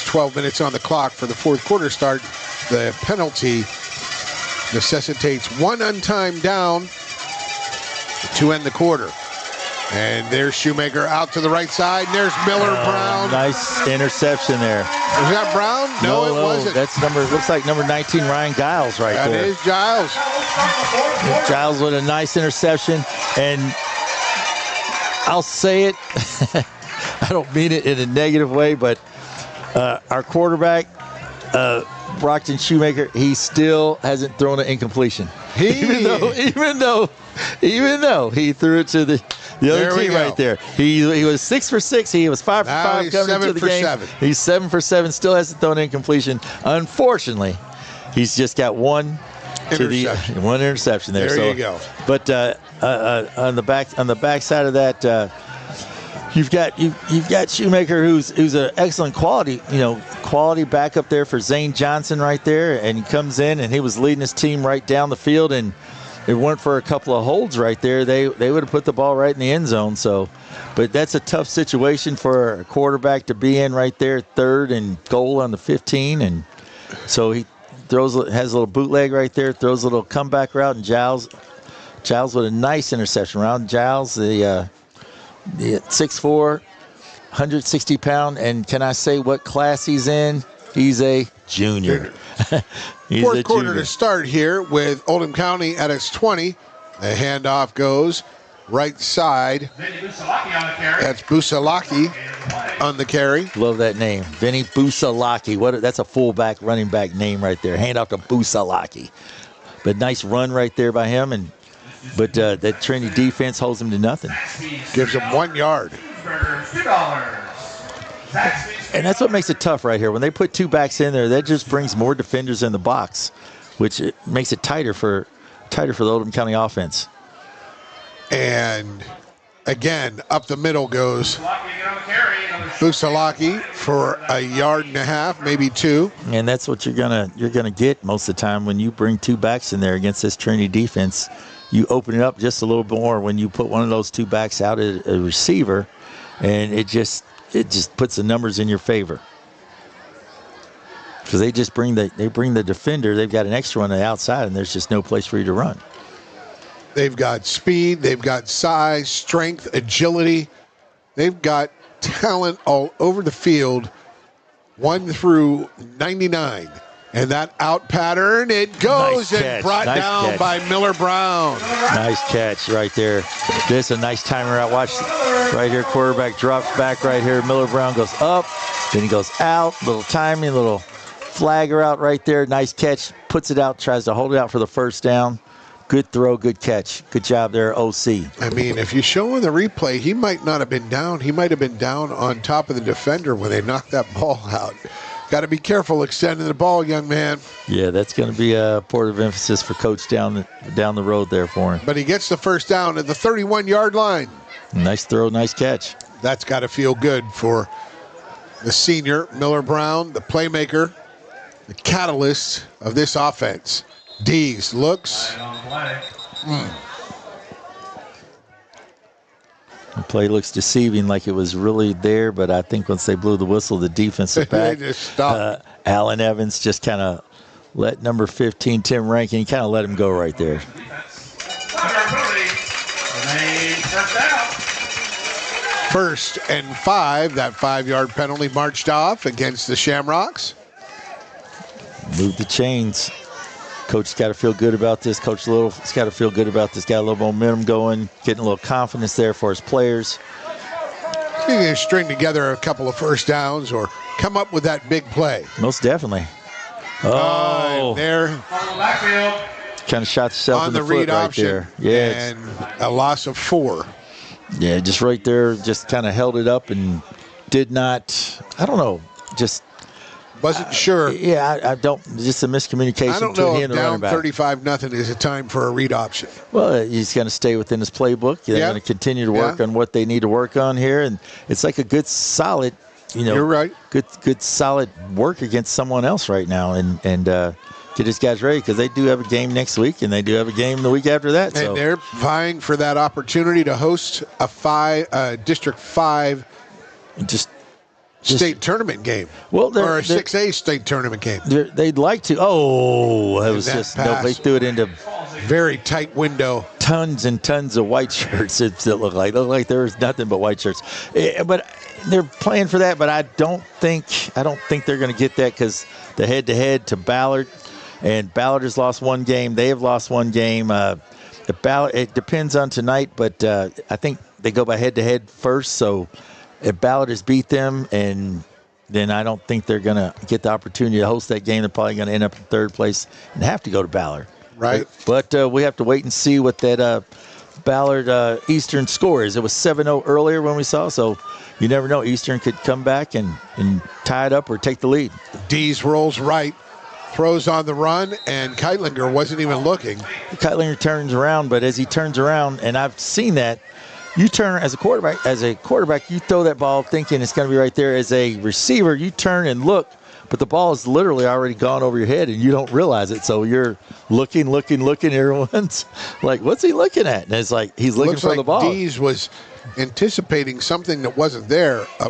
12 minutes on the clock for the fourth quarter start. The penalty necessitates one untimed down to end the quarter. And there's Shoemaker out to the right side. And there's Miller Brown. Nice interception there. Was that Brown? No, it wasn't. That's looks like number 19, Ryan Giles right there. That is Giles. Giles with a nice interception. And I'll say it, I don't mean it in a negative way, but our quarterback, Brockton Shoemaker, he still hasn't thrown an incompletion. Even though he threw it to the other team right there. He was 6 for 6. He was 5 for 5 coming into the game. 7 for 7. He's 7 for 7. Still hasn't thrown an incompletion. Unfortunately, he's just got one interception there. There you go. But on the back side of that, you've got Shoemaker, who's an excellent quality backup there for Zane Johnson right there, and he comes in and he was leading his team right down the field, and if it weren't for a couple of holds right there, they would have put the ball right in the end zone. So, but that's a tough situation for a quarterback to be in right there, third and goal on the 15, and so he has a little bootleg right there, throws a little comeback route, and Giles with a nice interception route. Giles, the 6'4", 160-pound, and can I say what class he's in? He's a junior. Fourth quarter to start here with Oldham County at its 20. The handoff goes right side. That's Busalaki on the carry. Love that name, Vinny Busalaki. That's a fullback, running back name right there. Handoff to Busalaki. But nice run right there by him, but that Trinity defense holds him to nothing. Gives him 1 yard. And that's what makes it tough right here. When they put two backs in there, that just brings more defenders in the box, which it makes it tighter for the Oldham County offense. And again, up the middle goes Busalaki for a yard and a half, maybe 2. And that's what you're gonna get most of the time when you bring two backs in there against this Trinity defense. You open it up just a little bit more when you put one of those two backs out at a receiver, and it just puts the numbers in your favor. Because they bring the defender. They've got an extra on the outside, and there's just no place for you to run. They've got speed. They've got size, strength, agility. They've got talent all over the field, 1 through 99. And that out pattern, it goes Nice and catch. brought Nice down catch. by Miller Brown. Nice catch right there. This is a nice timer out. Watch right here. Quarterback drops back right here. Miller Brown goes up. Then he goes out. Little timing, little flagger out right there. Nice catch. Puts it out. Tries to hold it out for the first down. Good throw. Good catch. Good job there, OC. I mean, if you show in the replay, he might not have been down. He might have been down on top of the defender when they knocked that ball out. Got to be careful extending the ball, young man. Yeah, that's going to be a point of emphasis for Coach down the road there for him. But he gets the first down at the 31-yard line. Nice throw, nice catch. That's got to feel good for the senior, Miller Brown, the playmaker, the catalyst of this offense. Dees looks. The play looks deceiving, like it was really there, but I think once they blew the whistle, the defensive back, They just stopped. Allen Evans, just kind of let number 15, Tim Rankin, he kind of let him go right there. First and 5, that 5-yard penalty marched off against the Shamrocks. Move the chains. Coach's got to feel good about this. Coach Little's got to feel good about this. Got a little momentum going, getting a little confidence there for his players. You can string together a couple of first downs or come up with that big play. Most definitely. Oh, there. Kind of shot yourself On in the the foot read right option. there. Yeah, And a loss of 4. yeah, just right there, just kind of held it up and did not, I don't know, just wasn't sure. Yeah, I don't, just a miscommunication I don't between know he if and the running down back. 35-0 is a time for a read option. Well, he's going to stay within his playbook. They're going to continue to work on what they need to work on here, and it's like a good, solid, You're right. Good, solid work against someone else right now, and get his guys ready because they do have a game next week, and they do have a game the week after that. And they're vying for that opportunity to host a District 5 state tournament game. Well, or a 6A state tournament game. They'd like to. Oh, it was that just, no, pass. they threw it into very tight window. Tons and tons of white shirts. It looked like there was nothing but white shirts. But they're playing for that. But I don't think they're going to get that because the head-to-head to Ballard, and Ballard has lost one game. They have lost one game. It depends on tonight, but I think they go by head-to-head first. So if Ballard has beat them, and then I don't think they're going to get the opportunity to host that game. They're probably going to end up in third place and have to go to Ballard. Right. But we have to wait and see what that Ballard Eastern score is. It was 7-0 earlier when we saw, so you never know. Eastern could come back and tie it up or take the lead. Dees rolls right, throws on the run, and Keitlinger wasn't even looking. Keitlinger turns around, but as he turns around, and I've seen that, you turn as a quarterback, you throw that ball thinking it's going to be right there. As a receiver, you turn and look, but the ball is literally already gone over your head, and you don't realize it. So you're looking. Everyone's like, what's he looking at? And it's like he's looking for the ball. Dees was anticipating something that wasn't there, a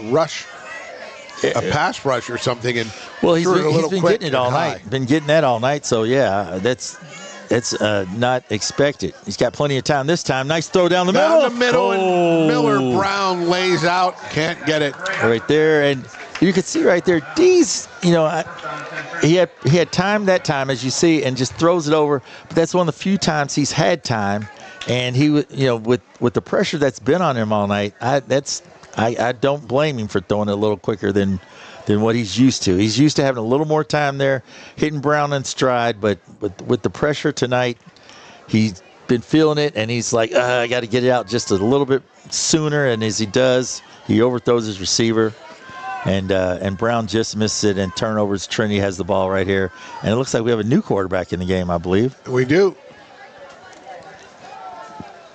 pass rush or something, and he's threw it a little been quick getting it all and high. night. Been getting that all night. So yeah, that's not expected. He's got plenty of time this time. Nice throw down the middle. Down the middle, and Miller Brown lays out, can't get it. Right there, and you can see right there, Dees, he had time that time, as you see, and just throws it over. But that's one of the few times he's had time, and he, with the pressure that's been on him all night, I don't blame him for throwing it a little quicker than what he's used to. He's used to having a little more time there, hitting Brown in stride, but with the pressure tonight, he's been feeling it, and he's like, I got to get it out just a little bit sooner, and as he does, he overthrows his receiver, and Brown just misses it, and turnovers. Trinity has the ball right here, and it looks like we have a new quarterback in the game, I believe. We do.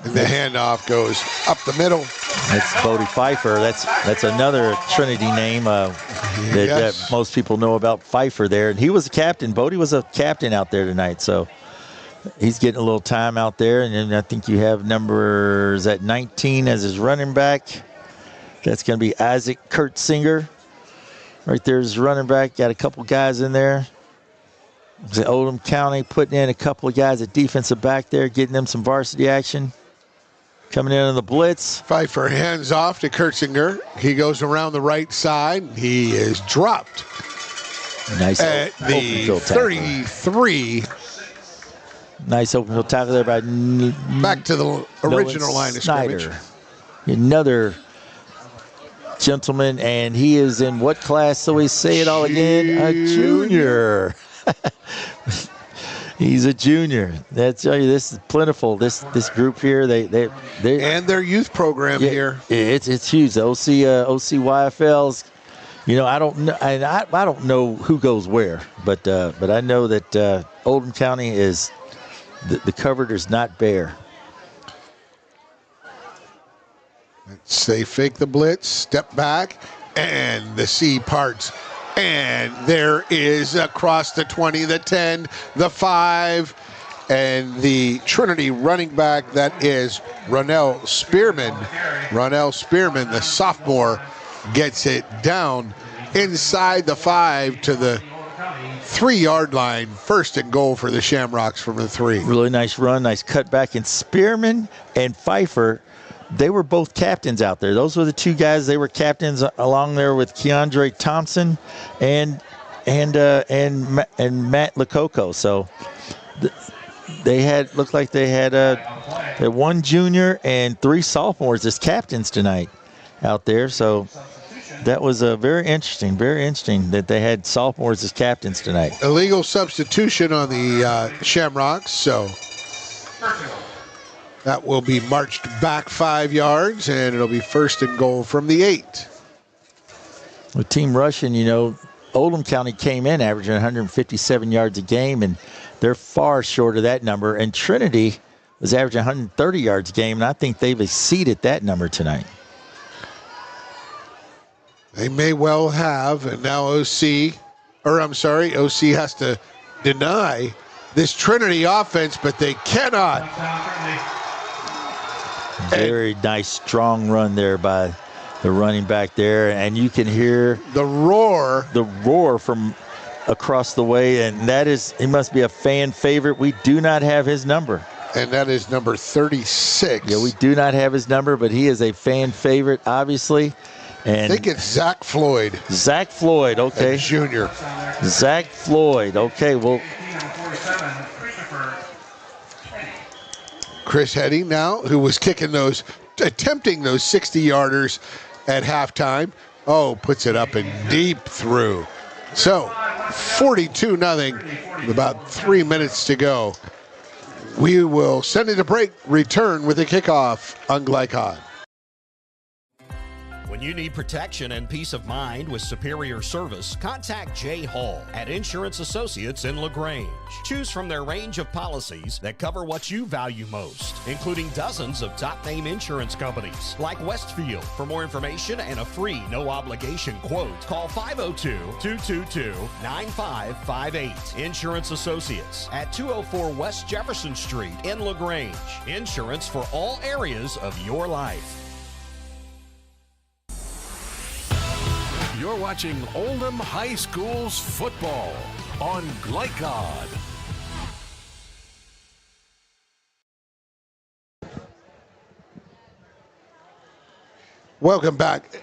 And the handoff goes up the middle. That's Bodie Pfeiffer. That's another Trinity name that most people know about Pfeiffer there. And he was a captain. Bodie was a captain out there tonight. So he's getting a little time out there. And then I think you have numbers at 19 as his running back. That's going to be Isaac Kurtzinger. Right there's running back. Got a couple guys in there. The Oldham County putting in a couple of guys at defensive back there, getting them some varsity action. Coming in on the blitz. Pfeiffer hands off to Kurtzinger. He goes around the right side. He is dropped. Nice at open the field tackle. 33. Nice open field tackle there by Back to the original line of Snyder. scrimmage. Another gentleman, and he is in what class? So we say it all again. A junior. He's a junior. That's this is plentiful. This group here, they and their youth program here. It's huge. The OCYFLs. I don't know, and I don't know who goes where, but I know that Oldham County is the cover is not bare. They fake the blitz, step back, and the C parts. And there is across the 20, the 10, the 5, and the Trinity running back. That is Ronell Spearman. Ronell Spearman, the sophomore, gets it down inside the 5 to the 3-yard line. First and goal for the Shamrocks from the 3. Really nice run, nice cutback. And Spearman and Pfeiffer, they were both captains out there. Those were the two guys. They were captains along there with Keandre Thompson and Matt Lococo. So looked like they had one junior and 3 sophomores as captains tonight out there. So that was very interesting that they had sophomores as captains tonight. Illegal substitution on the Shamrocks. So that will be marched back 5 yards, and it'll be first and goal from the 8. With team rushing, Oldham County came in averaging 157 yards a game, and they're far short of that number. And Trinity was averaging 130 yards a game, and I think they've exceeded that number tonight. They may well have, and now OC has to deny this Trinity offense, but they cannot. Very nice, strong run there by the running back there, and you can hear the roar from across the way, and he must be a fan favorite. We do not have his number. And that is number 36. Yeah, we do not have his number, but he is a fan favorite, obviously. And I think it's Zach Floyd. Zach Floyd, okay. A junior. Zach Floyd, okay. Well, Chris Hetty now, who was attempting those 60-yarders at halftime. Puts it up and deep through. So, 42-0, with about 3 minutes to go. We will send it a break, return with a kickoff on Glycod. When you need protection and peace of mind with superior service, contact Jay Hall at Insurance Associates in LaGrange. Choose from their range of policies that cover what you value most, including dozens of top-name insurance companies like Westfield. For more information and a free no-obligation quote, call 502-222-9558. Insurance Associates at 204 West Jefferson Street in LaGrange. Insurance for all areas of your life. You're watching Oldham High School's football on Glycod. Welcome back.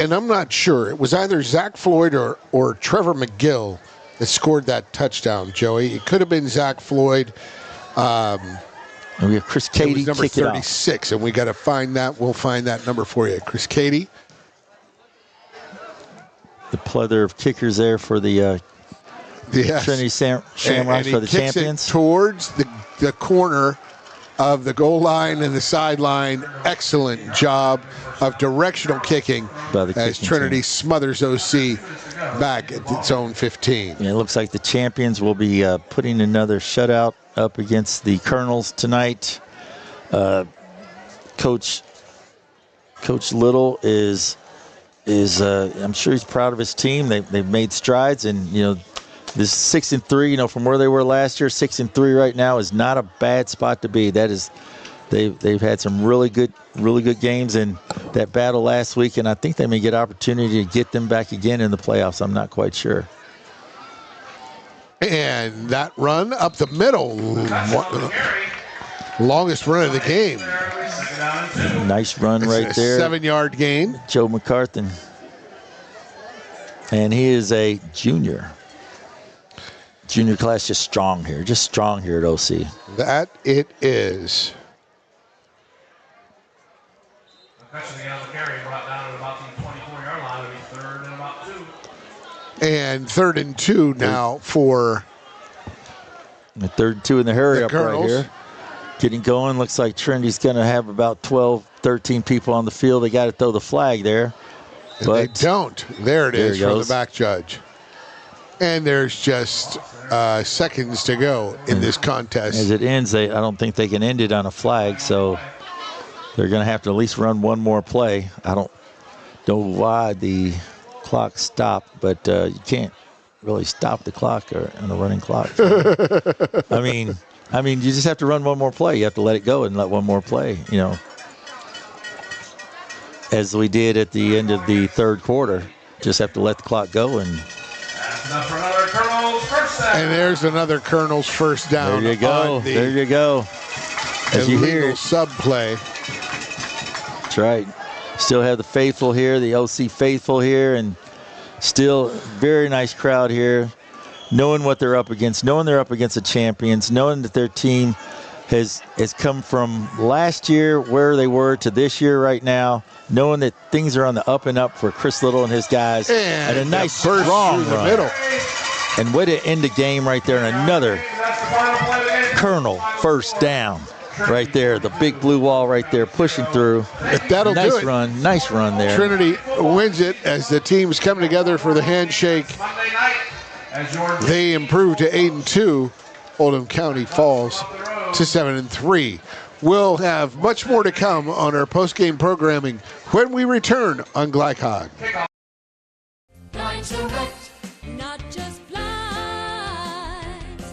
And I'm not sure. It was either Zach Floyd or Trevor McGill that scored that touchdown, Joey. It could have been Zach Floyd. And we have Chris Cady, number 36, and we got to find that. We'll find that number for you. Chris Cady. The plethora of kickers there for the Trinity Shamrocks for the champions. It towards the corner of the goal line and the sideline. Excellent job of directional kicking as Trinity smothers OC back at its own 15. Yeah, it looks like the champions will be putting another shutout up against the Colonels tonight. Coach Little is I'm sure he's proud of his team. They've made strides, and this 6-3. From where they were last year, 6-3 right now is not a bad spot to be. That is, they've had some really good games in that battle last week, and I think they may get opportunity to get them back again in the playoffs. I'm not quite sure. And that run up the middle, longest run of the game. Nice run right there. 7-yard gain. Joe McCarthy. And he is a junior. Junior class just strong here at OC. That it is. And 3rd and 2 now for the 3rd and 2 in the hurry up Colonels. right here. Getting going. Looks like Trinity's going to have about 12, 13 people on the field. They got to throw the flag there. And they don't. There it is from the back judge. And there's just seconds to go in this contest. As it ends, I don't think they can end it on a flag, so they're going to have to at least run one more play. I don't know why the clock stopped, but you can't really stop the clock on a running clock. I mean, you just have to run one more play. You have to let it go and let one more play, as we did at the end of the 3rd quarter. Just have to let the clock go and. And there's another Colonel's first down. There you go. There you go. As you hear sub play. That's right. Still have the faithful here, the OC faithful here, and still very nice crowd here. Knowing what they're up against, knowing they're up against the champions, knowing that their team has come from last year where they were to this year right now, knowing that things are on the up and up for Chris Little and his guys. And a nice strong run. through the middle. And way to end the game right there. And another Colonel first down right there. The big blue wall right there pushing through. That'll nice do it. Nice run there. Trinity wins it as the teams come together for the handshake. They improve to 8-2. Oldham County falls to 7-3. We'll have much more to come on our post-game programming when we return on Glycod. Lines direct, not just blinds.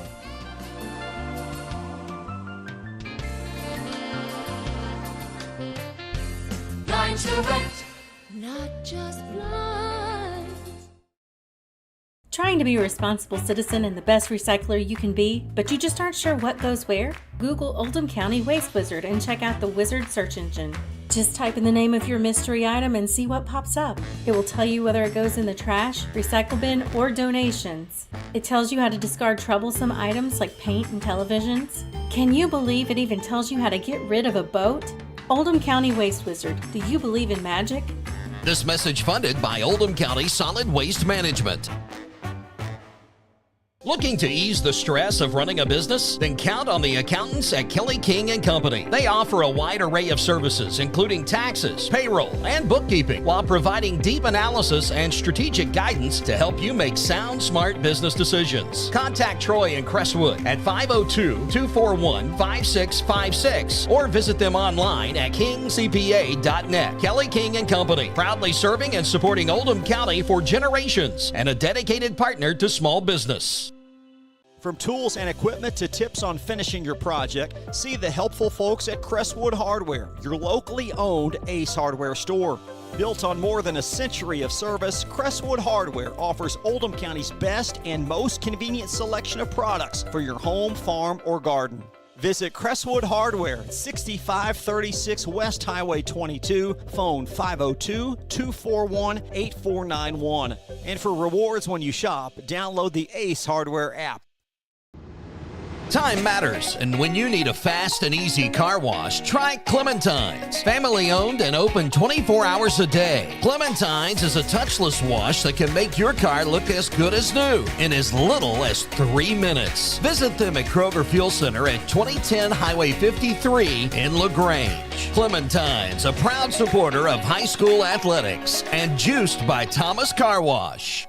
Lines direct, not just blinds. Trying to be a responsible citizen and the best recycler you can be, but you just aren't sure what goes where? Google Oldham County Waste Wizard and check out the Wizard search engine. Just type in the name of your mystery item and see what pops up. It will tell you whether it goes in the trash, recycle bin, or donations. It tells you how to discard troublesome items like paint and televisions. Can you believe it even tells you how to get rid of a boat? Oldham County Waste Wizard, do you believe in magic? This message funded by Oldham County Solid Waste Management. Looking to ease the stress of running a business? Then count on the accountants at Kelly King & Company. They offer a wide array of services, including taxes, payroll, and bookkeeping, while providing deep analysis and strategic guidance to help you make sound, smart business decisions. Contact Troy in Crestwood at 502-241-5656 or visit them online at kingcpa.net. Kelly King & Company, proudly serving and supporting Oldham County for generations and a dedicated partner to small business. From tools and equipment to tips on finishing your project, see the helpful folks at Crestwood Hardware, your locally owned Ace Hardware store. Built on more than a century of service, Crestwood Hardware offers Oldham County's best and most convenient selection of products for your home, farm, or garden. Visit Crestwood Hardware, 6536 West Highway 22, phone 502-241-8491. And for rewards when you shop, download the Ace Hardware app. Time matters, and when you need a fast and easy car wash, try Clementine's. Family owned and open 24 hours a day. Clementine's is a touchless wash that can make your car look as good as new in as little as 3 minutes. Visit them at Kroger Fuel Center at 2010 Highway 53 in LaGrange. Clementine's, a proud supporter of high school athletics and juiced by Thomas Car Wash.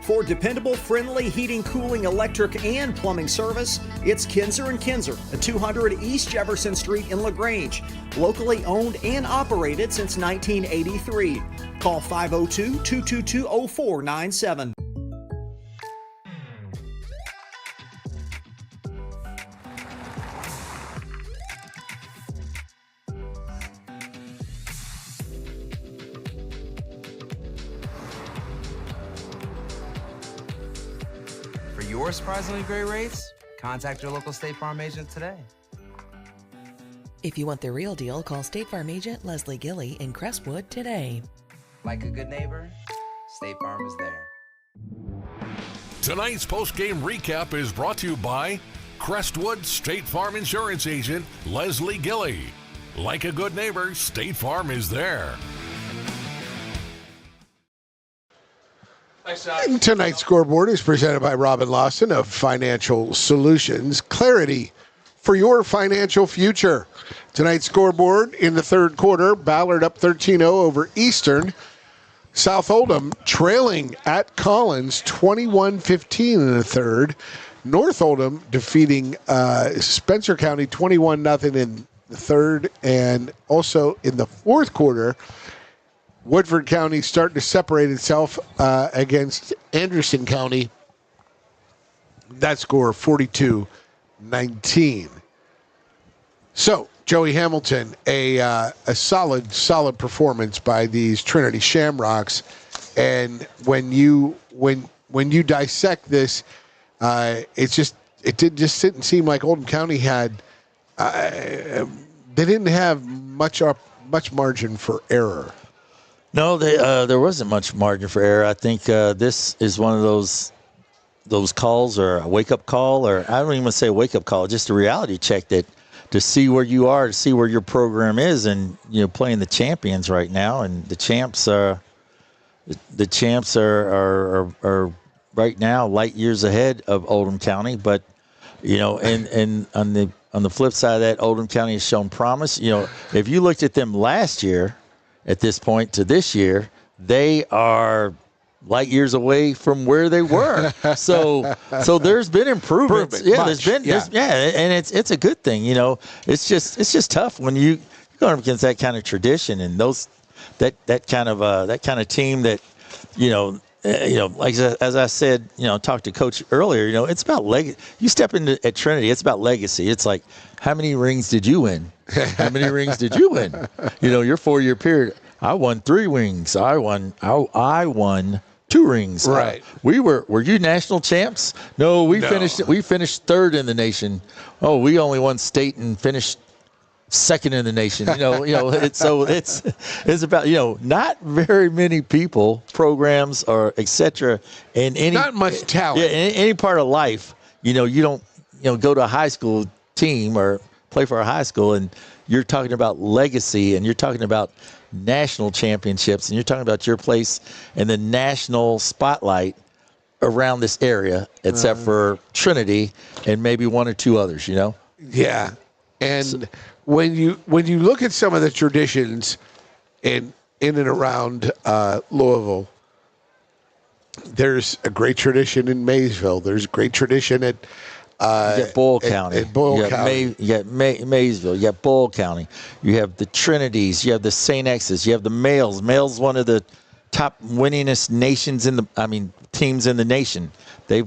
For dependable, friendly heating, cooling, electric, and plumbing service, it's Kinzer & Kinzer at 200 East Jefferson Street in LaGrange. Locally owned and operated since 1983. Call 502-222-0497. For your surprisingly great rates, contact your local State Farm agent today. If you want the real deal, call State Farm agent Leslie Gilly in Crestwood today. Like a good neighbor, State Farm is there. Tonight's post-game recap is brought to you by Crestwood State Farm Insurance Agent Leslie Gilley. Like a good neighbor, State Farm is there. And tonight's scoreboard is presented by Robin Lawson of Financial Solutions. Clarity for your financial future. Tonight's scoreboard in the third quarter, Ballard up 13-0 over Eastern. South Oldham trailing at Collins 21-15 in the third. North Oldham defeating Spencer County 21-0 in the third. And also in the fourth quarter, Woodford County starting to separate itself against Anderson County. That score 42-19. So, Joey Hamilton, a solid performance by these Trinity Shamrocks. And when you dissect this, it didn't seem like Oldham County had they didn't have much margin for error. No, there wasn't much margin for error. I think this is one of those calls, or a wake-up call, or I don't even want to say a wake-up call, just a reality check that to see where you are, to see where your program is, and playing the champions right now, and the champs are right now light years ahead of Oldham County, but and on the flip side of that, Oldham County has shown promise. If you looked at them last year at this point to this year, they are light years away from where they were. So there's been improvements. Yeah, there's been and it's a good thing. It's just tough when you go up against that kind of tradition and that kind of team that like as I said, talked to Coach earlier. It's about legacy. You step into at Trinity, it's about legacy. It's like, how many rings did you win? How many rings did you win? Your 4-year period. I won 3 rings. I won 2 rings. Right. Were you national champs? No, we finished third in the nation. Oh, we only won state and finished second in the nation. It's about not very many people, programs, or etc. in any not much talent. Yeah, in any part of life. You don't go to a high school team or play for a high school, and you're talking about legacy, and you're talking about national championships, and you're talking about your place in the national spotlight around this area, except for Trinity and maybe 1 or 2 others. Yeah, and when you look at some of the traditions in and around Louisville, there's a great tradition in Maysville. There's a great tradition at you got Boyle County. At Boyle County. You got Maysville. You got Boyle County. You have the Trinities. You have the St. X's. You have the Males. Males, one of the top winningest teams in the nation. They're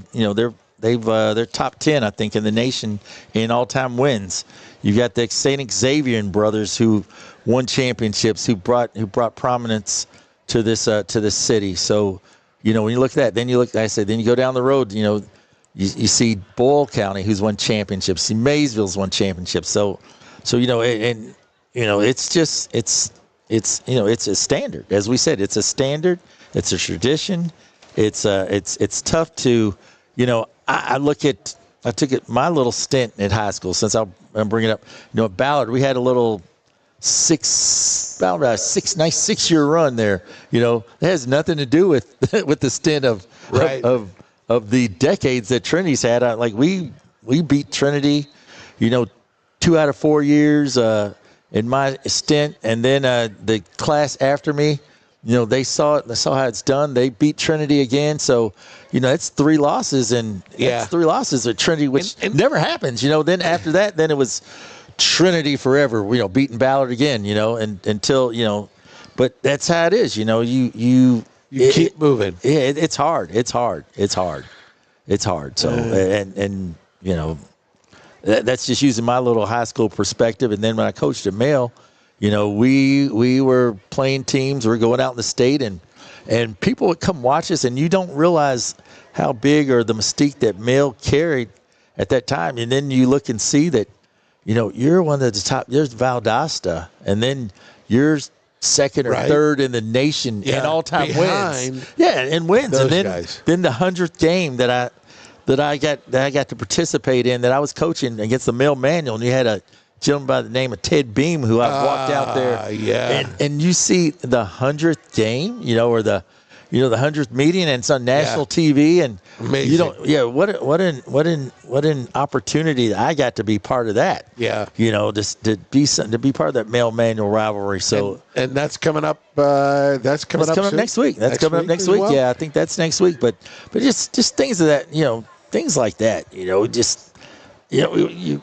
top 10, I think, in the nation in all-time wins. You got the St. Xavier brothers who won championships, who brought prominence to this city. So, when you look at that, then you go down the road. You see Boyle County, who's won championships. See Maysville's won championships. So it's a standard. As we said, it's a standard. It's a tradition. It's tough to, I took my little stint at high school, since I'm bringing it up. At Ballard, we had a little 6-year run there. It has nothing to do with the stint of the decades that Trinity's had. We beat Trinity, 2 out of 4 years in my stint, and then the class after me, they saw it. They saw how it's done. They beat Trinity again. So, it's 3 losses, and it's 3 losses at Trinity, which never happens. Then after that, then it was Trinity forever. Beating Ballard again. And until but that's how it is. You keep moving. Yeah, it's hard. It's hard. So that's just using my little high school perspective. And then when I coached at Male, we were playing teams. We were going out in the state, and people would come watch us, and you don't realize how big or the mystique that Male carried at that time. And then you look and see that, you're one of the top. There's Valdosta, and then you're second or third in the nation in all-time wins. Yeah, and wins. And then the 100th game that I got to participate in, that I was coaching against the Mill Manual, and you had a gentleman by the name of Ted Beam who I walked out there. And you see the 100th game, or the 100th meeting, and it's on national TV, and amazing. What an opportunity that I got to be part of that. Yeah, just to be part of that Mail Manual rivalry. So and that's coming up. That's coming up next week. That's coming up next week. Well. Yeah, I think that's next week. But just things of that. Things like that. You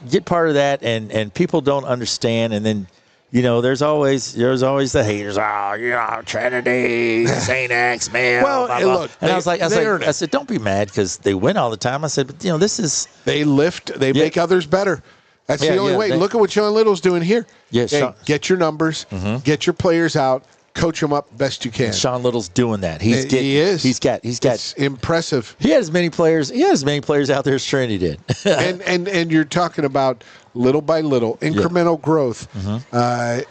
get part of that, and people don't understand, and then. There's always the haters. Oh, Trinity, St. X, man. Well, blah, blah. Look, and I said, don't be mad because they win all the time. I said, but this is they make others better. That's the only way. Look at what Sean Little's doing here. Yeah, hey, get your numbers, get your players out, coach them up best you can. And Sean Little's doing that. He is. He's got. It's impressive. He had as many players out there as Trinity did. and you're talking about little by little, incremental growth,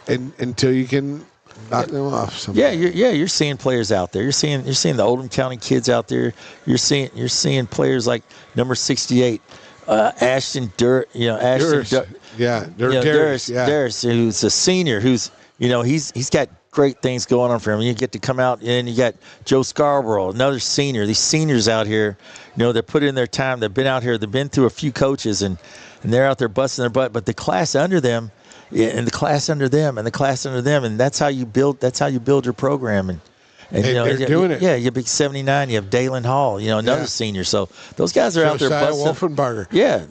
and until you can knock them off. Someday. You're seeing players out there. You're seeing the Oldham County kids out there. You're seeing players like number 68, Ashton Darius, who's a senior, who's he's got great things going on for him. You get to come out, and you got Joe Scarborough, another senior. These seniors out here, they put in their time. They've been out here. They've been through a few coaches, and they're out there busting their butt. But the class under them, and the class under them, and the class under them, and that's how you build. That's how you build your program. And they're doing it. Yeah, you have Big 79. You have Dalen Hall. Another senior. So those guys are out there busting. Wolfenbarger. Yeah,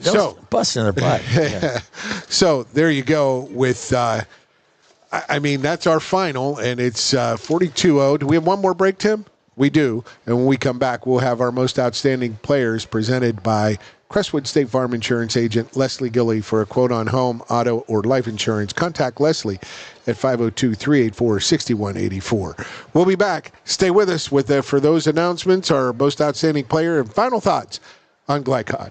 busting their butt. Yeah. So there you go with. That's our final, and it's 42-0. Do we have one more break, Tim? We do. And when we come back, we'll have our most outstanding players presented by Crestwood State Farm Insurance agent Leslie Gilley for a quote on home, auto, or life insurance. Contact Leslie at 502-384-6184. We'll be back. Stay with us for those announcements, our most outstanding player, and final thoughts on Glycod.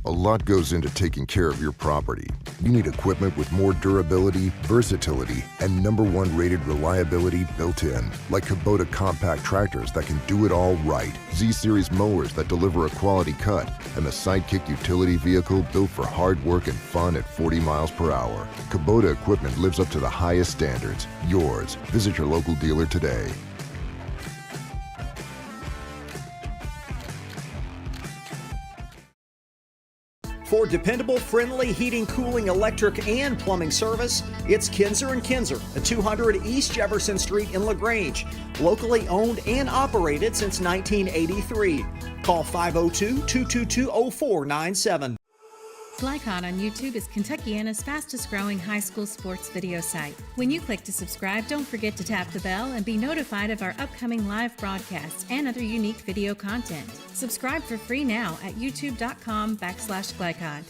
A lot goes into taking care of your property. You need equipment with more durability, versatility, and #1 rated reliability built in, like Kubota compact tractors that can do it all right, Z-Series mowers that deliver a quality cut, and the Sidekick utility vehicle built for hard work and fun at 40 miles per hour. Kubota equipment lives up to the highest standards. Yours. Visit your local dealer today. For dependable, friendly heating, cooling, electric, and plumbing service, it's Kinzer & Kinzer at 200 East Jefferson Street in LaGrange. Locally owned and operated since 1983. Call 502-222-0497. Glycod on YouTube is Kentuckiana's fastest growing high school sports video site. When you click to subscribe, don't forget to tap the bell and be notified of our upcoming live broadcasts and other unique video content. Subscribe for free now at youtube.com/Glycod.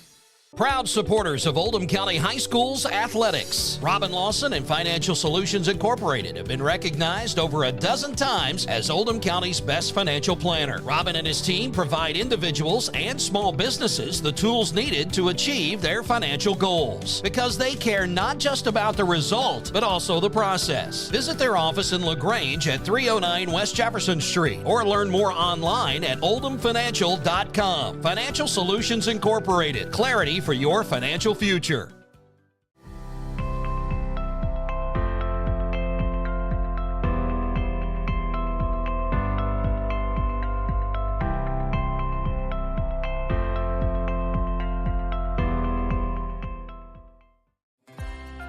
Proud supporters of Oldham County High School's athletics. Robin Lawson and Financial Solutions Incorporated have been recognized over a dozen times as Oldham County's best financial planner. Robin and his team provide individuals and small businesses the tools needed to achieve their financial goals because they care not just about the result, but also the process. Visit their office in LaGrange at 309 West Jefferson Street or learn more online at oldhamfinancial.com. Financial Solutions Incorporated. Clarity for your financial future.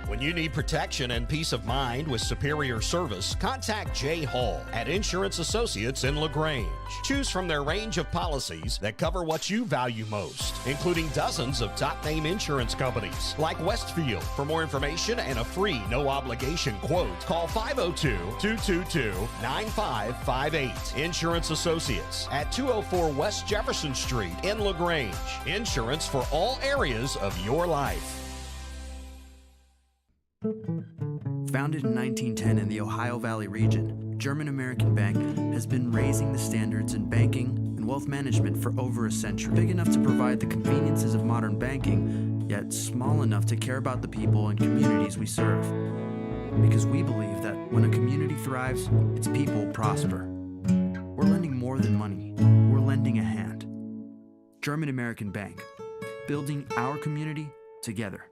When you need protection and peace of mind with superior service, contact Jay Hall at Insurance Associates in LaGrange. Choose from their range of policies that cover what you value most, including dozens of top-name insurance companies like Westfield. For more information and a free no-obligation quote, call 502-222-9558. Insurance Associates at 204 West Jefferson Street in LaGrange. Insurance for all areas of your life. Founded in 1910 in the Ohio Valley region, German American Bank has been raising the standards in banking and and wealth management for over a century. Big enough to provide the conveniences of modern banking, yet small enough to care about the people and communities we serve. Because we believe that when a community thrives, its people prosper. We're lending more than money. We're lending a hand. German American Bank, building our community together.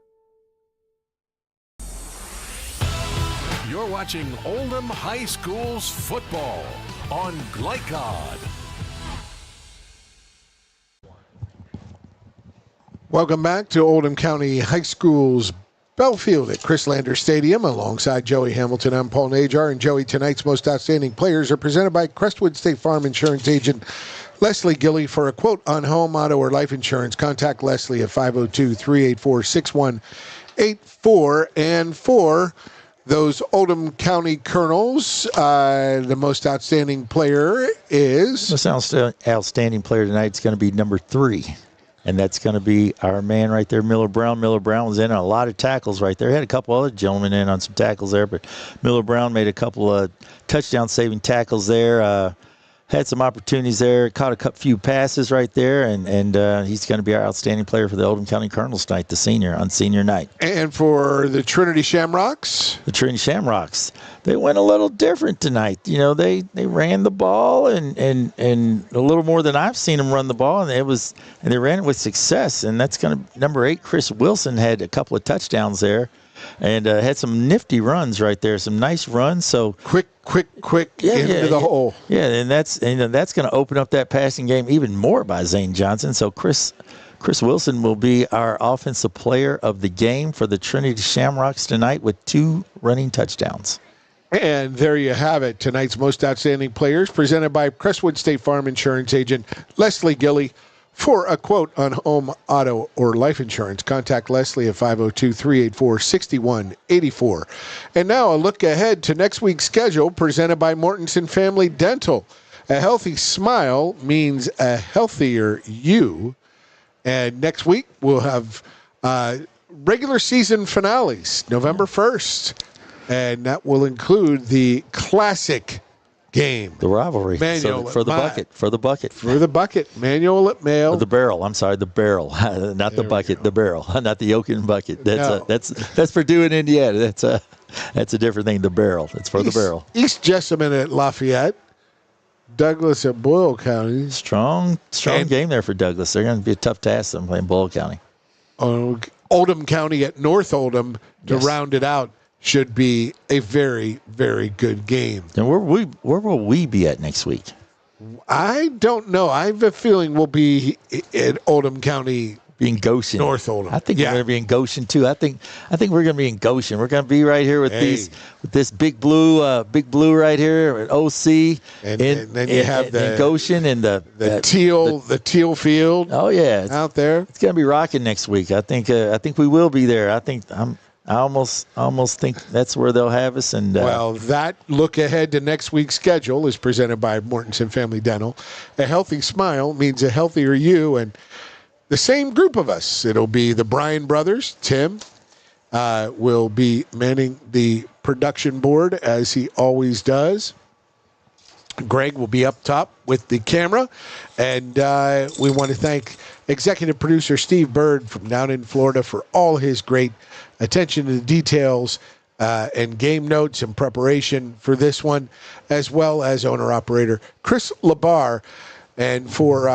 You're watching Oldham High School's football on Glycod. Welcome back to Oldham County High School's Belfield at Chris Lander Stadium. Alongside Joey Hamilton, I'm Paul Najar. And Joey, tonight's most outstanding players are presented by Crestwood State Farm Insurance Agent Leslie Gilly. For a quote on home, auto, or life insurance, contact Leslie at 502-384-6184. And for those Oldham County Colonels, the most outstanding player is... Most outstanding player tonight is going to be number 3. And that's going to be our man right there, Miller Brown. Miller Brown was in on a lot of tackles right there. Had a couple other gentlemen in on some tackles there, but Miller Brown made a couple of touchdown-saving tackles there. Had some opportunities there, caught a few passes right there, and he's going to be our outstanding player for the Oldham County Colonels tonight, the senior, on senior night. And for the Trinity Shamrocks? The Trinity Shamrocks, they went a little different tonight. You know, they ran the ball and a little more than I've seen them run the ball, and they ran it with success. And that's going to number 8, Chris Wilson, had a couple of touchdowns there, and had some nifty runs right there, some nice runs. So quick into the hole. Yeah, and that's going to open up that passing game even more by Zane Johnson. So Chris Wilson will be our offensive player of the game for the Trinity Shamrocks tonight with 2 running touchdowns. And there you have it. Tonight's most outstanding players presented by Crestwood State Farm Insurance Agent Leslie Gilly. For a quote on home, auto, or life insurance, contact Leslie at 502-384-6184. And now a look ahead to next week's schedule presented by Mortensen Family Dental. A healthy smile means a healthier you. And next week we'll have regular season finales, November 1st. And that will include the classic game. The rivalry. Manual for the bucket. For the bucket. Manual at Mail. The barrel. I'm sorry, the barrel. Not the bucket, the barrel. Not the Oaken bucket. That's Purdue in Indiana. That's a different thing. The barrel. It's for the barrel. East Jessamine at Lafayette. Douglas at Boyle County. Strong game there for Douglas. They're going to be a tough task them playing Boyle County. Oldham County at North Oldham to round it out. Should be a very, very good game. And where will we be at next week? I don't know. I have a feeling we'll be in Oldham County. Be in Goshen. North Oldham. I think we're going to be in Goshen too. I think we're going to be in Goshen. We're going to be right here with this big blue right here at OC. And then you have the Goshen and the teal field. Oh yeah, out there. It's going to be rocking next week. I think we will be there. I almost think that's where they'll have us. And well, that look ahead to next week's schedule is presented by Mortensen Family Dental. A healthy smile means a healthier you, and the same group of us. It'll be the Bryan brothers. Tim will be manning the production board as he always does. Greg will be up top with the camera, and we want to thank executive producer Steve Bird from down in Florida for all his great attention to the details and game notes and preparation for this one, as well as owner-operator Chris Labar. And for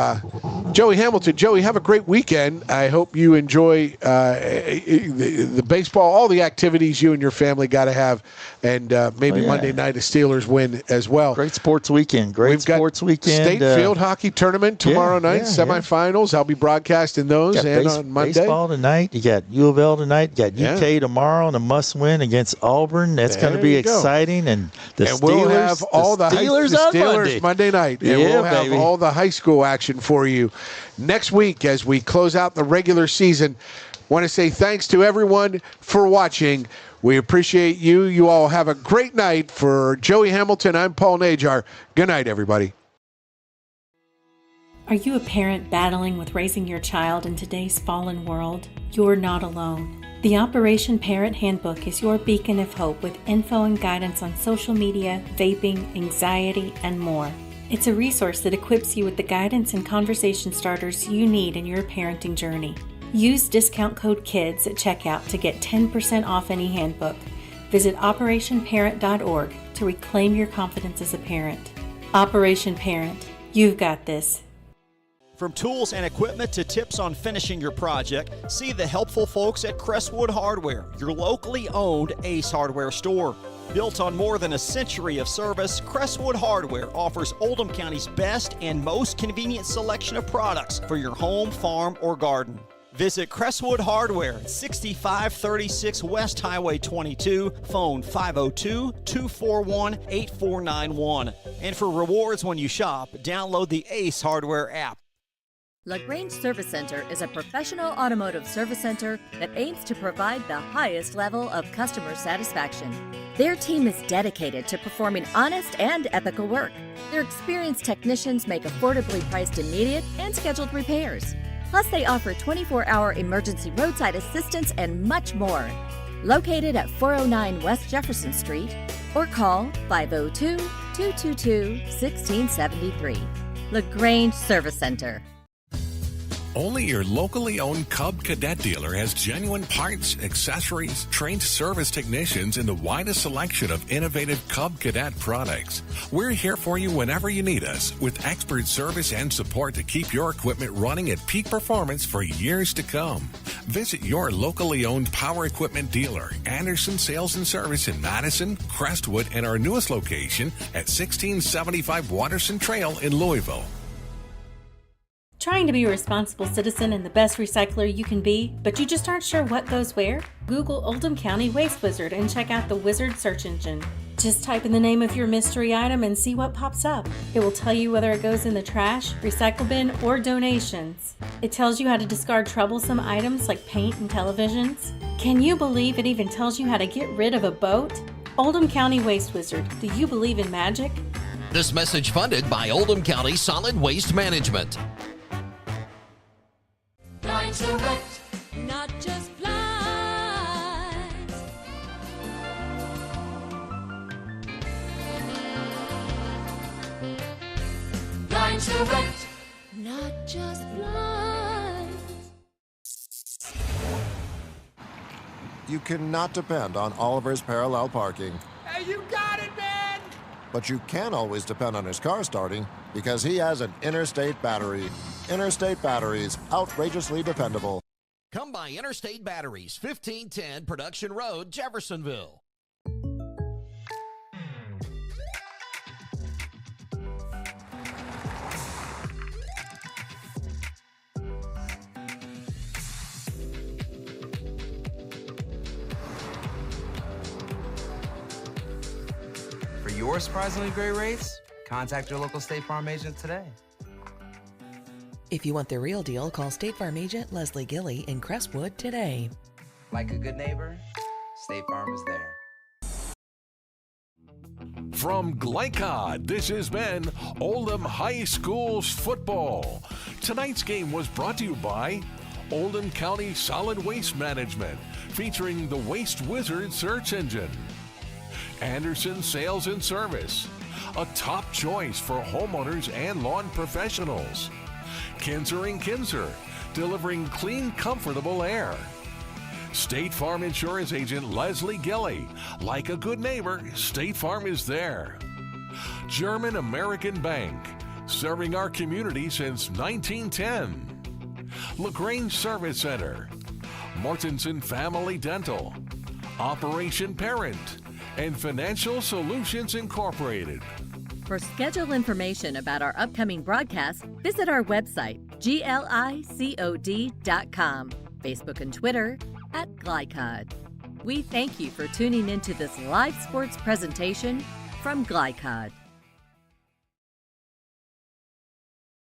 Joey Hamilton, Joey, have a great weekend. I hope you enjoy the baseball, all the activities you and your family got to have, and maybe Monday night a Steelers win as well. Great sports weekend. State field hockey tournament tomorrow night, semifinals. I'll be broadcasting those on Monday. Baseball tonight. You got U of L tonight. You got UK tomorrow and a must-win against Auburn. That's going to be exciting. And Steelers, we'll have all the Steelers Monday night. And we'll have all the high school action for you next week as we close out the regular season. Want to say thanks to everyone for watching. We appreciate you. You all have a great night. For Joey Hamilton, I'm Paul Najar. Good night, everybody. Are you a parent battling with raising your child in today's fallen world? You're not alone. The Operation Parent Handbook is your beacon of hope with info and guidance on social media, vaping, anxiety, and more. It's a resource that equips you with the guidance and conversation starters you need in your parenting journey. Use discount code KIDS at checkout to get 10% off any handbook. Visit operationparent.org to reclaim your confidence as a parent. Operation Parent, you've got this. From tools and equipment to tips on finishing your project, see the helpful folks at Crestwood Hardware, your locally owned Ace Hardware store. Built on more than a century of service, Crestwood Hardware offers Oldham County's best and most convenient selection of products for your home, farm, or garden. Visit Crestwood Hardware at 6536 West Highway 22, phone 502-241-8491. And for rewards when you shop, download the Ace Hardware app. LaGrange Service Center is a professional automotive service center that aims to provide the highest level of customer satisfaction. Their team is dedicated to performing honest and ethical work. Their experienced technicians make affordably priced immediate and scheduled repairs. Plus, they offer 24-hour emergency roadside assistance and much more. Located at 409 West Jefferson Street, or call 502-222-1673. LaGrange Service Center. Only your locally owned Cub Cadet dealer has genuine parts, accessories, trained service technicians, and the widest selection of innovative Cub Cadet products. We're here for you whenever you need us, with expert service and support to keep your equipment running at peak performance for years to come. Visit your locally owned power equipment dealer, Anderson Sales and Service in Madison, Crestwood, and our newest location at 1675 Watterson Trail in Louisville. Trying to be a responsible citizen and the best recycler you can be, but you just aren't sure what goes where? Google Oldham County Waste Wizard and check out the Wizard search engine. Just type in the name of your mystery item and see what pops up. It will tell you whether it goes in the trash, recycle bin, or donations. It tells you how to discard troublesome items like paint and televisions. Can you believe it even tells you how to get rid of a boat? Oldham County Waste Wizard, do you believe in magic? This message funded by Oldham County Solid Waste Management. Lines direct, not just blinds. Lines direct, not just blinds. You cannot depend on Oliver's parallel parking. Hey, you got it, man! But you can always depend on his car starting because he has an Interstate battery. Interstate batteries, outrageously dependable. Come by Interstate Batteries, 1510 Production Road, Jeffersonville. For your surprisingly great rates, contact your local State Farm agent today. If you want the real deal, call State Farm agent Leslie Gilly in Crestwood today. Like a good neighbor, State Farm is there. From Glycod, this has been Oldham High School's football. Tonight's game was brought to you by Oldham County Solid Waste Management, featuring the Waste Wizard search engine. Anderson Sales and Service, a top choice for homeowners and lawn professionals. Kinzer & Kinzer, delivering clean, comfortable air. State Farm Insurance Agent Leslie Gilly. Like a good neighbor, State Farm is there. German American Bank, serving our community since 1910. LaGrange Service Center. Mortensen Family Dental. Operation Parent. And Financial Solutions Incorporated. For schedule information about our upcoming broadcasts, visit our website, glicod.com, Facebook and Twitter @Glycod. We thank you for tuning into this live sports presentation from Glycod.